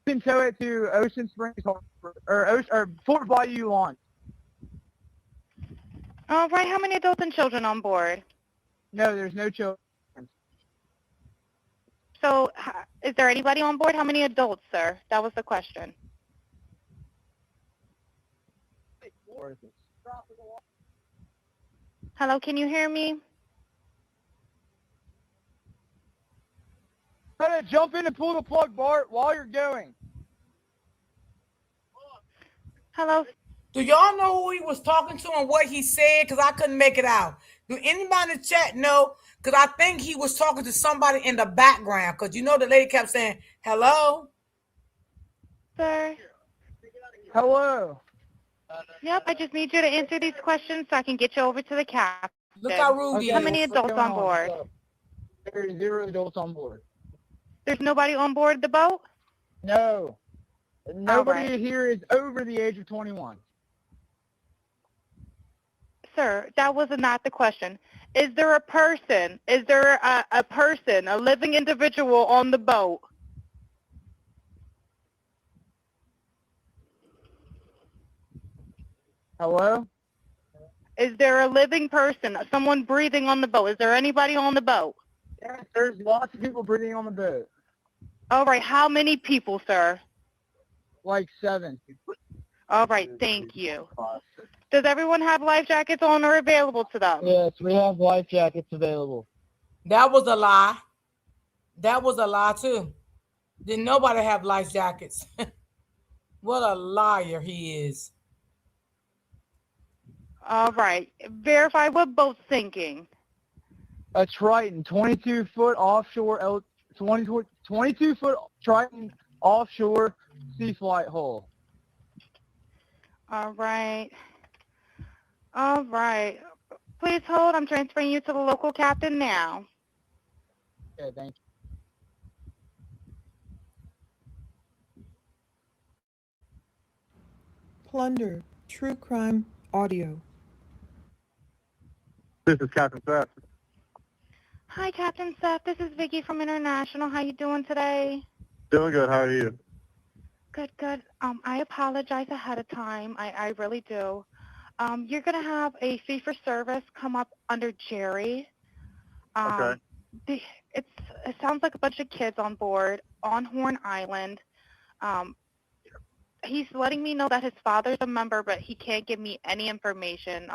You can tow it to Ocean Springs or Fort Bayou Lawn. All right, how many adults and children on board? No, there's no children. So, is there anybody on board? How many adults, sir? That was the question. Hello, can you hear me? Better jump in and pull the plug, Bart, while you're going. Hello? Do y'all know who he was talking to and what he said? Because I couldn't make it out. Do anybody in the chat know? Because I think he was talking to somebody in the background. Because you know the lady kept saying, hello? Sir? Hello? Yep, I just need you to answer these questions so I can get you over to the captain. Look how rude he is. How many adults on board? There are 0 adults on board. There's nobody on board the boat? No. Nobody here is over the age of 21. Sir, that was not the question. Is there a person? Is there a person, a living individual on the boat? Hello? Is there a living person, someone breathing on the boat? Is there anybody on the boat? Yes, there's lots of people breathing on the boat. All right, how many people, sir? Like 7. All right, thank you. Does everyone have life jackets on or available to them? Yes, we have life jackets available. That was a lie. That was a lie, too. Didn't nobody have life jackets? What a liar he is. All right. Verify what boat's sinking. A Triton, 22-foot offshore, 22-foot Triton offshore sea flight hull. All right. All right. Please hold. I'm transferring you to the local captain now. Okay, thank you. Plunder, True Crime Audio. This is Captain Seth. Hi, Captain Seth. This is Vicky from International. How you doing today? Doing good. How are you? Good, good. I apologize ahead of time. I really do. You're going to have a fee for service come up under Jerry. Okay. It sounds like a bunch of kids on board on Horn Island. He's letting me know that his father's a member, but he can't give me any information.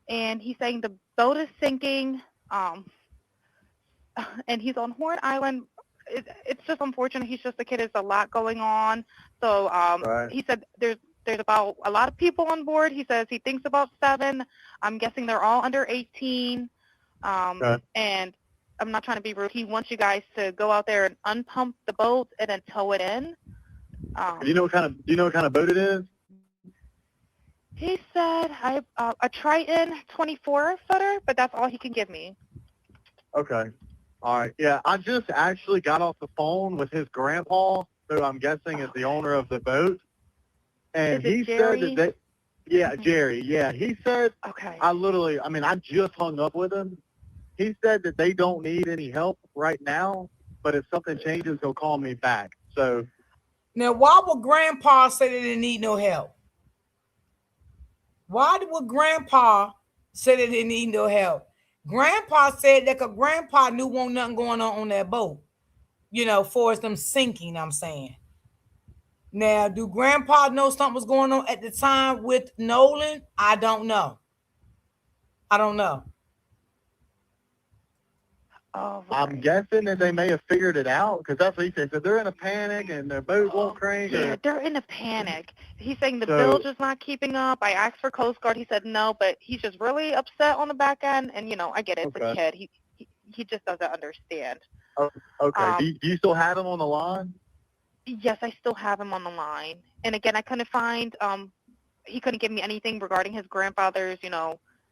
And he's saying the boat is sinking, and he's on Horn Island. It's just unfortunate. He's just a kid. There's a lot going on. So Right. he said there's about a lot of people on board. He says he thinks about 7. I'm guessing they're all under 18. Okay. And I'm not trying to be rude. He wants you guys to go out there and unpump the boat and then tow it in. Do you know what kind of boat it is? He said a Triton 24-footer, but that's all he can give me. Okay. All right. Yeah, I just actually got off the phone with his grandpa, who I'm guessing is the owner of the boat, and Is it he Jerry? said that yeah, Jerry. Yeah, he said. Okay. I just hung up with him. He said that they don't need any help right now, but if something changes, he'll call me back. So now, why would Grandpa say they didn't need no help? Why would Grandpa say they didn't need no help? Grandpa said that because Grandpa knew wasn't nothing going on that boat, for us them sinking, I'm saying. Now, do Grandpa know something was going on at the time with Nolan? I don't know. Oh, I'm right. guessing that they may have figured it out, because that's what he said. So they're in a panic and their boat won't crank. Yeah, they're in a panic. He's saying the So- bilge is not keeping up. I asked for Coast Guard. He said no, but he's just really upset on the back end. And, I get it. It's a Okay. kid. He just doesn't understand. Oh, okay. Do you still have him on the line? Yes, I still have him on the line. And again, I couldn't find, he couldn't give me anything regarding his grandfather's,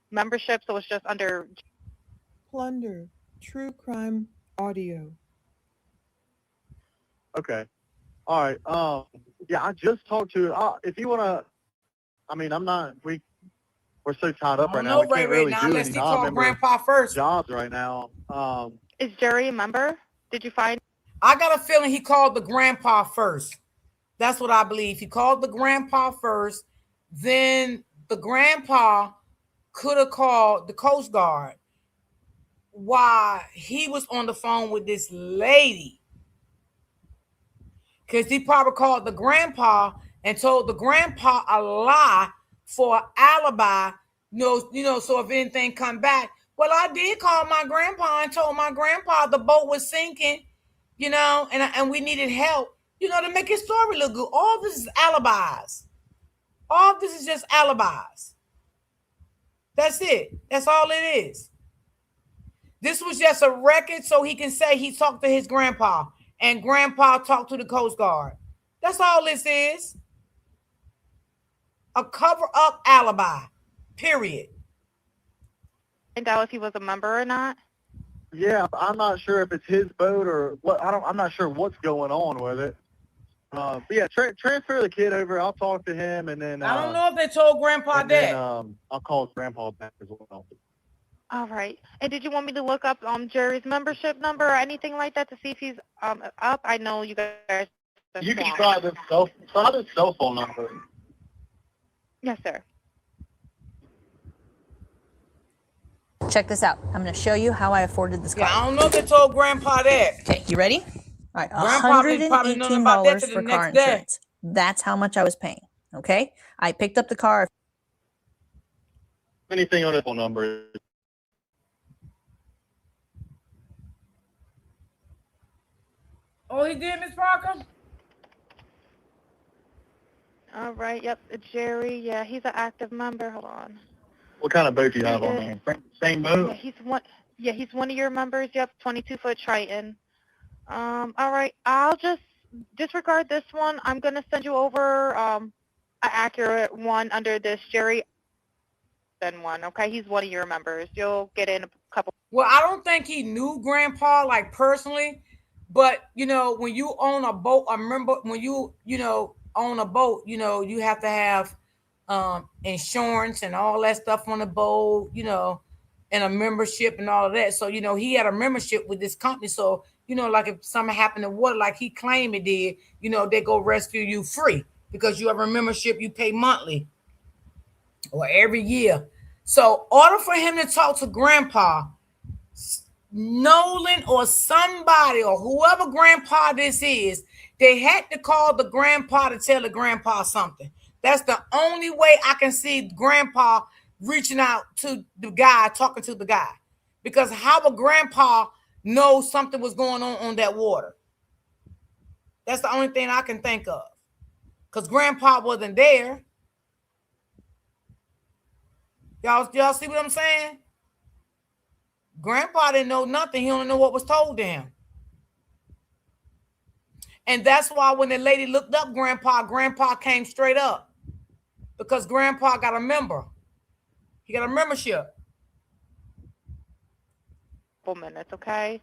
membership. So it's just under, Plunder, True Crime Audio. Okay. All right. Yeah, I just talked to. If you want to, I'm not. We're so tied up right now. We can't really do Let's any see, call non-member Grandpa first. jobs right now. is Jerry a member? Did you find? I got a feeling he called the Grandpa first. That's what I believe. He called the Grandpa first. Then the Grandpa could have called the Coast Guard while he was on the phone with this lady. Because he probably called the Grandpa and told the Grandpa a lie for an alibi. So if anything come back, well, I did call my grandpa and told my grandpa the boat was sinking, and we needed help, to make his story look good. All this is alibis. All this is just alibis. That's it. That's all it is. This was just a record so he can say he talked to his grandpa and Grandpa talked to the Coast Guard. That's all this is. A cover-up alibi, period. Find out if he was a member or not? Yeah, I'm not sure if it's his boat or what. I'm not sure what's going on with it. But yeah, transfer the kid over. I'll talk to him, and then I don't know if they told Grandpa and that. then, I'll call his grandpa back as well. All right. And did you want me to look up Jerry's membership number or anything like that to see if he's up? I know you guys. You can try this cell phone number. Yes, sir. Check this out. I'm going to show you how I afforded this car. Yeah, I don't know if they told Grandpa that. Okay, you ready? All right, Grandpa probably know about that $118 to for the car next day. insurance. That's how much I was paying. Okay, I picked up the car. Anything on his phone number? Oh, he did, Miss Parker? All right. Yep. Jerry. Yeah, he's an active member. Hold on. What kind of boat do you have on there? Same boat? Yeah, he's one. Yeah, he's one of your members. Yep, 22-foot Triton. All right. I'll just disregard this one. I'm gonna send you over an accurate one under this Jerry. Then one. Okay, he's one of your members. You'll get in a couple. Well, I don't think he knew Grandpa like personally, but when you own a boat, I remember when you own a boat, you have to have insurance and all that stuff on the boat, and a membership and all of that. So, he had a membership with this company. So, like if something happened to water, like he claimed it did, they go rescue you free because you have a membership, you pay monthly or every year. So, order for him to talk to Grandpa, Nolan or somebody or whoever Grandpa this is, they had to call the Grandpa to tell the Grandpa something. That's the only way I can see Grandpa reaching out to the guy, talking to the guy. Because how would Grandpa know something was going on that water? That's the only thing I can think of. Because Grandpa wasn't there. Y'all see what I'm saying? Grandpa didn't know nothing. He only know what was told to him. And that's why when the lady looked up Grandpa came straight up. Because Grandpa got a member. He got a membership. Couple minutes, okay?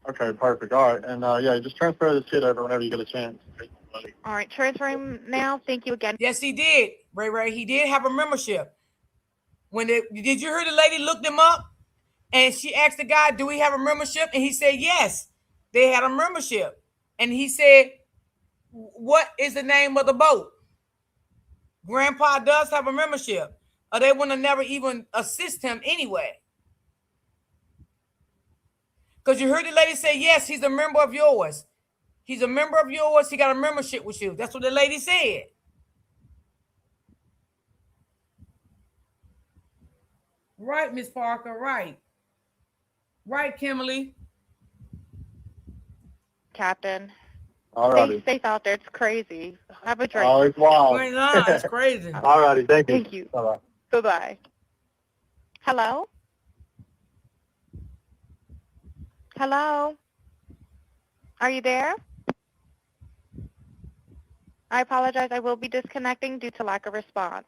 Okay, perfect. All right, and yeah, just transfer this kid over whenever you get a chance. All right, transferring now. Thank you again. Yes, he did. Ray, he did have a membership. Did you hear the lady looked him up? And she asked the guy, do we have a membership? And he said, yes, they had a membership. And he said, what is the name of the boat? Grandpa does have a membership, or they wouldn't have never even assist him anyway. Because you heard the lady say, yes, he's a member of yours. He's a member of yours. He got a membership with you. That's what the lady said. Right, Miss Parker, right. Right, Kimberly. Captain. All righty. Stay out there. It's crazy. Have a drink. Oh, it's wild. It's crazy. All righty. Thank you. Thank you. Bye-bye. Bye-bye. Hello? Hello? Are you there? I apologize. I will be disconnecting due to lack of response.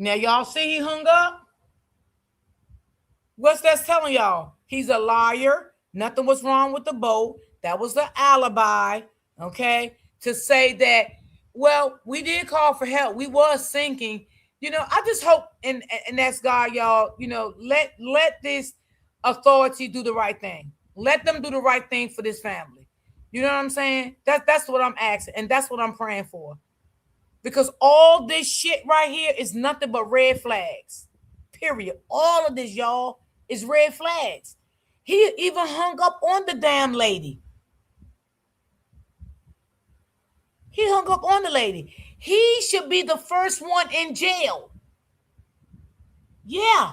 Now, y'all see he hung up? What's that telling y'all? He's a liar. Nothing was wrong with the boat. That was the alibi, okay? To say that, well, we did call for help. We was sinking. I just hope and that's God, y'all, let this authority do the right thing. Let them do the right thing for this family. You know what I'm saying? That's what I'm asking, and that's what I'm praying for. Because all this shit right here is nothing but red flags. Period. All of this, y'all, is red flags. He even hung up on the damn lady. He hung up on the lady. He should be the first one in jail. Yeah.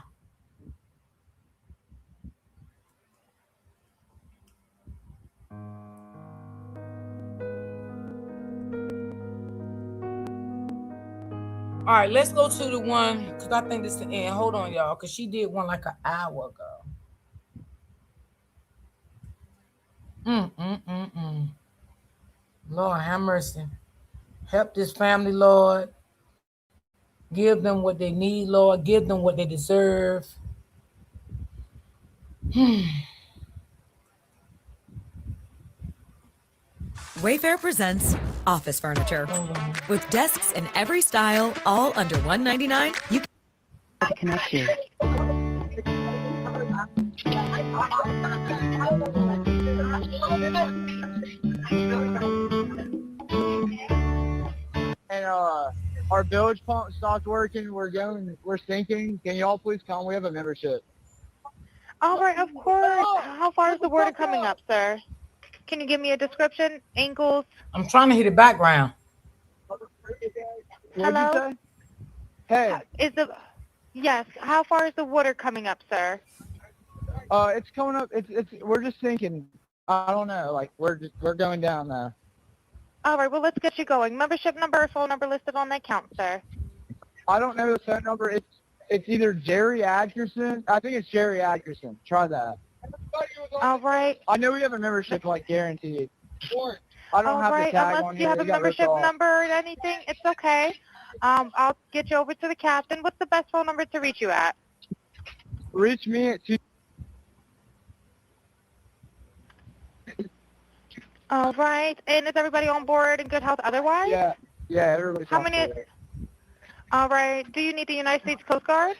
All right, let's go to the one, because I think this is the end. Hold on, y'all, because she did one like an hour ago. Lord, have mercy. Help this family, Lord. Give them what they need, Lord. Give them what they deserve. Wayfair presents office furniture. With desks in every style, all under $199, you can connect you. And our bilge pump stopped working. We're sinking. Can y'all please come? We have a membership. All right, of course. How far is the water coming up, sir? Can you give me a description? Angles? I'm trying to hear the background. Hello? Hey. Yes. How far is the water coming up, sir? It's coming up. We're just sinking. I don't know. Like we're going down now. All right. Well, let's get you going. Membership number or phone number listed on the account, sir. I don't know the phone number. It's either Jerry Atkerson. I think it's Jerry Atkerson. Try that. All right. I know we have a membership, like guaranteed. I don't have the tag unless on you here. have a It got ripped membership off. number or anything, it's okay. I'll get you over to the captain. What's the best phone number to reach you at? reach me at 2. All right. And is everybody on board in good health otherwise? Yeah, everybody's How on many? board. All right. Do you need the United States Coast Guard?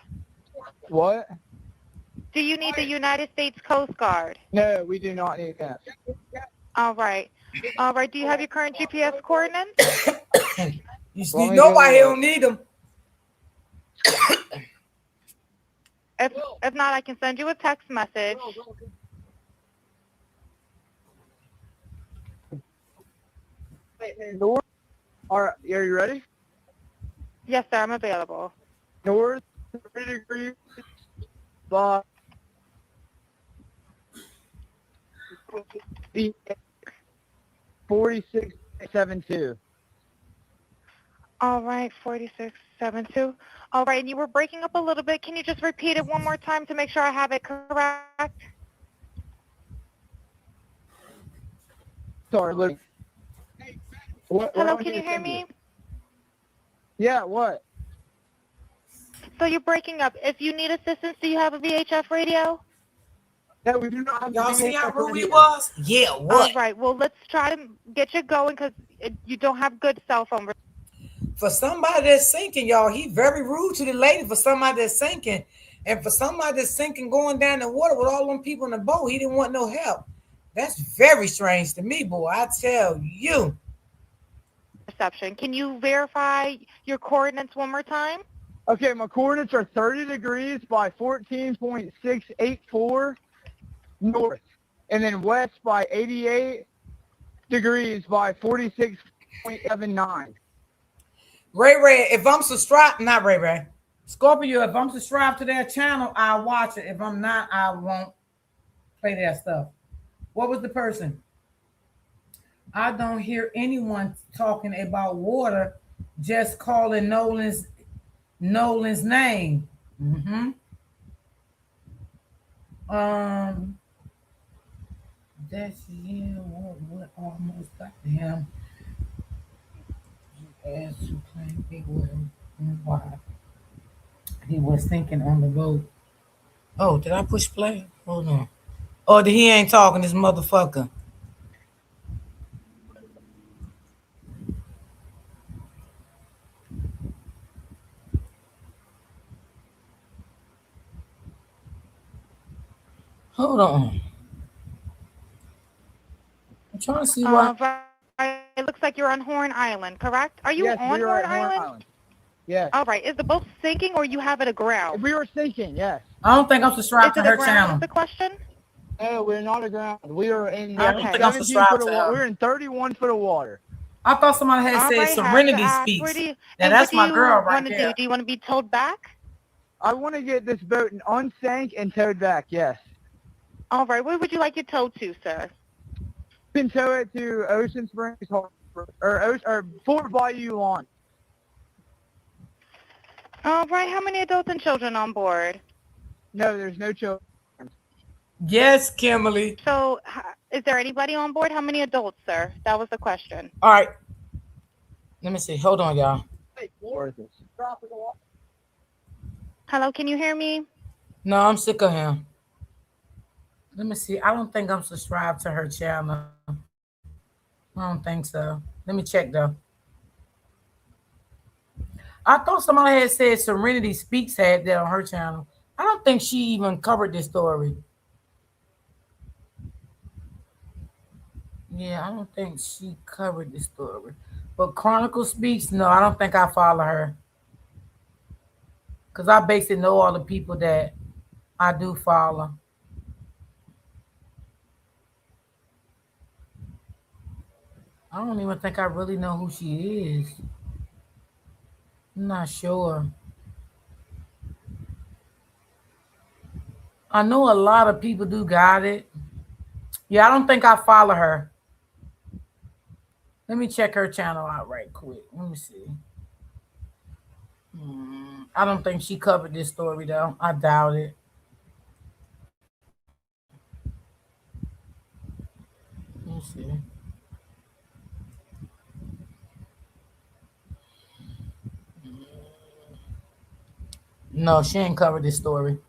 What? Do you need the United States Coast Guard? No, we do not need that. All right. All right. Do you have your current GPS coordinates? You know why he don't need them. If not, I can send you a text message. North, are you ready? Yes, sir. I'm available. North 3 degrees by 4672. All right, 4672. All right, and you were breaking up a little bit. Can you just repeat it one more time to make sure I have it correct? Sorry, look. Hello, can you hear me? Yeah, what? So you're breaking up. If you need assistance, do you have a VHF radio? No, we do not have. Y'all see how rude he was? Yeah, what? All right, well, let's try to get you going because you don't have good cell phone. For somebody that's sinking, y'all, he very rude to the lady for somebody that's sinking. And for somebody that's sinking going down the water with all them people in the boat, he didn't want no help. That's very strange to me, boy. I tell you. Reception. Can you verify your coordinates one more time? Okay, my coordinates are 30 degrees by 14.684 north, and then west by 88 degrees by 46.79. Ray, if I'm subscribed, not Ray, Scorpio, if I'm subscribed to their channel, I'll watch it. If I'm not, I won't play their stuff. What was the person? I don't hear anyone talking about water, just calling Nolan's name. That's what almost got to him. As to claim he was why he was thinking on the boat. Oh, did I push play? Hold on. Oh, he ain't talking, this motherfucker. Hold on. I'm trying to see what. It looks like you're on Horn Island, correct? Are you Yes, on we are Horn at Horn Island? Island. Yes. All right. Is the boat sinking or you have it aground? We were sinking, yes. I don't think I'm subscribed to her aground channel. is the question? No, we're not aground. We are in I don't think I'm 17 subscribed foot to of her. water. We're in 31 foot of water. I thought somebody had All said right, Serenity have to ask, speaks. and Now that's what my girl right do? there. Do you want to be towed back? I want to get this boat unsank and towed back, yes. All right. Where would you like it towed to, sir? You can tow it to Ocean Springs or Fort Bayou Lawn. All right. How many adults and children on board? No, there's no children. Yes, Kimberly. So, is there anybody on board? How many adults, sir? That was the question. All right. Let me see. Hold on, y'all. Hello, can you hear me? No, I'm sick of him. Let me see. I don't think I'm subscribed to her channel. I don't think so. Let me check though. I thought somebody had said Serenity Speaks had that on her channel. I don't think she even covered this story. Yeah, I don't think she covered this story. But Chronicle Speaks, no, I don't think I follow her. Because I basically know all the people that I do follow. I don't even think I really know who she is. I'm not sure. I know a lot of people do got it. Yeah, I don't think I follow her. Let me check her channel out right quick. Let me see. I don't think she covered this story though. I doubt it. Let me see. No, she ain't covered this story.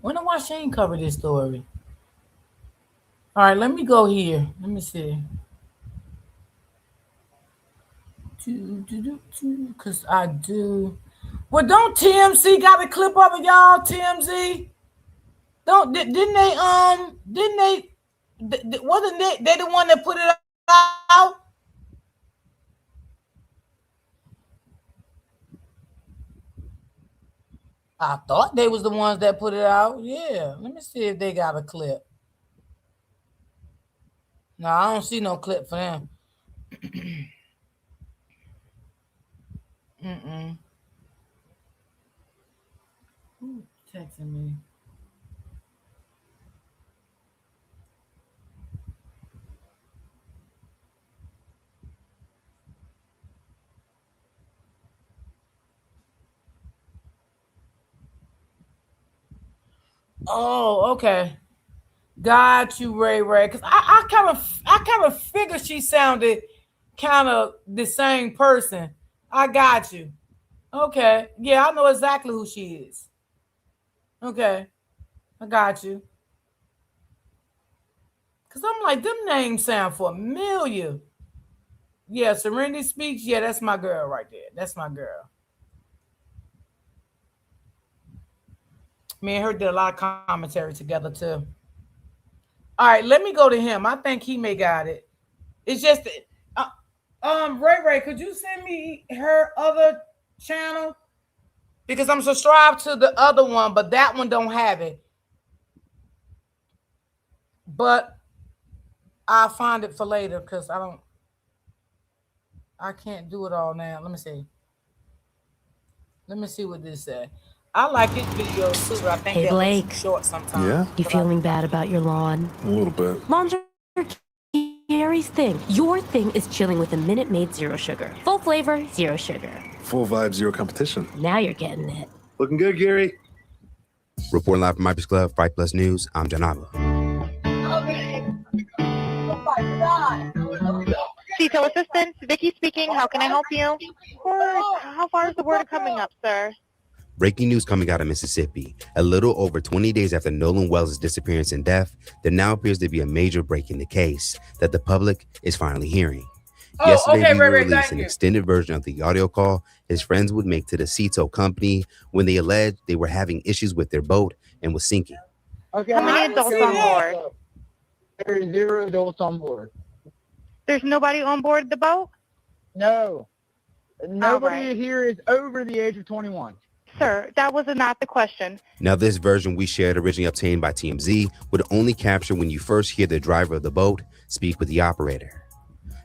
Wonder why she ain't covered this story. All right, let me go here. Let me see. Because I do. Well, don't TMZ got a clip of it, y'all? TMZ? Didn't they wasn't they the one that put it out? I thought they was the ones that put it out. Yeah, let me see if they got a clip. No, I don't see no clip for them. Who's texting me? Oh, okay. Got you, Ray. Because I kind of figured she sounded kind of the same person. I got you. Okay. Yeah, I know exactly who she is. Okay. I got you. Because I'm like, them names sound familiar. Yeah, Serenity Speaks. Yeah, that's my girl right there. That's my girl. Me and her did a lot of commentary together, too. All right, let me go to him. I think he may got it. It's just, Ray, could you send me her other channel? Because I'm subscribed to the other one, but that one don't have it. But I'll find it for later because I can't do it all now. Let me see. Let me see what this says. I like his videos too, but I think Hey, they're Blake. short sometimes. Yeah? You feeling bad about your lawn? A little bit. Lawns are Gary's thing. Your thing is chilling with a Minute Maid Zero Sugar. Full flavor, zero sugar. Full vibe, zero competition. Now you're getting it. Looking good, Gary. Reporting live from Myers Club, Fright Plus News, I'm Janava. Detail assistant, Vicky speaking. How can I help you? Of course. How far is the word coming up, sir? Breaking news coming out of Mississippi. A little over 20 days after Nolan Wells' disappearance and death, there now appears to be a major break in the case that the public is finally hearing. Yesterday, we released an extended version of the audio call his friends would make to the Cito company when they alleged they were having issues with their boat and was sinking. Okay. How many adults on board? There's 0 adults on board. There's nobody on board the boat? No. Nobody here is over the age of 21. Sir, that was not the question. Now, this version we shared, originally obtained by TMZ, would only capture when you first hear the driver of the boat speak with the operator.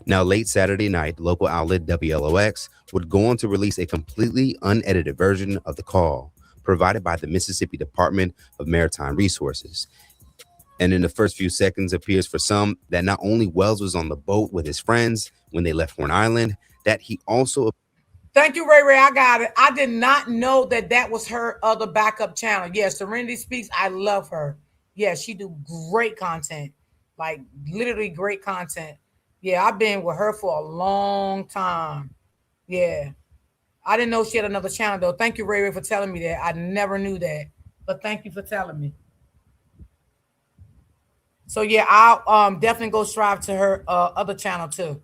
Now, late Saturday night, local outlet WLOX would go on to release a completely unedited version of the call provided by the Mississippi Department of Maritime Resources. And in the first few seconds, appears for some that not only Wells was on the boat with his friends when they left Horn Island, that he also... Thank you, Ray. I got it. I did not know that was her other backup channel. Yeah, Serenity Speaks. I love her. Yeah, she do great content. Like, literally great content. Yeah, I've been with her for a long time. Yeah. I didn't know she had another channel, though. Thank you, Ray, for telling me that. I never knew that. But thank you for telling me. So, yeah, I'll definitely go strive to her other channel, too.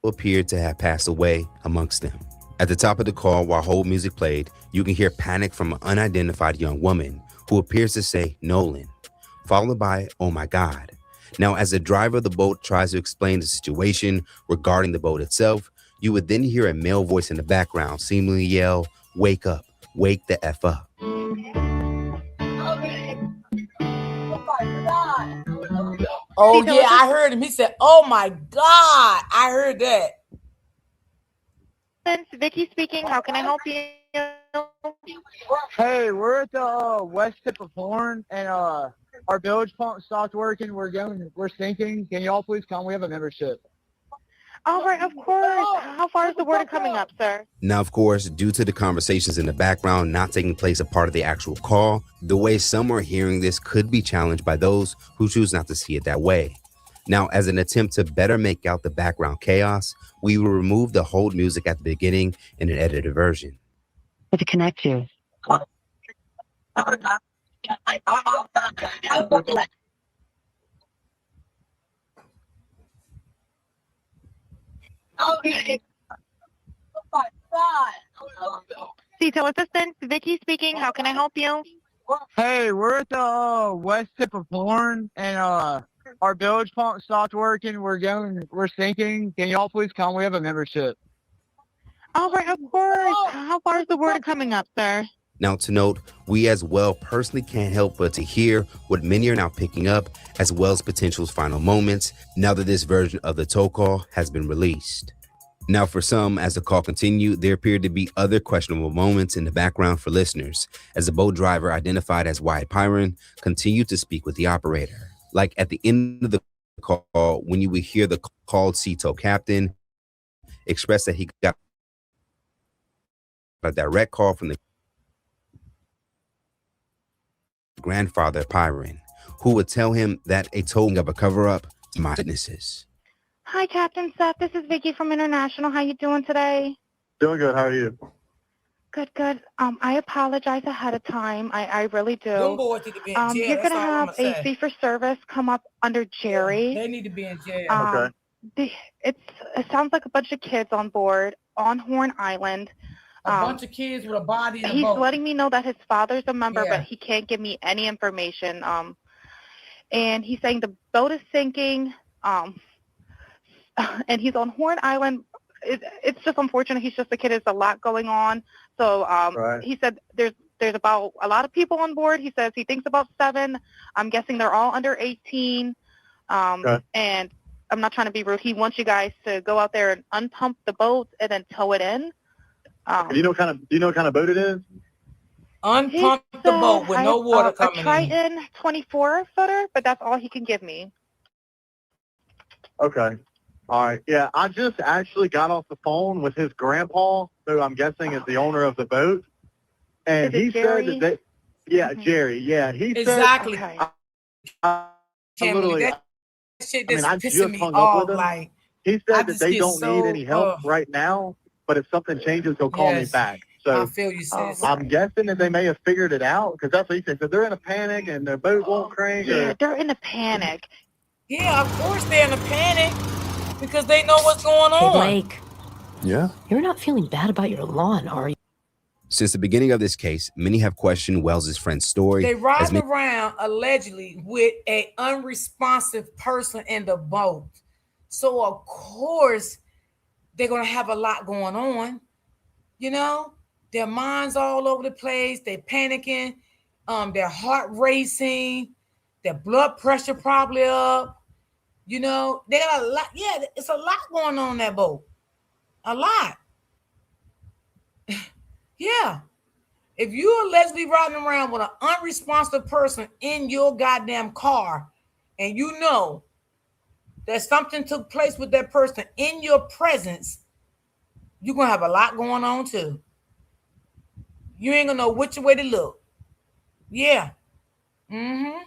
appeared to have passed away amongst them. At the top of the call, while hold music played, you can hear panic from an unidentified young woman who appears to say Nolan, followed by, "Oh my God." Now, as the driver of the boat tries to explain the situation regarding the boat itself, you would then hear a male voice in the background seemingly yell, "Wake up, wake the F up." Oh, yeah, I heard him. He said, "Oh my God." I heard that. Vicky speaking. How can I help you? Hey, we're at the west tip of Horn, and our bilge pump stopped working. We're sinking. Can y'all please come? We have a membership. All right, of course. How far is the water coming up, sir? Now, of course, due to the conversations in the background not taking place a part of the actual call, the way some are hearing this could be challenged by those who choose not to see it that way. Now, as an attempt to better make out the background chaos, we will remove the hold music at the beginning in an edited version. To connect you. Detail assistant, Vicky speaking. How can I help you? Hey, we're at the west tip of Horn, and our bilge pump stopped working. We're sinking. Can y'all please come? We have a membership. All right, of course. How far is the word coming up, sir? Now, to note, we as well personally can't help but to hear what many are now picking up, as well as potential's final moments, now that this version of the tow call has been released. Now, for some, as the call continued, there appeared to be other questionable moments in the background for listeners, as the boat driver, identified as Wyatt Pyron, continued to speak with the operator. Like at the end of the call, when you would hear the called sea tow captain express that he got a direct call from the grandfather Pyron, who would tell him that a towing of a cover-up to my witnesses. Hi, Captain Seth. This is Vicky from International. How you doing today? Doing good. How are you? Good, good. I apologize ahead of time. I really do. Them boys need to be in jail. You're That's gonna all I'm have gonna a say. fee for service come up under Jerry. They need to be in jail. Okay. It sounds like a bunch of kids on board on Horn Island. A bunch of kids with a body in a He's boat. letting me know that his father's a member, Yeah. but he can't give me any information. And he's saying the boat is sinking. And he's on Horn Island. It's just unfortunate. He's just a kid. There's a lot going on. So Right. he said there's about a lot of people on board. He says he thinks about 7. I'm guessing they're all under 18. Okay. And I'm not trying to be rude. He wants you guys to go out there and unpump the boat and then tow it in. Do you know what kind of boat it is? Unpump the boat with no water coming a Triton 24-footer, but that's all he can give me. Okay. All right. Yeah, I just actually got off the phone with his grandpa, who I'm guessing is the owner of the boat, and Is it he Jerry? said that Jerry. Yeah, he Exactly. said. I literally. that shit I mean, that's I pissing just me hung off. up with him. Like, He I said that just they get don't need so, any help right now, but if something changes, he'll call me Yes. back. I So feel you, sis. I'm guessing that they may have figured it out, because that's what he said. So they're in a panic and their boat won't crank. Yeah, Or, they're in a panic. Yeah, of course they're in a panic because they know what's going Hey, on. Blake, Yeah? you're not feeling bad about your lawn, are you? Since the beginning of this case, many have questioned Wells's friend's story. They ride as many- around allegedly with a unresponsive person in the boat. So of course they're gonna have a lot going on. You know, their minds all over the place. They're panicking. Their heart racing. Their blood pressure probably up. You know, they got a lot. Yeah, it's a lot going on in that boat. A lot. Yeah. If you're allegedly riding around with an unresponsive person in your goddamn car and you know that something took place with that person in your presence, you're going to have a lot going on too. You ain't going to know which way to look. Yeah. Mm-hmm.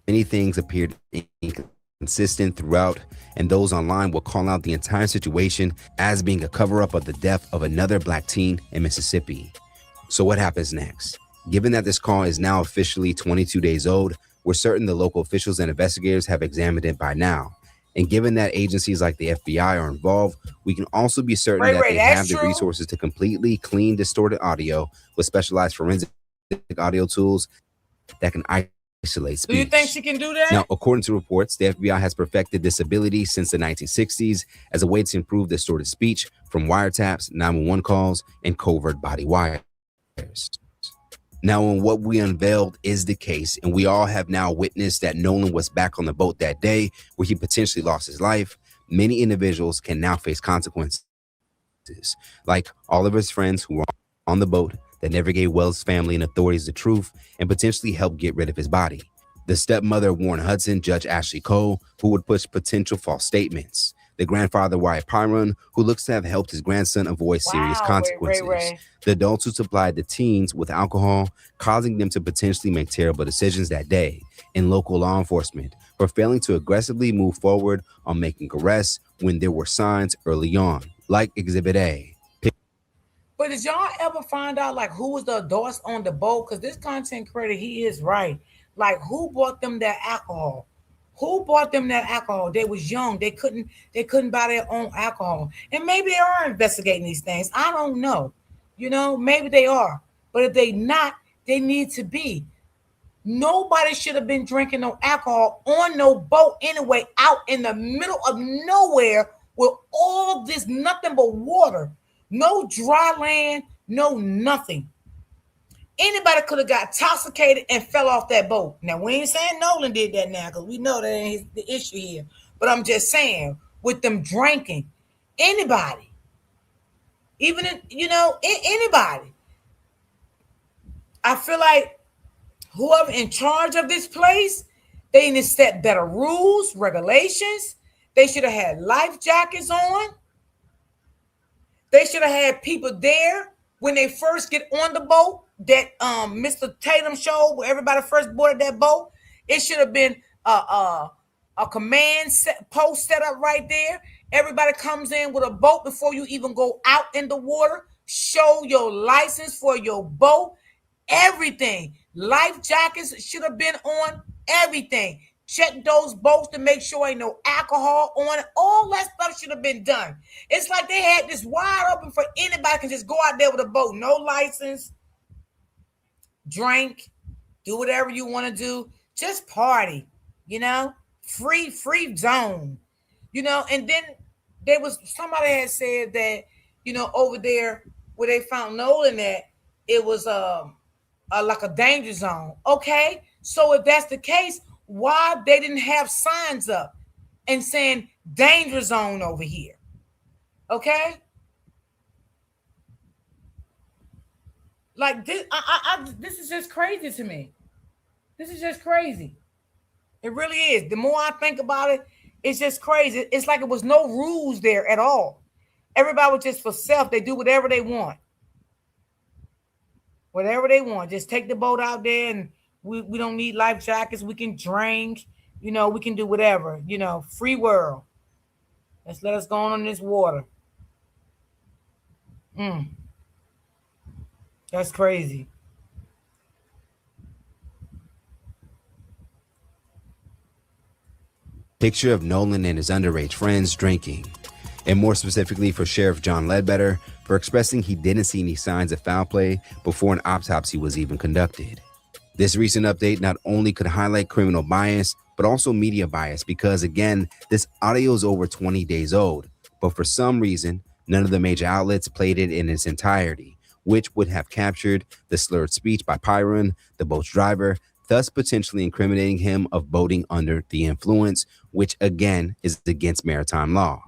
Many things appeared inconsistent throughout, and those online will call out the entire situation as being a cover-up of the death of another black teen in Mississippi. So what happens next? Given that this call is now officially 22 days old, we're certain the local officials and investigators have examined it by now. And given that agencies like the FBI are involved, we can also be certain that they have the resources to completely clean distorted audio with specialized forensic audio tools that can isolate speech. Do you think she can do that? Now, according to reports, the FBI has perfected this ability since the 1960s as a way to improve distorted speech from wiretaps, 911 calls, and covert body wires. Now, when what we unveiled is the case, and we all have now witnessed that Nolan was back on the boat that day where he potentially lost his life, many individuals can now face consequences. Like all of his friends who were on the boat that never gave Wells' family and authorities the truth and potentially helped get rid of his body. The stepmother of Warren Hudson, Judge Ashley Cole, who would push potential false statements. The grandfather, Wyatt Pyron, who looks to have helped his grandson avoid serious consequences. Ray. The adults who supplied the teens with alcohol, causing them to potentially make terrible decisions that day, and local law enforcement for failing to aggressively move forward on making arrests when there were signs early on, like Exhibit A. But did y'all ever find out like who was the adults on the boat? Because this content creator, he is right. Like who bought them that alcohol? Who bought them that alcohol? They was young. They couldn't buy their own alcohol. And maybe they are investigating these things. I don't know. Maybe they are. But if they not, they need to be. Nobody should have been drinking no alcohol on no boat anyway, out in the middle of nowhere with all this nothing but water. No dry land, no nothing. Anybody could have got intoxicated and fell off that boat. Now, we ain't saying Nolan did that now because we know that ain't the issue here. But I'm just saying, with them drinking, anybody, even, anybody. I feel like whoever in charge of this place, they need to set better rules, regulations. They should have had life jackets on. They should have had people there when they first get on the boat that Mr. Tatum showed where everybody first boarded that boat. It should have been a command post set up right there. Everybody comes in with a boat before you even go out in the water. Show your license for your boat. Everything. Life jackets should have been on. Everything. Check those boats to make sure ain't no alcohol on it. All that stuff should have been done. It's like they had this wide open for anybody can just go out there with a boat. No license. Drink. Do whatever you want to do. Just party. Free zone. And then somebody had said that, over there where they found Nolan at, it was like a danger zone. Okay. So if that's the case, why they didn't have signs up and saying danger zone over here? Okay. Like this, this is just crazy to me. This is just crazy. It really is. The more I think about it, it's just crazy. It's like it was no rules there at all. Everybody was just for self. They do whatever they want. Whatever they want. Just take the boat out there and we don't need life jackets. We can drink. We can do whatever. Free world. Let's let us go on this water. That's crazy. Picture of Nolan and his underage friends drinking, and more specifically for Sheriff John Ledbetter for expressing he didn't see any signs of foul play before an autopsy was even conducted. This recent update not only could highlight criminal bias, but also media bias because, again, this audio is over 20 days old, but for some reason, none of the major outlets played it in its entirety, which would have captured the slurred speech by Pyron, the boat's driver, thus potentially incriminating him of boating under the influence, which again is against maritime law,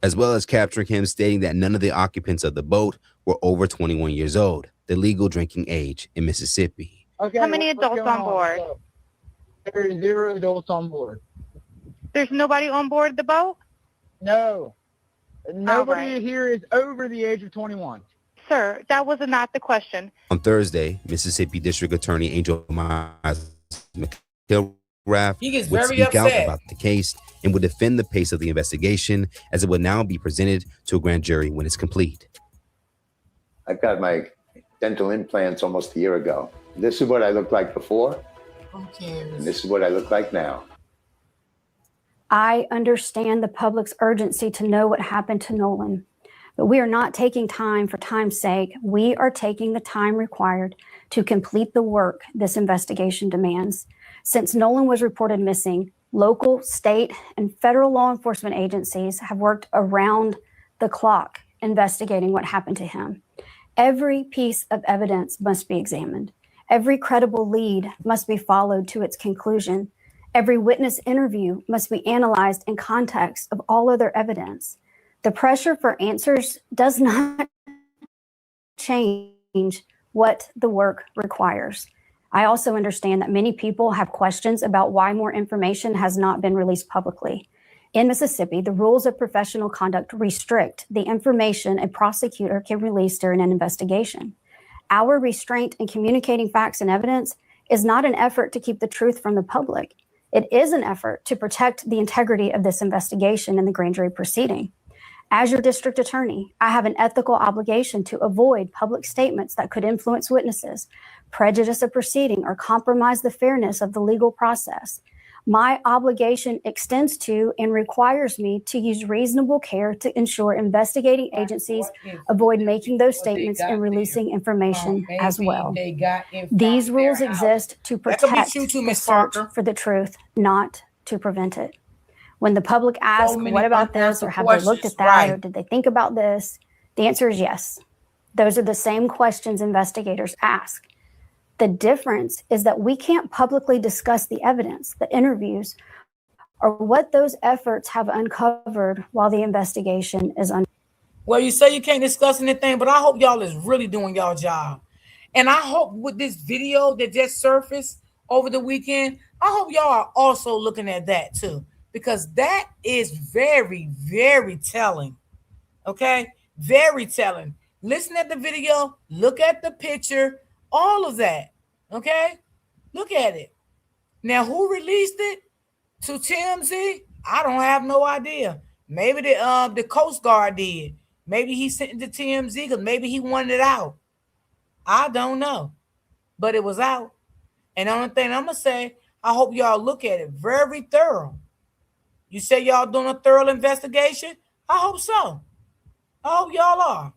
as well as capturing him stating that none of the occupants of the boat were over 21 years old, the legal drinking age in Mississippi. Okay, how many adults on board? There are 0 adults on board. There's nobody on board the boat? No. Nobody here is over the age of 21. Sir, that was not the question. On Thursday, Mississippi District Attorney Angel Miles McIlrath would speak out about the case and would defend the pace of the investigation as it would now be presented to a grand jury when it's complete. I got my dental implants almost a year ago. This is what I looked like before. Who cares? And this is what I look like now. I understand the public's urgency to know what happened to Nolan, but we are not taking time for time's sake. We are taking the time required to complete the work this investigation demands. Since Nolan was reported missing, local, state, and federal law enforcement agencies have worked around the clock investigating what happened to him. Every piece of evidence must be examined. Every credible lead must be followed to its conclusion. Every witness interview must be analyzed in context of all other evidence. The pressure for answers does not change what the work requires. I also understand that many people have questions about why more information has not been released publicly. In Mississippi, the rules of professional conduct restrict the information a prosecutor can release during an investigation. Our restraint in communicating facts and evidence is not an effort to keep the truth from the public. It is an effort to protect the integrity of this investigation and the grand jury proceeding. As your district attorney, I have an ethical obligation to avoid public statements that could influence witnesses, prejudice a proceeding, or compromise the fairness of the legal process. My obligation extends to and requires me to use reasonable care to ensure investigating agencies avoid making those statements and releasing information as well. These rules exist to protect the search for the truth, not to prevent it. When the public asks, what about this, or have they looked at that, or did they think about this? The answer is yes. Those are the same questions investigators ask. The difference is that we can't publicly discuss the evidence, the interviews, or what those efforts have uncovered while the investigation is under. Well, you say you can't discuss anything, but I hope y'all is really doing y'all job. And I hope with this video that just surfaced over the weekend, I hope y'all are also looking at that too, because that is very, very telling. Okay? Very telling. Listen at the video, look at the picture, all of that. Okay? Look at it. Now, who released it to TMZ? I don't have no idea. Maybe the Coast Guard did. Maybe he sent it to TMZ because maybe he wanted it out. I don't know. But it was out. And the only thing I'm going to say, I hope y'all look at it very thorough. You say y'all doing a thorough investigation? I hope so. I hope y'all are.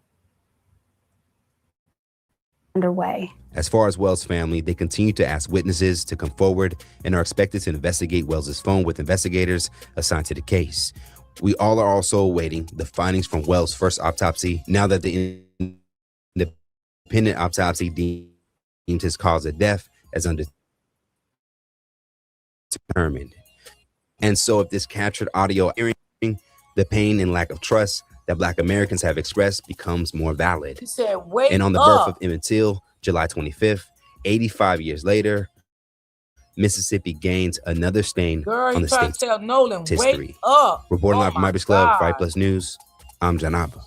Underway. As far as Wells' family, they continue to ask witnesses to come forward and are expected to investigate Wells' phone with investigators assigned to the case. We all are also awaiting the findings from Wells' first autopsy now that the independent autopsy deemed his cause of death as undetermined. And so if this captured audio hearing, the pain and lack of trust that Black Americans have expressed becomes more valid. He said, wait and on the up. birth of Emmett Till, July 25th, 85 years later, Mississippi gains another stain on the state's tell Nolan, history. Wake up. Reporting live from Myers Club, Fight Plus News, I'm Janaba.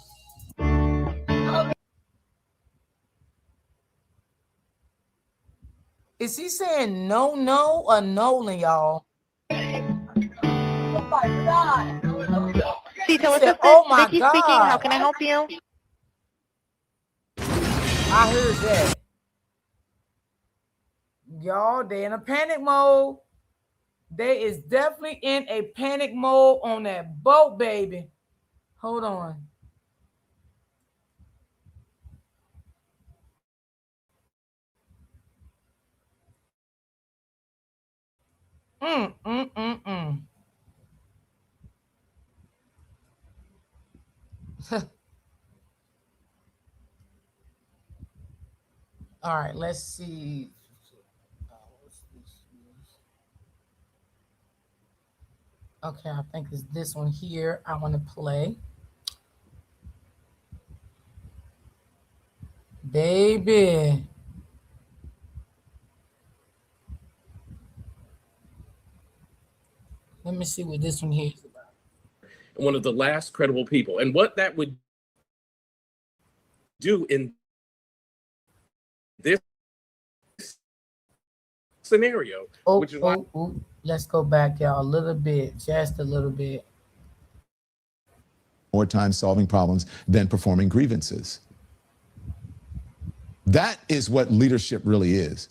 Is he saying no or Nolan, y'all? Oh my God. Detail Said, assistant, oh my Vicky God. speaking. How can I help you? I heard that. Y'all, they in a panic mode. They is definitely in a panic mode on that boat, baby. Hold on. All right, let's see. Okay, I think it's this one here I want to play. Baby. Let me see what this one here is about. One of the last credible people. And what that would do in this scenario, which is why Let's go back, y'all, a little bit, just a little bit. More time solving problems than performing grievances. That is what leadership really is.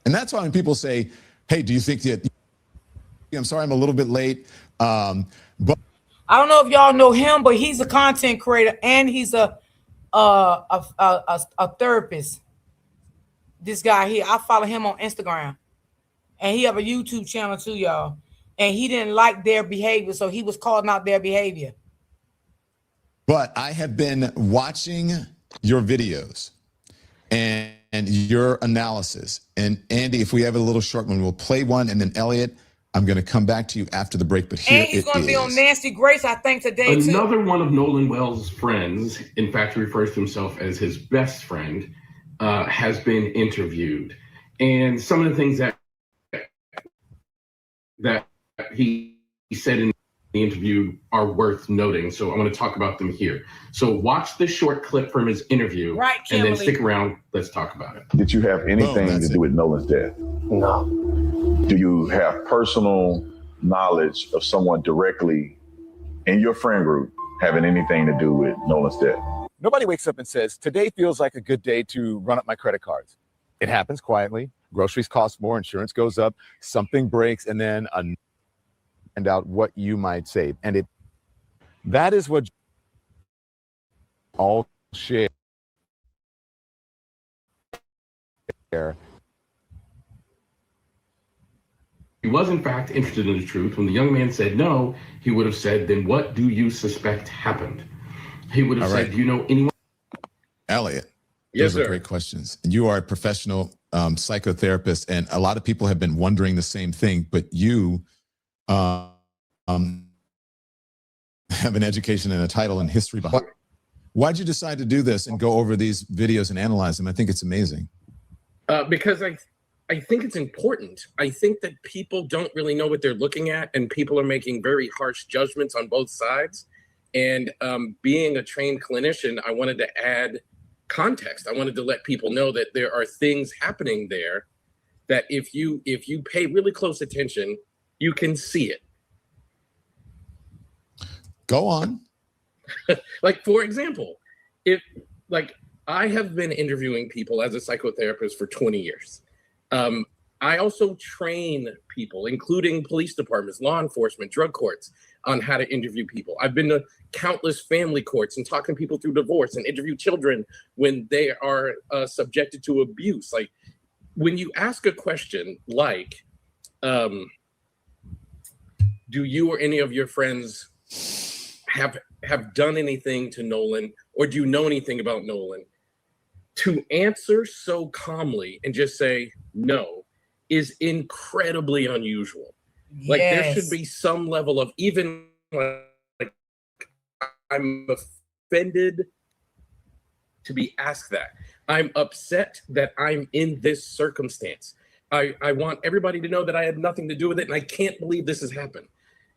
And that's why when people say, hey, do you think that, I'm sorry, I'm a little bit late, but I don't know if y'all know him, but he's a content creator and he's a therapist. This guy here, I follow him on Instagram. And he have a YouTube channel too, y'all. And he didn't like their behavior, so he was calling out their behavior. But I have been watching your videos and your analysis. And Andy, if we have a little short one, we'll play one. And then Elliot, I'm going to come back to you after the break. But here and he's it going to is. be on Nancy Grace, I think, today too. Another one of Nolan Wells' friends, in fact, refers to himself as his best friend, has been interviewed. And some of the things that he said in the interview are worth noting, so I want to talk about them here. So watch this short clip from his interview, Right, and then Kimberly. stick around. Let's talk about it. Did you have anything to do with Nolan's death? No. Do you have personal knowledge of someone directly in your friend group having anything to do with Nolan's death? Nobody wakes up and says, today feels like a good day to run up my credit cards. It happens quietly. Groceries cost more, insurance goes up, something breaks, and then find out what you might save. And that is what all share. He was, in fact, interested in the truth. When the young man said no, he would have said, then what do you suspect happened? He would have All said, right. do you know anyone? Elliot, Yes, those are sir. great questions. You are a professional psychotherapist, and a lot of people have been wondering the same thing, but you have an education and a title and history behind it. Why'd you decide to do this and go over these videos and analyze them? I think it's amazing. Because I think it's important. I think that people don't really know what they're looking at, and people are making very harsh judgments on both sides. And being a trained clinician, I wanted to add context. I wanted to let people know that there are things happening there that if you pay really close attention, you can see it. Go on. Like, for example, I have been interviewing people as a psychotherapist for 20 years. I also train people, including police departments, law enforcement, drug courts, on how to interview people. I've been to countless family courts and talking to people through divorce, and interview children when they are subjected to abuse. Like, when you ask a question like, do you or any of your friends have done anything to Nolan, or do you know anything about Nolan? To answer so calmly and just say no is incredibly unusual. Like, there should be some level of, even like, I'm offended to be asked that. I'm upset that I'm in this circumstance. I want everybody to know that I had nothing to do with it, and I can't believe this has happened.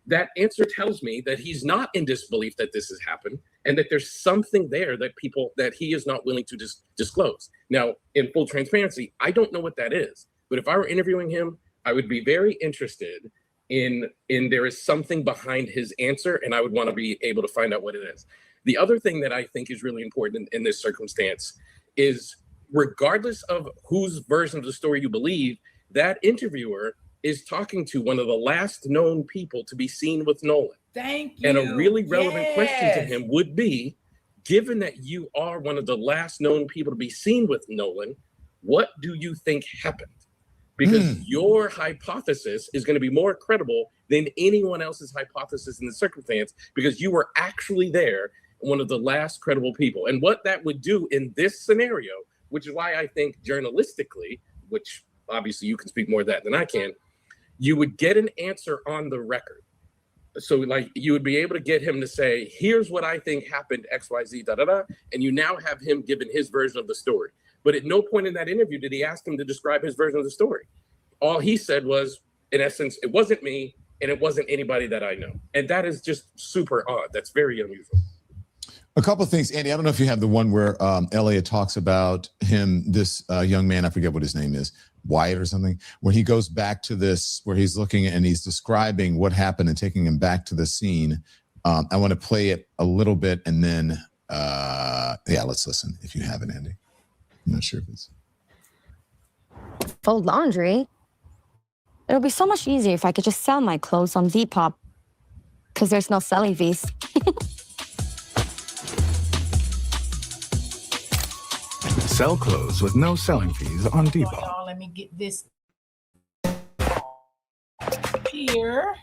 That answer tells me that he's not in disbelief that this has happened, and that there's something there that he is not willing to disclose. Now, in full transparency, I don't know what that is, but if I were interviewing him, I would be very interested in there is something behind his answer, and I would want to be able to find out what it is. The other thing that I think is really important in this circumstance is, regardless of whose version of the story you believe, that interviewer is talking to one of the last known people to be seen with Nolan. Thank you. And a really relevant question to him would be, given that you are one of the last known people to be seen with Nolan, what do you think happened? Because your hypothesis is going to be more credible than anyone else's hypothesis in the circumstance, because you were actually there, one of the last credible people. And what that would do in this scenario, which is why I think journalistically, which obviously you can speak more of that than I can, you would get an answer on the record. So, like, you would be able to get him to say, here's what I think happened, XYZ, and you now have him giving his version of the story. But at no point in that interview did he ask him to describe his version of the story. All he said was, in essence, it wasn't me, and it wasn't anybody that I know. And that is just super odd. That's very unusual. A couple of things, Andy. I don't know if you have the one where Elliot talks about him, this young man, I forget what his name is, Wyatt or something, when he goes back to this, where he's looking and he's describing what happened and taking him back to the scene. I want to play it a little bit, and then, let's listen if you have it, Andy. I'm not sure if it's... Fold laundry? It would be so much easier if I could just sell my clothes on Depop. Because there's no selling fees. Sell clothes with no selling fees on Depop. Y'all, let me get this here.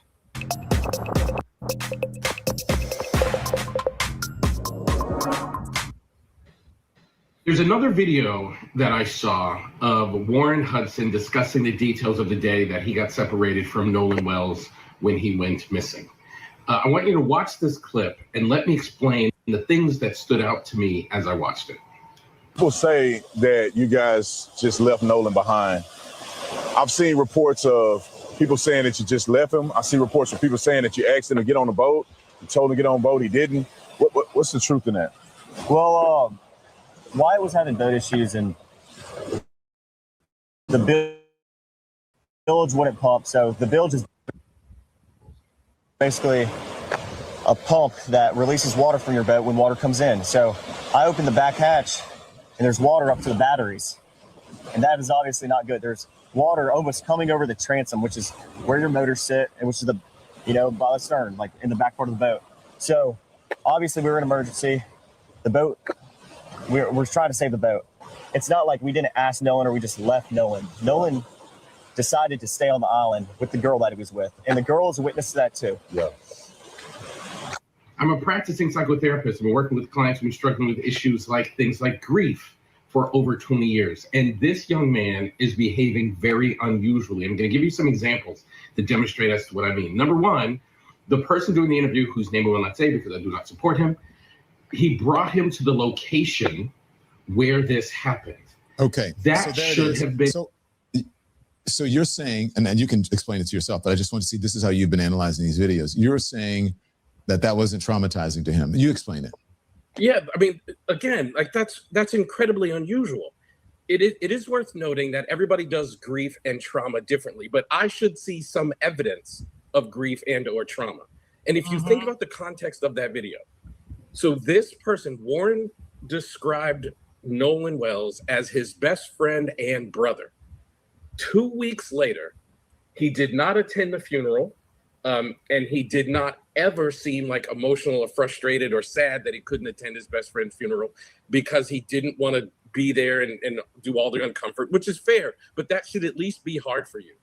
There's another video that I saw of Warren Hudson discussing the details of the day that he got separated from Nolan Wells when he went missing. I want you to watch this clip and let me explain the things that stood out to me as I watched it. People say that you guys just left Nolan behind. I've seen reports of people saying that you just left him. I see reports of people saying that you asked him to get on the boat. You told him to get on the boat. He didn't. What's the truth in that? Well, Wyatt was having boat issues, and the bilge wouldn't pump. So the bilge is basically a pump that releases water from your boat when water comes in. So I opened the back hatch, and there's water up to the batteries. And that is obviously not good. There's water almost coming over the transom, which is where your motors sit, and which is by the stern, like in the back part of the boat. So obviously we were in an emergency. The boat, we're trying to save the boat. It's not like we didn't ask Nolan or we just left Nolan. Nolan decided to stay on the island with the girl that he was with. And the girl is a witness to that too. Yeah. I'm a practicing psychotherapist. I've been working with clients who've been struggling with issues like things like grief for over 20 years. And this young man is behaving very unusually. I'm going to give you some examples to demonstrate as to what I mean. Number one, the person doing the interview, whose name I will not say because I do not support him, he brought him to the location where this happened. Okay. That should have been. So you're saying, and you can explain it to yourself, but I just want to see, this is how you've been analyzing these videos. You're saying that wasn't traumatizing to him. You explain it. Yeah, I mean, again, like that's incredibly unusual. It is worth noting that everybody does grief and trauma differently, but I should see some evidence of grief and or trauma. And if you think about the context of that video, so this person, Warren, described Nolan Wells as his best friend and brother. 2 weeks later, he did not attend the funeral, and he did not ever seem like emotional or frustrated or sad that he couldn't attend his best friend's funeral because he didn't want to be there and do all the uncomfort, which is fair, but that should at least be hard for you.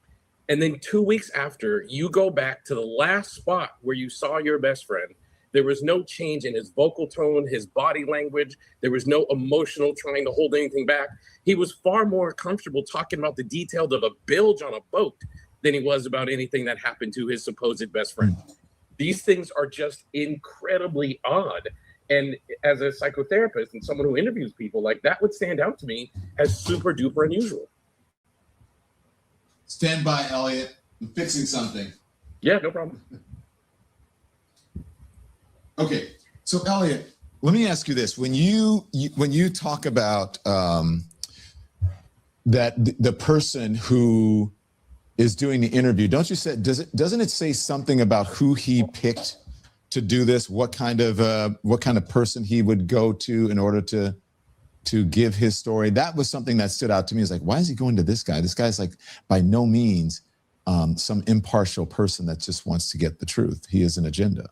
And then 2 weeks after, you go back to the last spot where you saw your best friend. There was no change in his vocal tone, his body language. There was no emotional trying to hold anything back. He was far more comfortable talking about the details of a bilge on a boat than he was about anything that happened to his supposed best friend. These things are just incredibly odd. And as a psychotherapist and someone who interviews people, like that would stand out to me as super duper unusual. Stand by, Elliot. I'm fixing something. Yeah, no problem. Okay, so Elliot, let me ask you this: when you talk about that the person who is doing the interview, don't you say doesn't it say something about who he picked to do this? What kind of person he would go to in order to give his story? That was something that stood out to me. It's like, why is he going to this guy? This guy's like by no means some impartial person that just wants to get the truth. He has an agenda.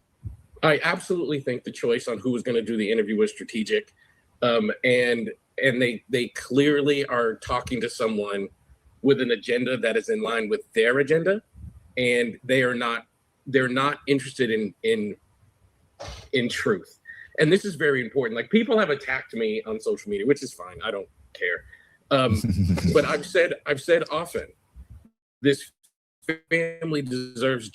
I absolutely think the choice on who was going to do the interview was strategic, and they clearly are talking to someone with an agenda that is in line with their agenda, and they're not interested in truth. And this is very important. Like, people have attacked me on social media, which is fine. I don't care. But I've said often, this family deserves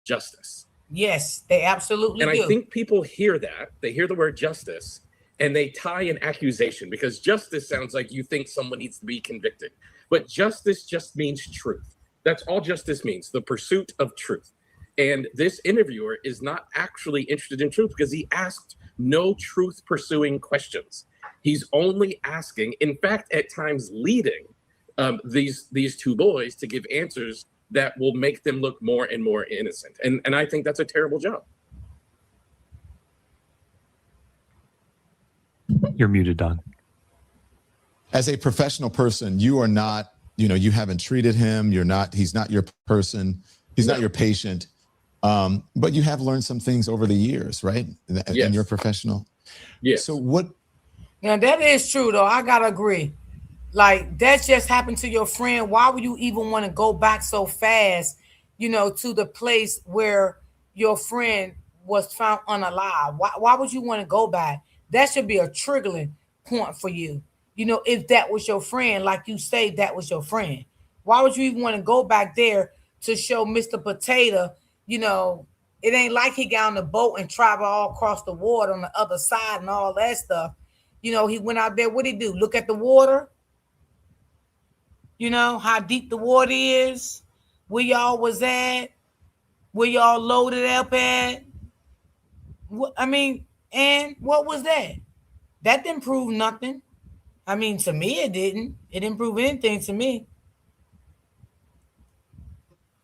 justice. Yes, they absolutely do. And I think people hear that. They hear the word justice, and they tie an accusation, because justice sounds like you think someone needs to be convicted. But justice just means truth. That's all justice means, the pursuit of truth. And this interviewer is not actually interested in truth because he asked no truth-pursuing questions. He's only asking, in fact, at times leading these two boys to give answers that will make them look more and more innocent. And I think that's a terrible job. You're muted, Don. As a professional person, you are not, you haven't treated him. He's not your person. He's not your patient. But you have learned some things over the years, right? Yes. And you're professional. Yes. So what? Now that is true though. I gotta agree. Like, that just happened to your friend. Why would you even want to go back so fast, to the place where your friend was found unalive? Why would you want to go back? That should be a triggering point for you. If that was your friend, like you say, that was your friend. Why would you even want to go back there to show Mr. Potato, it ain't like he got on the boat and traveled all across the water on the other side and all that stuff. He went out there. What'd he do? Look at the water? How deep the water is, where y'all was at, where y'all loaded up at. I mean, and what was that? That didn't prove nothing. I mean, to me, it didn't. It didn't prove anything to me.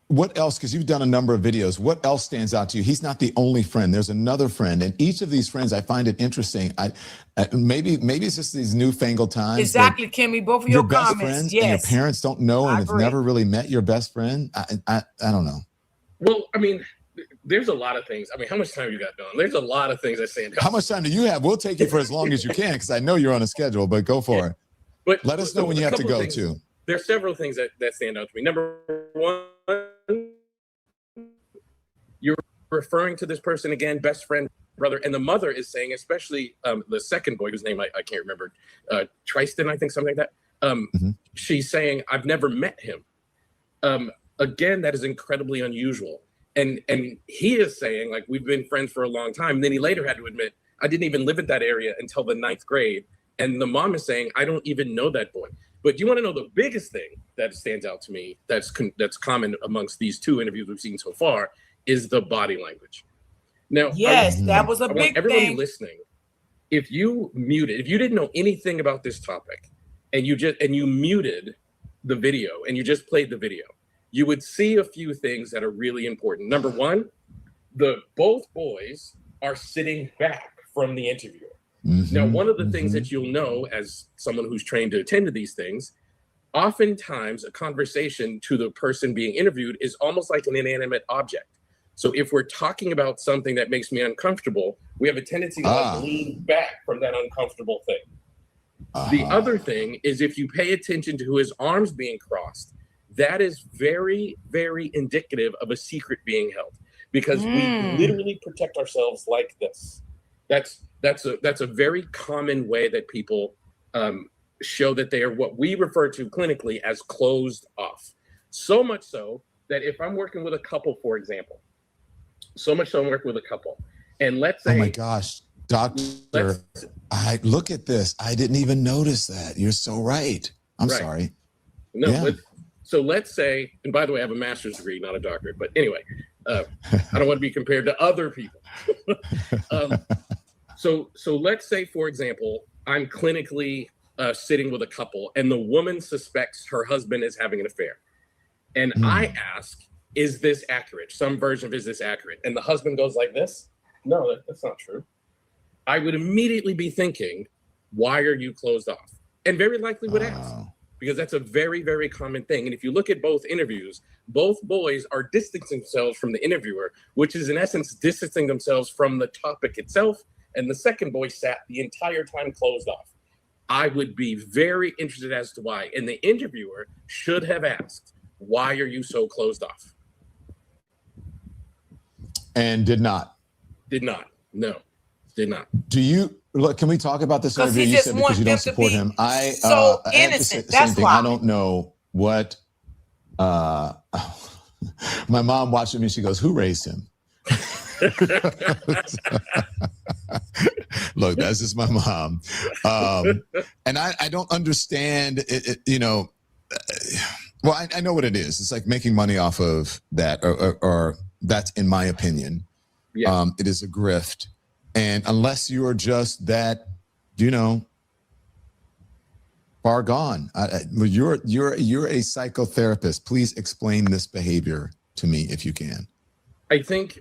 What else? Because you've done a number of videos. What else stands out to you? He's not the only friend. There's another friend, and each of these friends, I find it interesting. Maybe it's just these newfangled times. Exactly, Kimmy. Both of your your best comments. friends Yes. and your parents don't know and have never really met your best friend. I don't know. Well, I mean, there's a lot of things. I mean, how much time you got, Don? There's a lot of things that stand out. How much time do you have? We'll take you for as long as you can, because I know you're on a schedule. But go for it. But let us know when you have to go too. There's several things that stand out to me. Number one, you're referring to this person again, best friend, brother, and the mother is saying, especially the second boy whose name I can't remember, Tristan, I think, something like that. She's saying, I've never met him. Again, that is incredibly unusual. And he is saying, like, we've been friends for a long time. And then he later had to admit, I didn't even live in that area until the 9th grade. And the mom is saying, I don't even know that boy. But you want to know the biggest thing that stands out to me that's common amongst these two interviews we've seen so far is the body language. Now, yes, that was a I want big everybody thing. listening, if you didn't know anything about this topic and you muted the video and you just played the video, you would see a few things that are really important. Number one, both boys are sitting back from the interviewer. Now, one of the things that you'll know as someone who's trained to attend to these things, oftentimes a conversation to the person being interviewed is almost like an inanimate object. So if we're talking about something that makes me uncomfortable, we have a tendency to like lean back from that uncomfortable thing. The other thing is if you pay attention to his arms being crossed, that is very, very indicative of a secret being held, because we literally protect ourselves like this. That's a very common way that people show that they are what we refer to clinically as closed off. So much so that if I'm working with a couple, for example, and let's say, oh my gosh, doctor, I look at this. I didn't even notice that. You're so right. I'm sorry. No, Yeah. So let's say, and by the way, I have a master's degree, not a doctorate, but anyway, I don't want to be compared to other people. So let's say, for example, I'm clinically sitting with a couple and the woman suspects her husband is having an affair. And I ask, is this accurate? Some version of, is this accurate? And the husband goes like this. No, that's not true. I would immediately be thinking, why are you closed off? And very likely would ask, because that's a very, very common thing. And if you look at both interviews, both boys are distancing themselves from the interviewer, which is in essence distancing themselves from the topic itself. And the second boy sat the entire time closed off. I would be very interested as to why. And the interviewer should have asked, why are you so closed off? And did not. Did not. No, did not. Do you look? Can we talk about this interview? You said because you don't support him. I so I have to innocent. say, That's same thing. why. I don't know what. My mom watched him and she goes, "Who raised him?" Look, that's just my mom, and I don't understand it. You know, well, I know what it is. It's like making money off of that, or that's in my opinion. Yeah. It is a grift. And unless you are just that, you know, far gone, you're a psychotherapist. Please explain this behavior to me if you can. I think,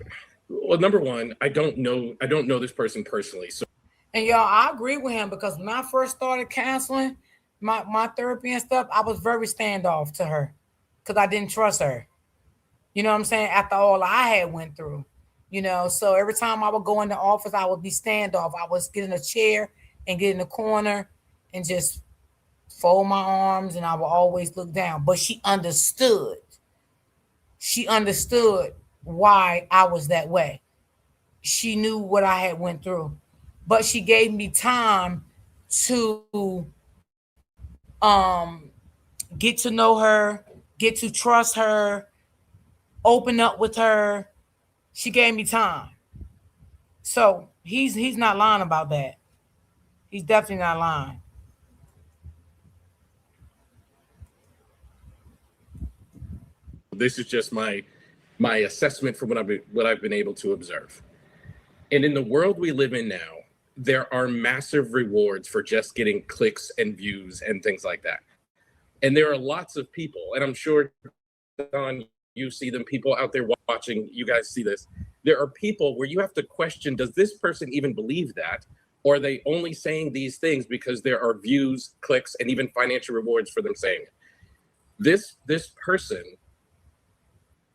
well, number one, I don't know this person personally. So, and y'all, I agree with him, because when I first started counseling, my therapy and stuff, I was very standoff to her because I didn't trust her. You know what I'm saying? After all I had went through. You know, so every time I would go in the office, I would be standoff. I would get in a chair and get in the corner and just fold my arms, and I would always look down. But she understood. She understood why I was that way. She knew what I had went through. But she gave me time to get to know her, get to trust her, open up with her. She gave me time. So he's not lying about that. He's definitely not lying. This is just my assessment from what I've been able to observe. And in the world we live in now, there are massive rewards for just getting clicks and views and things like that. And there are lots of people, and I'm sure, Don, you see them, people out there watching, you guys see this. There are people where you have to question, does this person even believe that? Or are they only saying these things because there are views, clicks, and even financial rewards for them saying it? This person,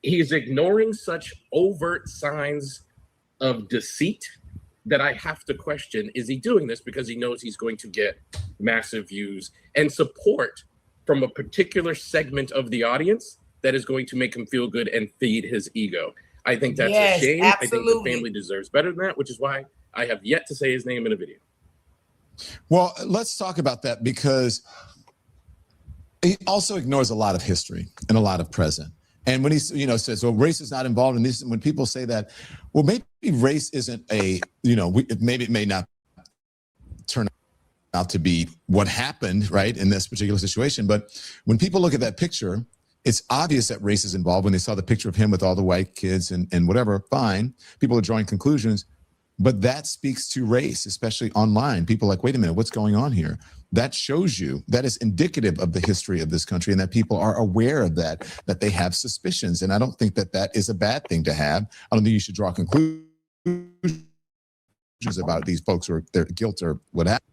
he's ignoring such overt signs of deceit that I have to question, is he doing this because he knows he's going to get massive views and support from a particular segment of the audience that is going to make him feel good and feed his ego? I think that's a shame. Absolutely. I think the family deserves better than that, which is why I have yet to say his name in a video. Well, let's talk about that, because he also ignores a lot of history and a lot of present. And when he, says, well, race is not involved in this, when people say that, well, maybe race isn't maybe it may not turn out to be what happened, right, in this particular situation. But when people look at that picture, it's obvious that race is involved. When they saw the picture of him with all the white kids and whatever, fine. People are drawing conclusions. But that speaks to race, especially online. People are like, wait a minute, what's going on here? That shows you, that is indicative of the history of this country, and that people are aware of that they have suspicions. And I don't think that is a bad thing to have. I don't think you should draw conclusions about these folks or their guilt or what happened.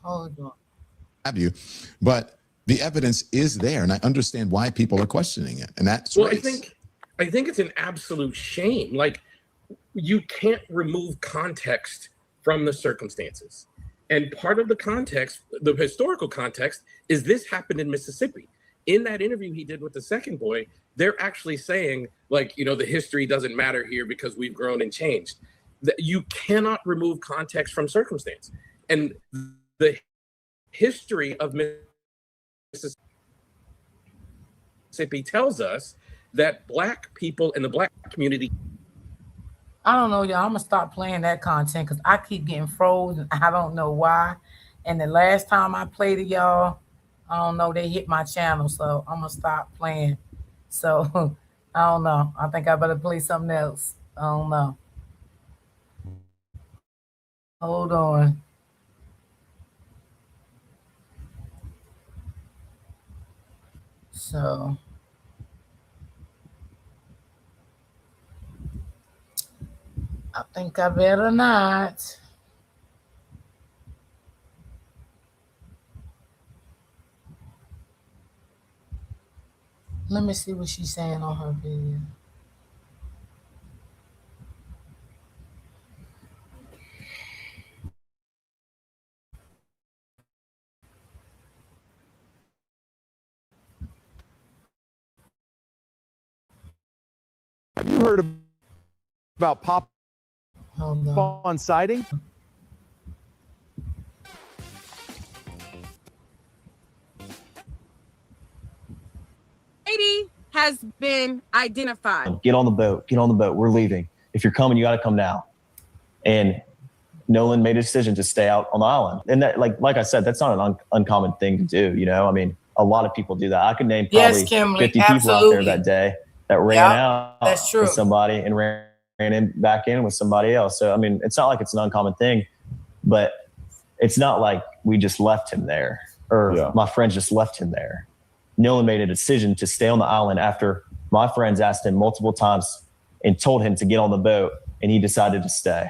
Hold on. Have you, but the evidence is there, and I understand why people are questioning it, and that's well, race. I think it's an absolute shame. Like, you can't remove context from the circumstances, and part of the context, the historical context, is this happened in Mississippi. In that interview he did with the second boy, they're actually saying, like, the history doesn't matter here because we've grown and changed. That you cannot remove context from circumstance, and the history of Mississippi tells us that Black people in the Black community. I don't know, y'all. I'm gonna stop playing that content because I keep getting frozen. I don't know why. And the last time I played it, y'all, I don't know, they hit my channel, so I'm gonna stop playing. So I don't know. I think I better play something else. I don't know. Hold on. So I think I better not. Let me see what she's saying on her video. Have you heard about pop on sighting? Lady has been identified. Get on the boat. Get on the boat. We're leaving. If you're coming, you got to come now. And Nolan made a decision to stay out on the island. And that, like I said, that's not an uncommon thing to do. I mean, a lot of people do that. I could name probably 50 people out there that day that ran out with somebody and ran back in with somebody else. So, I mean, it's not like it's an uncommon thing, but it's not like we just left him there or my friends just left him there. Nolan made a decision to stay on the island after my friends asked him multiple times and told him to get on the boat, and he decided to stay.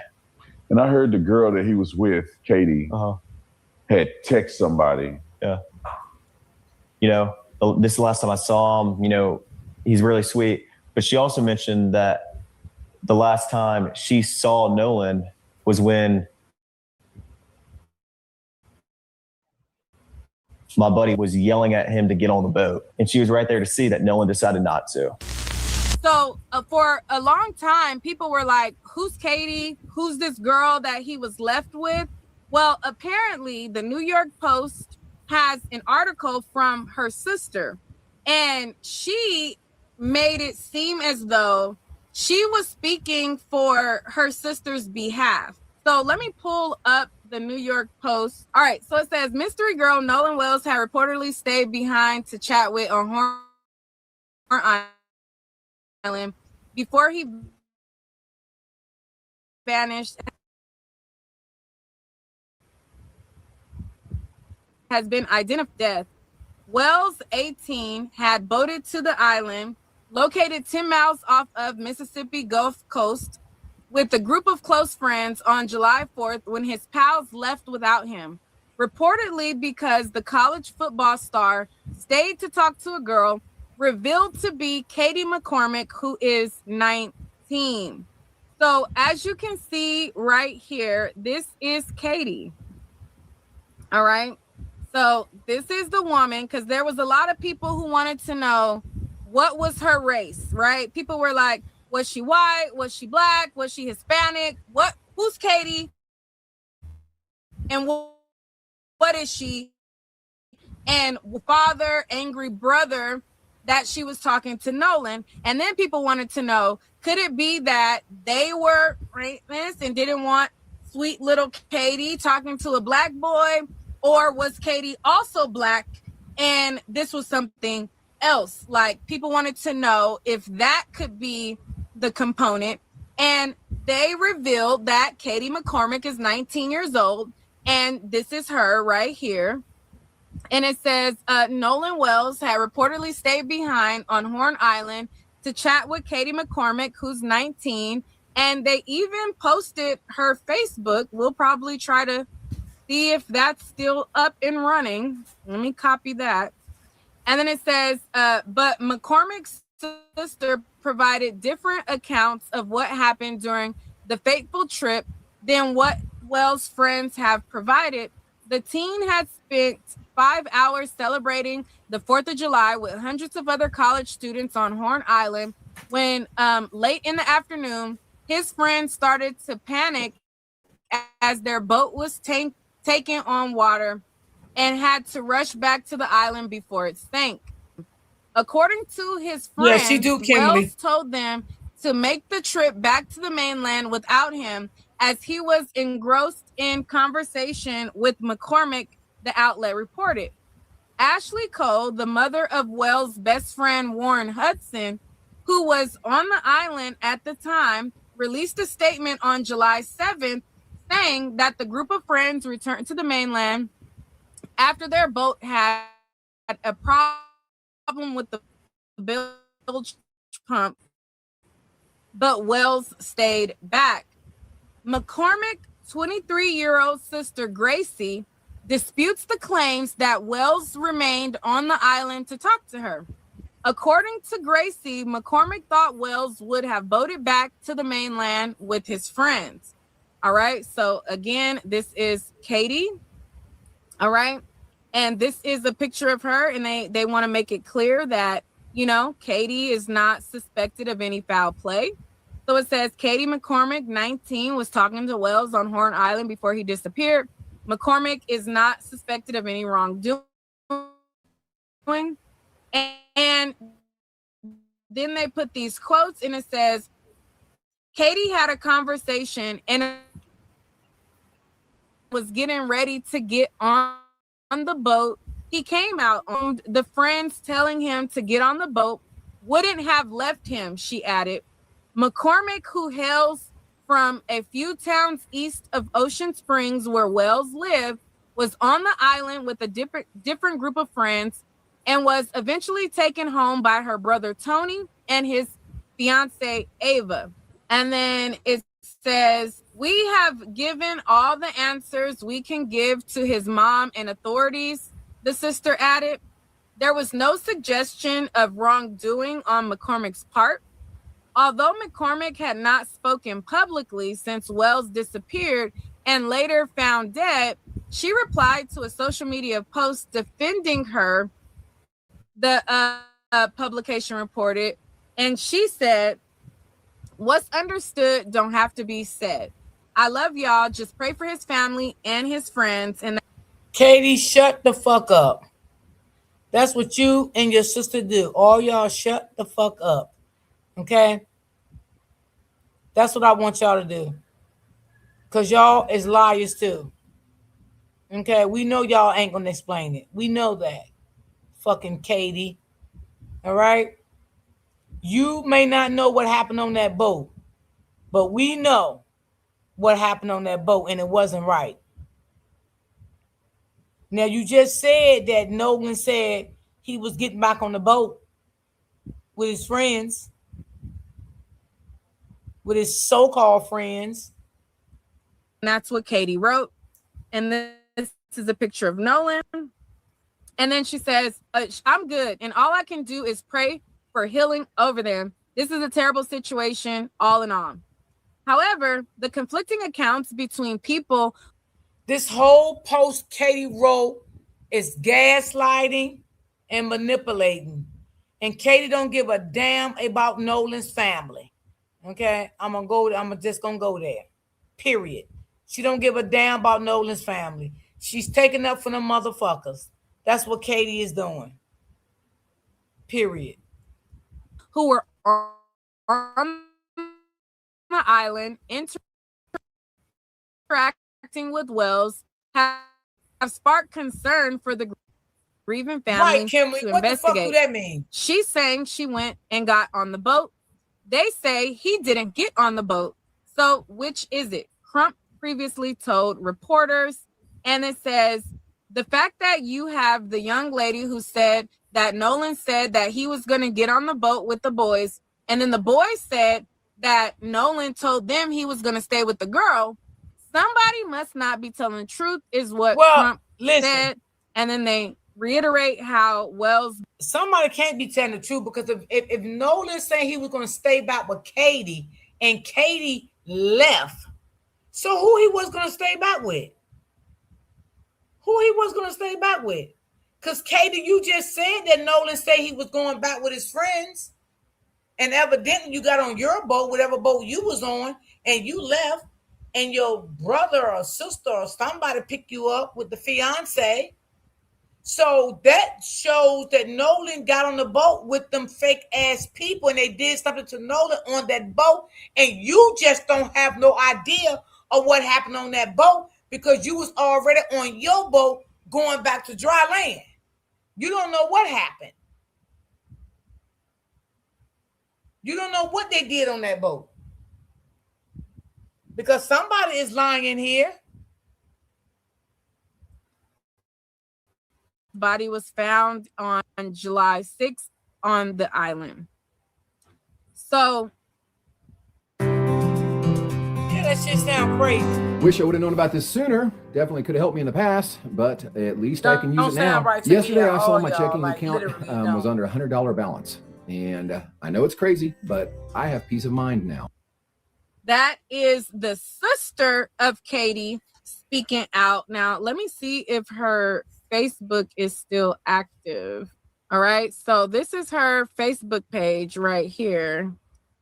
And I heard the girl that he was with, Katie, had text somebody. Yeah. This is the last time I saw him. He's really sweet. But she also mentioned that the last time she saw Nolan was when my buddy was yelling at him to get on the boat. And she was right there to see that Nolan decided not to. So for a long time, people were like, who's Katie? Who's this girl that he was left with? Well, apparently the New York Post has an article from her sister, and she made it seem as though she was speaking for her sister's behalf. So let me pull up the New York Post. All right, so it says mystery girl Nolan Wells had reportedly stayed behind to chat with on Horn Island before he vanished. Has been identified death. Wells, 18, had boated to the island, located 10 miles off of Mississippi Gulf Coast, with a group of close friends on July 4th when his pals left without him, reportedly because the college football star stayed to talk to a girl revealed to be Katie McCormick, who is 19. So as you can see right here, this is Katie. All right. So this is the woman, because there was a lot of people who wanted to know what was her race, right? People were like, was she white? Was she black? Was she Hispanic? Who's Katie? And what is she? And father, angry brother, that she was talking to Nolan. And then people wanted to know, could it be that they were racist and didn't want sweet little Katie talking to a black boy? Or was Katie also black and this was something else? Like, people wanted to know if that could be the component. And they revealed that Katie McCormick is 19 years old. And this is her right here. And it says Nolan Wells had reportedly stayed behind on Horn Island to chat with Katie McCormick, who's 19. And they even posted her Facebook. We'll probably try to see if that's still up and running. Let me copy that. And then it says, but McCormick's sister provided different accounts of what happened during the fateful trip than what Wells' friends have provided. The teen had spent 5 hours celebrating the 4th of July with hundreds of other college students on Horn Island when late in the afternoon, his friends started to panic as their boat was taken on water and had to rush back to the island before it sank. According to his friends, Yes, you do, Kimberly. Wells told them to make the trip back to the mainland without him, as he was engrossed in conversation with McCormick, the outlet reported. Ashley Cole, the mother of Wells' best friend Warren Hudson, who was on the island at the time, released a statement on July 7th saying that the group of friends returned to the mainland after their boat had a problem with the bilge pump, but Wells stayed back. McCormick's 23-year-old sister Gracie disputes the claims that Wells remained on the island to talk to her. According to Gracie, McCormick thought Wells would have boated back to the mainland with his friends. All right. So again, this is Katie. All right. And this is a picture of her. And they want to make it clear that, you know, Katie is not suspected of any foul play. So it says Katie McCormick, 19, was talking to Wells on Horn Island before he disappeared. McCormick is not suspected of any wrongdoing. And then they put these quotes, and it says, Katie had a conversation and was getting ready to get on the boat. He came out on the friends telling him to get on the boat wouldn't have left him, she added. McCormick, who hails from a few towns east of Ocean Springs where Wells lived, was on the island with a different group of friends and was eventually taken home by her brother Tony and his fiance Ava. And then it says, we have given all the answers we can give to his mom and authorities, the sister added. There was no suggestion of wrongdoing on McCormick's part. Although McCormick had not spoken publicly since Wells disappeared and later found dead, she replied to a social media post defending her, the publication reported, and she said, what's understood don't have to be said. I love y'all. Just pray for his family and his friends. And Katie, shut the fuck up. That's what you and your sister do. All y'all shut the fuck up. Okay? That's what I want y'all to do. Because y'all is liars too. Okay? We know y'all ain't going to explain it. We know that. Fucking Katie. All right? You may not know what happened on that boat, but we know what happened on that boat, and it wasn't right. Now, you just said that Nolan said he was getting back on the boat with his friends, with his so-called friends. And that's what Katie wrote. And this is a picture of Nolan. And then she says, I'm good. And all I can do is pray for healing over them. This is a terrible situation, all in all. However, the conflicting accounts between people. This whole post Katie wrote is gaslighting and manipulating. And Katie don't give a damn about Nolan's family. Okay? I'm just gonna go there. Period. She don't give a damn about Nolan's family. She's taking up for the motherfuckers. That's what Katie is doing. Period. Who were on the island interacting with Wells have sparked concern for the grieving family. Right, Kimberly, to what investigate. the fuck do that mean? She's saying she went and got on the boat. They say he didn't get on the boat. So which is it? Crump previously told reporters, and it says the fact that you have the young lady who said that Nolan said that he was going to get on the boat with the boys, and then the boys said that Nolan told them he was going to stay with the girl. Somebody must not be telling the truth, is what Crump said. And then they reiterate how Wells. Somebody can't be telling the truth, because if Nolan saying he was going to stay back with Katie and Katie left, so who he was going to stay back with? Who he was going to stay back with? Because Katie, you just said that Nolan said he was going back with his friends, and evidently you got on your boat, whatever boat you was on, and you left, and your brother or sister or somebody picked you up with the fiance. So that shows that Nolan got on the boat with them fake ass people, and they did something to Nolan on that boat, and you just don't have no idea of what happened on that boat because you was already on your boat going back to dry land. You don't know what happened. You don't know what they did on that boat, because somebody is lying in here. Body was found on July 6th on the island. So yeah, that shit sound crazy. Wish I would have known about this sooner. Definitely could have helped me in the past, but at least I can use it now. Right Yesterday, I saw my checking account was under $100 balance, and I know it's crazy, but I have peace of mind now. that is the sister of Katie speaking out. Now, let me see if her Facebook is still active. All right, so this is her Facebook page right here.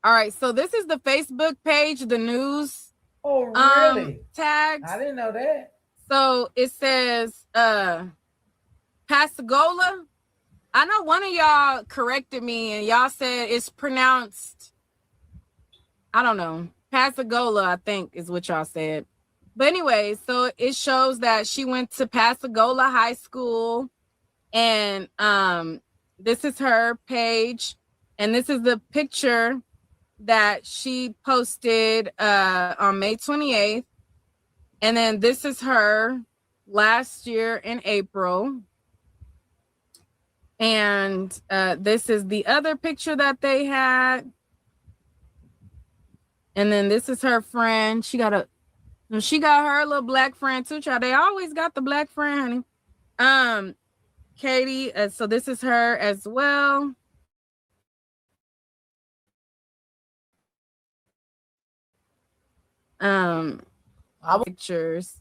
All right, so this is the Facebook page, the news. Oh, really? Tags. I didn't know that. So it says Pasagola. I know one of y'all corrected me and y'all said it's pronounced, I don't know, Pasagola, I think is what y'all said. But anyway, so it shows that she went to Pasagola High School, and this is her page, and this is the picture that she posted on May 28th. And then this is her last year in April. And this is the other picture that they had. And then this is her friend. She got her little black friend too, child. They always got the black friend, honey. Katie, so this is her as well. Pictures.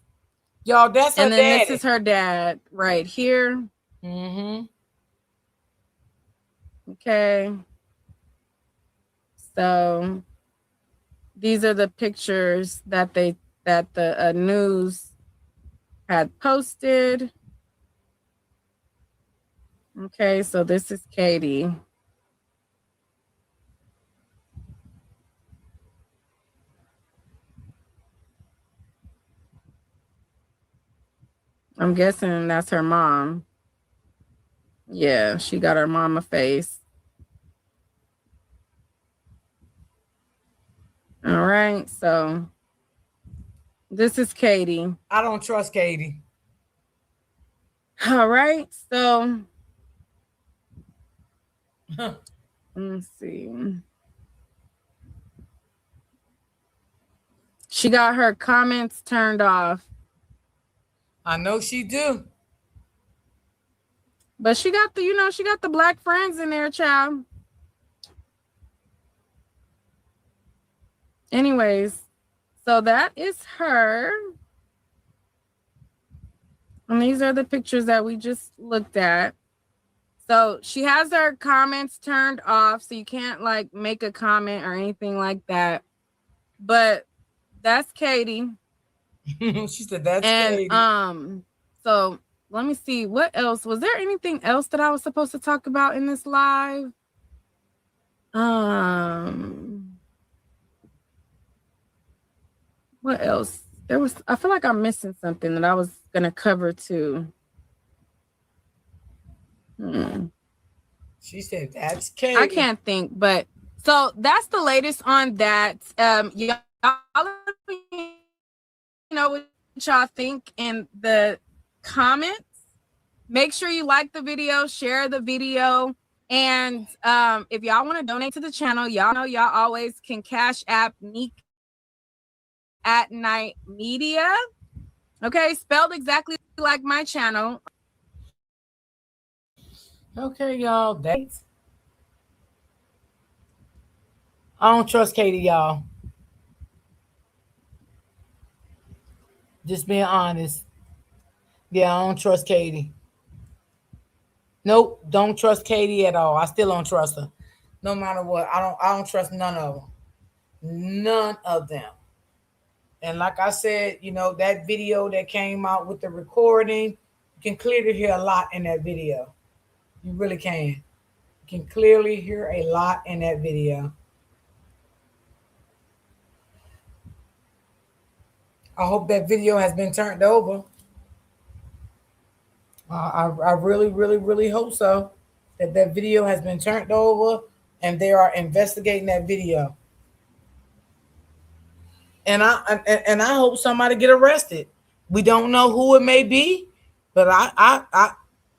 Y'all, that's her and then daddy. This is her dad right here. Mm-hmm. Okay. So these are the pictures that the news had posted. Okay, so this is Katie. I'm guessing that's her mom. Yeah, she got her mama face. All right, so this is Katie. I don't trust Katie. All right, so let's see. She got her comments turned off. I know she do. But she got the, she got the black friends in there, child. Anyways, so that is her. And these are the pictures that we just looked at. So she has her comments turned off, so you can't like make a comment or anything like that. But that's Katie. She said that's Katie. So let me see what else. Was there anything else that I was supposed to talk about in this live? What else? I feel like I'm missing something that I was gonna cover too. She said that's Katie. I can't think, but so that's the latest on that. Y'all let me know what y'all think in the comments. Make sure you like the video, share the video, and if y'all want to donate to the channel, y'all know y'all always can Cash App Neek at Night Media. Okay, spelled exactly like my channel. Okay, y'all. I don't trust Katie, y'all. Just being honest. Yeah, I don't trust Katie. Nope, don't trust Katie at all. I still don't trust her. No matter what. I don't trust none of them. None of them. And like I said, that video that came out with the recording, you can clearly hear a lot in that video. You really can. You can clearly hear a lot in that video. I hope that video has been turned over. I really, really, really hope so. That video has been turned over and they are investigating that video. And I hope somebody get arrested. We don't know who it may be, but I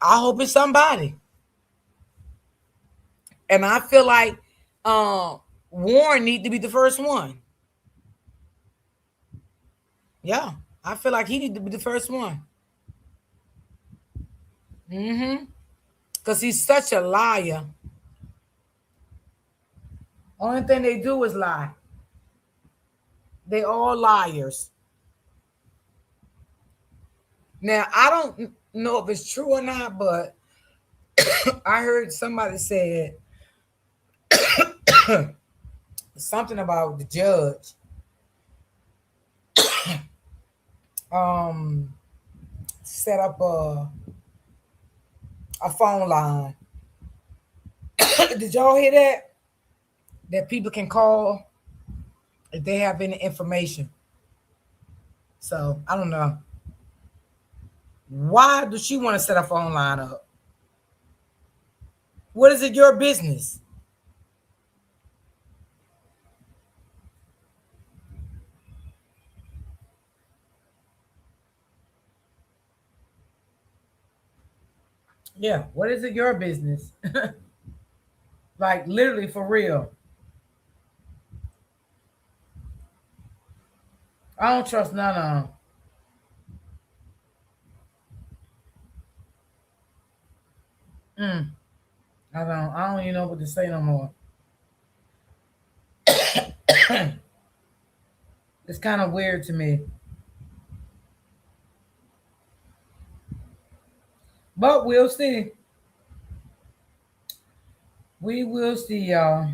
hope it's somebody. And I feel like Warren need to be the first one. Yeah, I feel like he need to be the first one. Because he's such a liar. Only thing they do is lie. They all liars. Now, I don't know if it's true or not, but I heard somebody said something about the judge set up a phone line. Did y'all hear that? That people can call if they have any information. So I don't know. Why does she want to set a phone line up? What is it your business? Yeah, what is it your business? Like literally for real. I don't trust none of them. I don't even know what to say no more. It's kind of weird to me. But we'll see. We will see, y'all.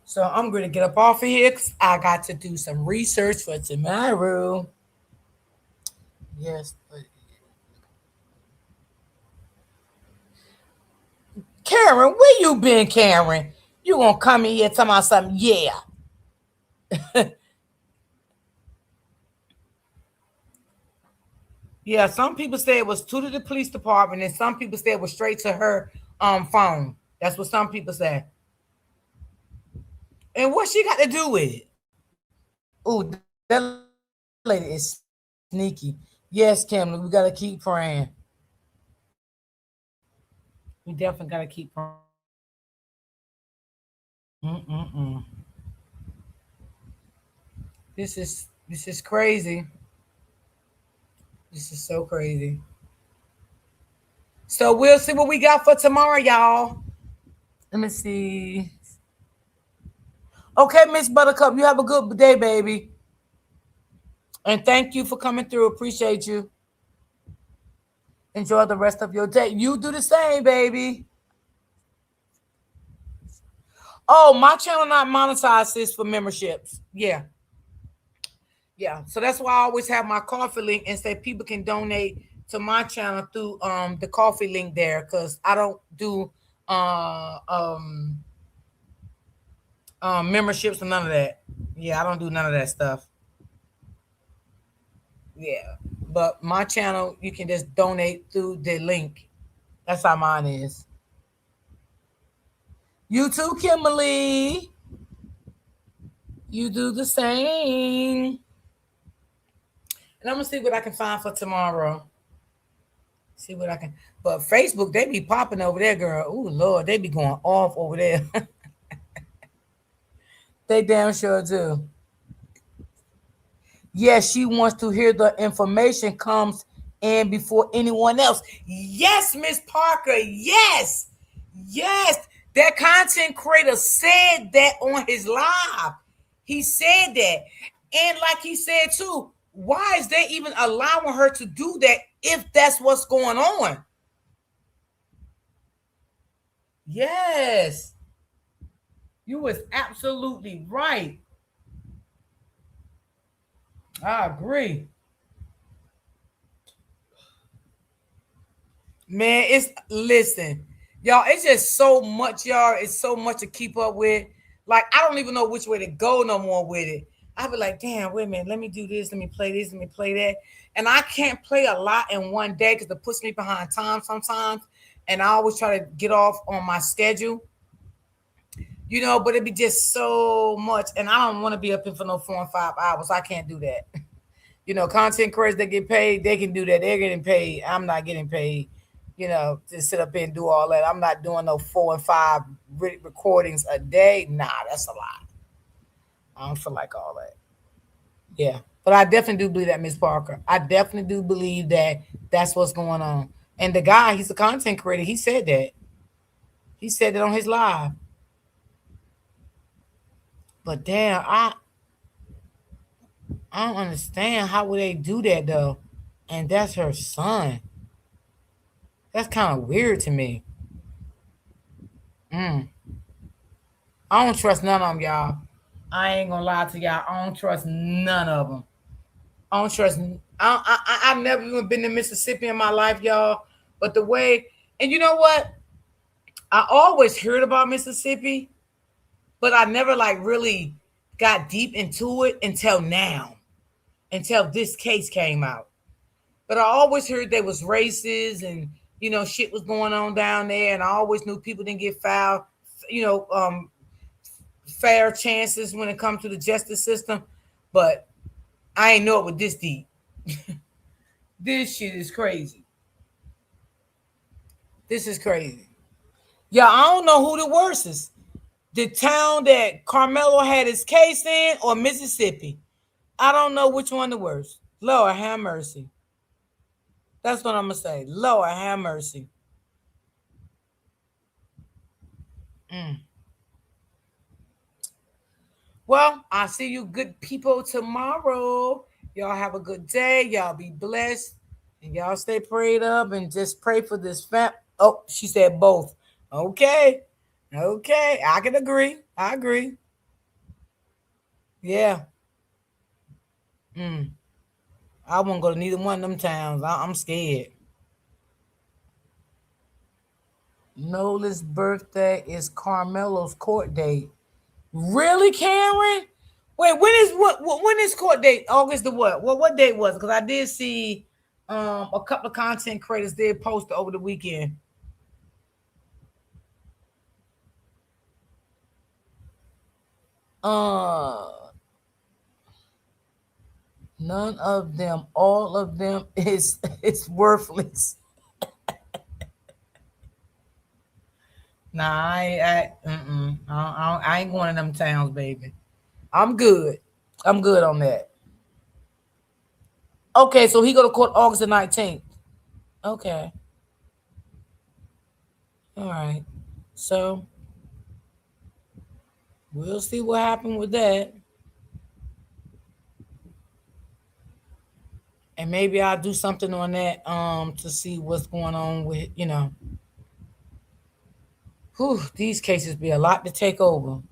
So I'm going to get up off of here because I got to do some research for tomorrow. Yes, but Karen, where you been, Karen? You gonna come in here talking about something? Yeah. Yeah, some people say it was to the police department, and some people say it was straight to her phone. That's what some people say. And what she got to do with it? Oh, that lady is sneaky. Yes, Kim, we gotta keep praying. We definitely gotta keep praying. Mm-mm-mm. This is crazy. This is so crazy. So we'll see what we got for tomorrow, y'all. Let me see. Okay, Miss Buttercup, you have a good day, baby. And thank you for coming through. Appreciate you. Enjoy the rest of your day. You do the same, baby. Oh, my channel not monetized this for memberships. Yeah. Yeah. So that's why I always have my coffee link and say people can donate to my channel through the coffee link there, because I don't do memberships or none of that. Yeah, I don't do none of that stuff. Yeah. But my channel, you can just donate through the link. That's how mine is. You too, Kimberly. You do the same. And I'm gonna see what I can find for tomorrow. See what I can. But Facebook, they be popping over there, girl. Oh Lord, they be going off over there. They damn sure do. Yes, she wants to hear the information comes in before anyone else. Yes, Miss Parker. Yes. Yes. That content creator said that on his live. He said that. And like he said too, why is they even allowing her to do that if that's what's going on? Yes. You was absolutely right. I agree. Man, it's listen, y'all. It's just so much, y'all. It's so much to keep up with. Like, I don't even know which way to go no more with it. I be like, damn, wait a minute, let me do this, let me play this, let me play that. And I can't play a lot in one day because it puts me behind time sometimes. And I always try to get off on my schedule, but it'd be just so much. And I don't want to be up in for no 4 and 5 hours. I can't do that. Content creators that get paid, they can do that. They're getting paid. I'm not getting paid, to sit up and do all that. I'm not doing no 4 and 5 recordings a day. Nah, that's a lot. I don't feel like all that. Yeah. But I definitely do believe that, Miss Parker. I definitely do believe that that's what's going on. And the guy, he's a content creator. He said that. He said it on his live. But damn, I don't understand how would they do that though. And that's her son. That's kind of weird to me. I don't trust none of them, y'all. I ain't gonna lie to y'all. I don't trust none of them. I don't trust. I've never even been to Mississippi in my life, y'all. But the way, and you know what? I always heard about Mississippi, but I never really got deep into it until now, until this case came out. But I always heard there was races and shit was going on down there, and I always knew people didn't get fouled, fair chances when it comes to the justice system. But I ain't know it was this deep. This shit is crazy. This is crazy. Yeah, I don't know who the worst is. The town that Carmelo had his case in or Mississippi. I don't know which one the worst. Lord have mercy. That's what I'm going to say. Lord have mercy. Well, I'll see you good people tomorrow. Y'all have a good day. Y'all be blessed. And y'all stay prayed up and just pray for this fam. Oh, she said both. Okay. Okay. I can agree. I agree. Yeah. I won't go to neither one of them towns. I'm scared. Nolan's birthday is Carmelo's court date. Really, Karen? Wait, when is court date? August the what? Well, what date was it? Because I did see a couple of content creators did post over the weekend. None of them, all of them is worthless. Nah, I ain't going to them towns, baby. I'm good. I'm good on that. Okay, so he go to court August the 19th. Okay. All right. So we'll see what happened with that. And maybe I'll do something on that to see what's going on with, these cases be a lot to take over.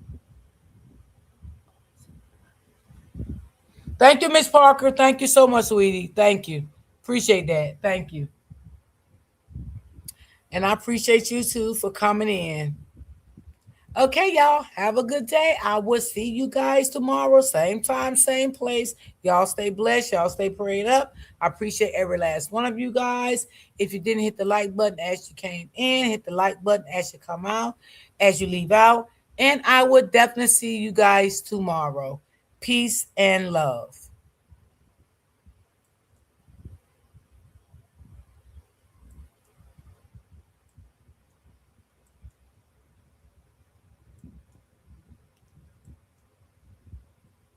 Thank you, Miss Parker. Thank you so much, sweetie. Thank you. Appreciate that. Thank you. And I appreciate you too for coming in. Okay, y'all. Have a good day. I will see you guys tomorrow. Same time, same place. Y'all stay blessed. Y'all stay prayed up. I appreciate every last one of you guys. If you didn't hit the like button as you came in, hit the like button as you come out, as you leave out. And I will definitely see you guys tomorrow. Peace and love.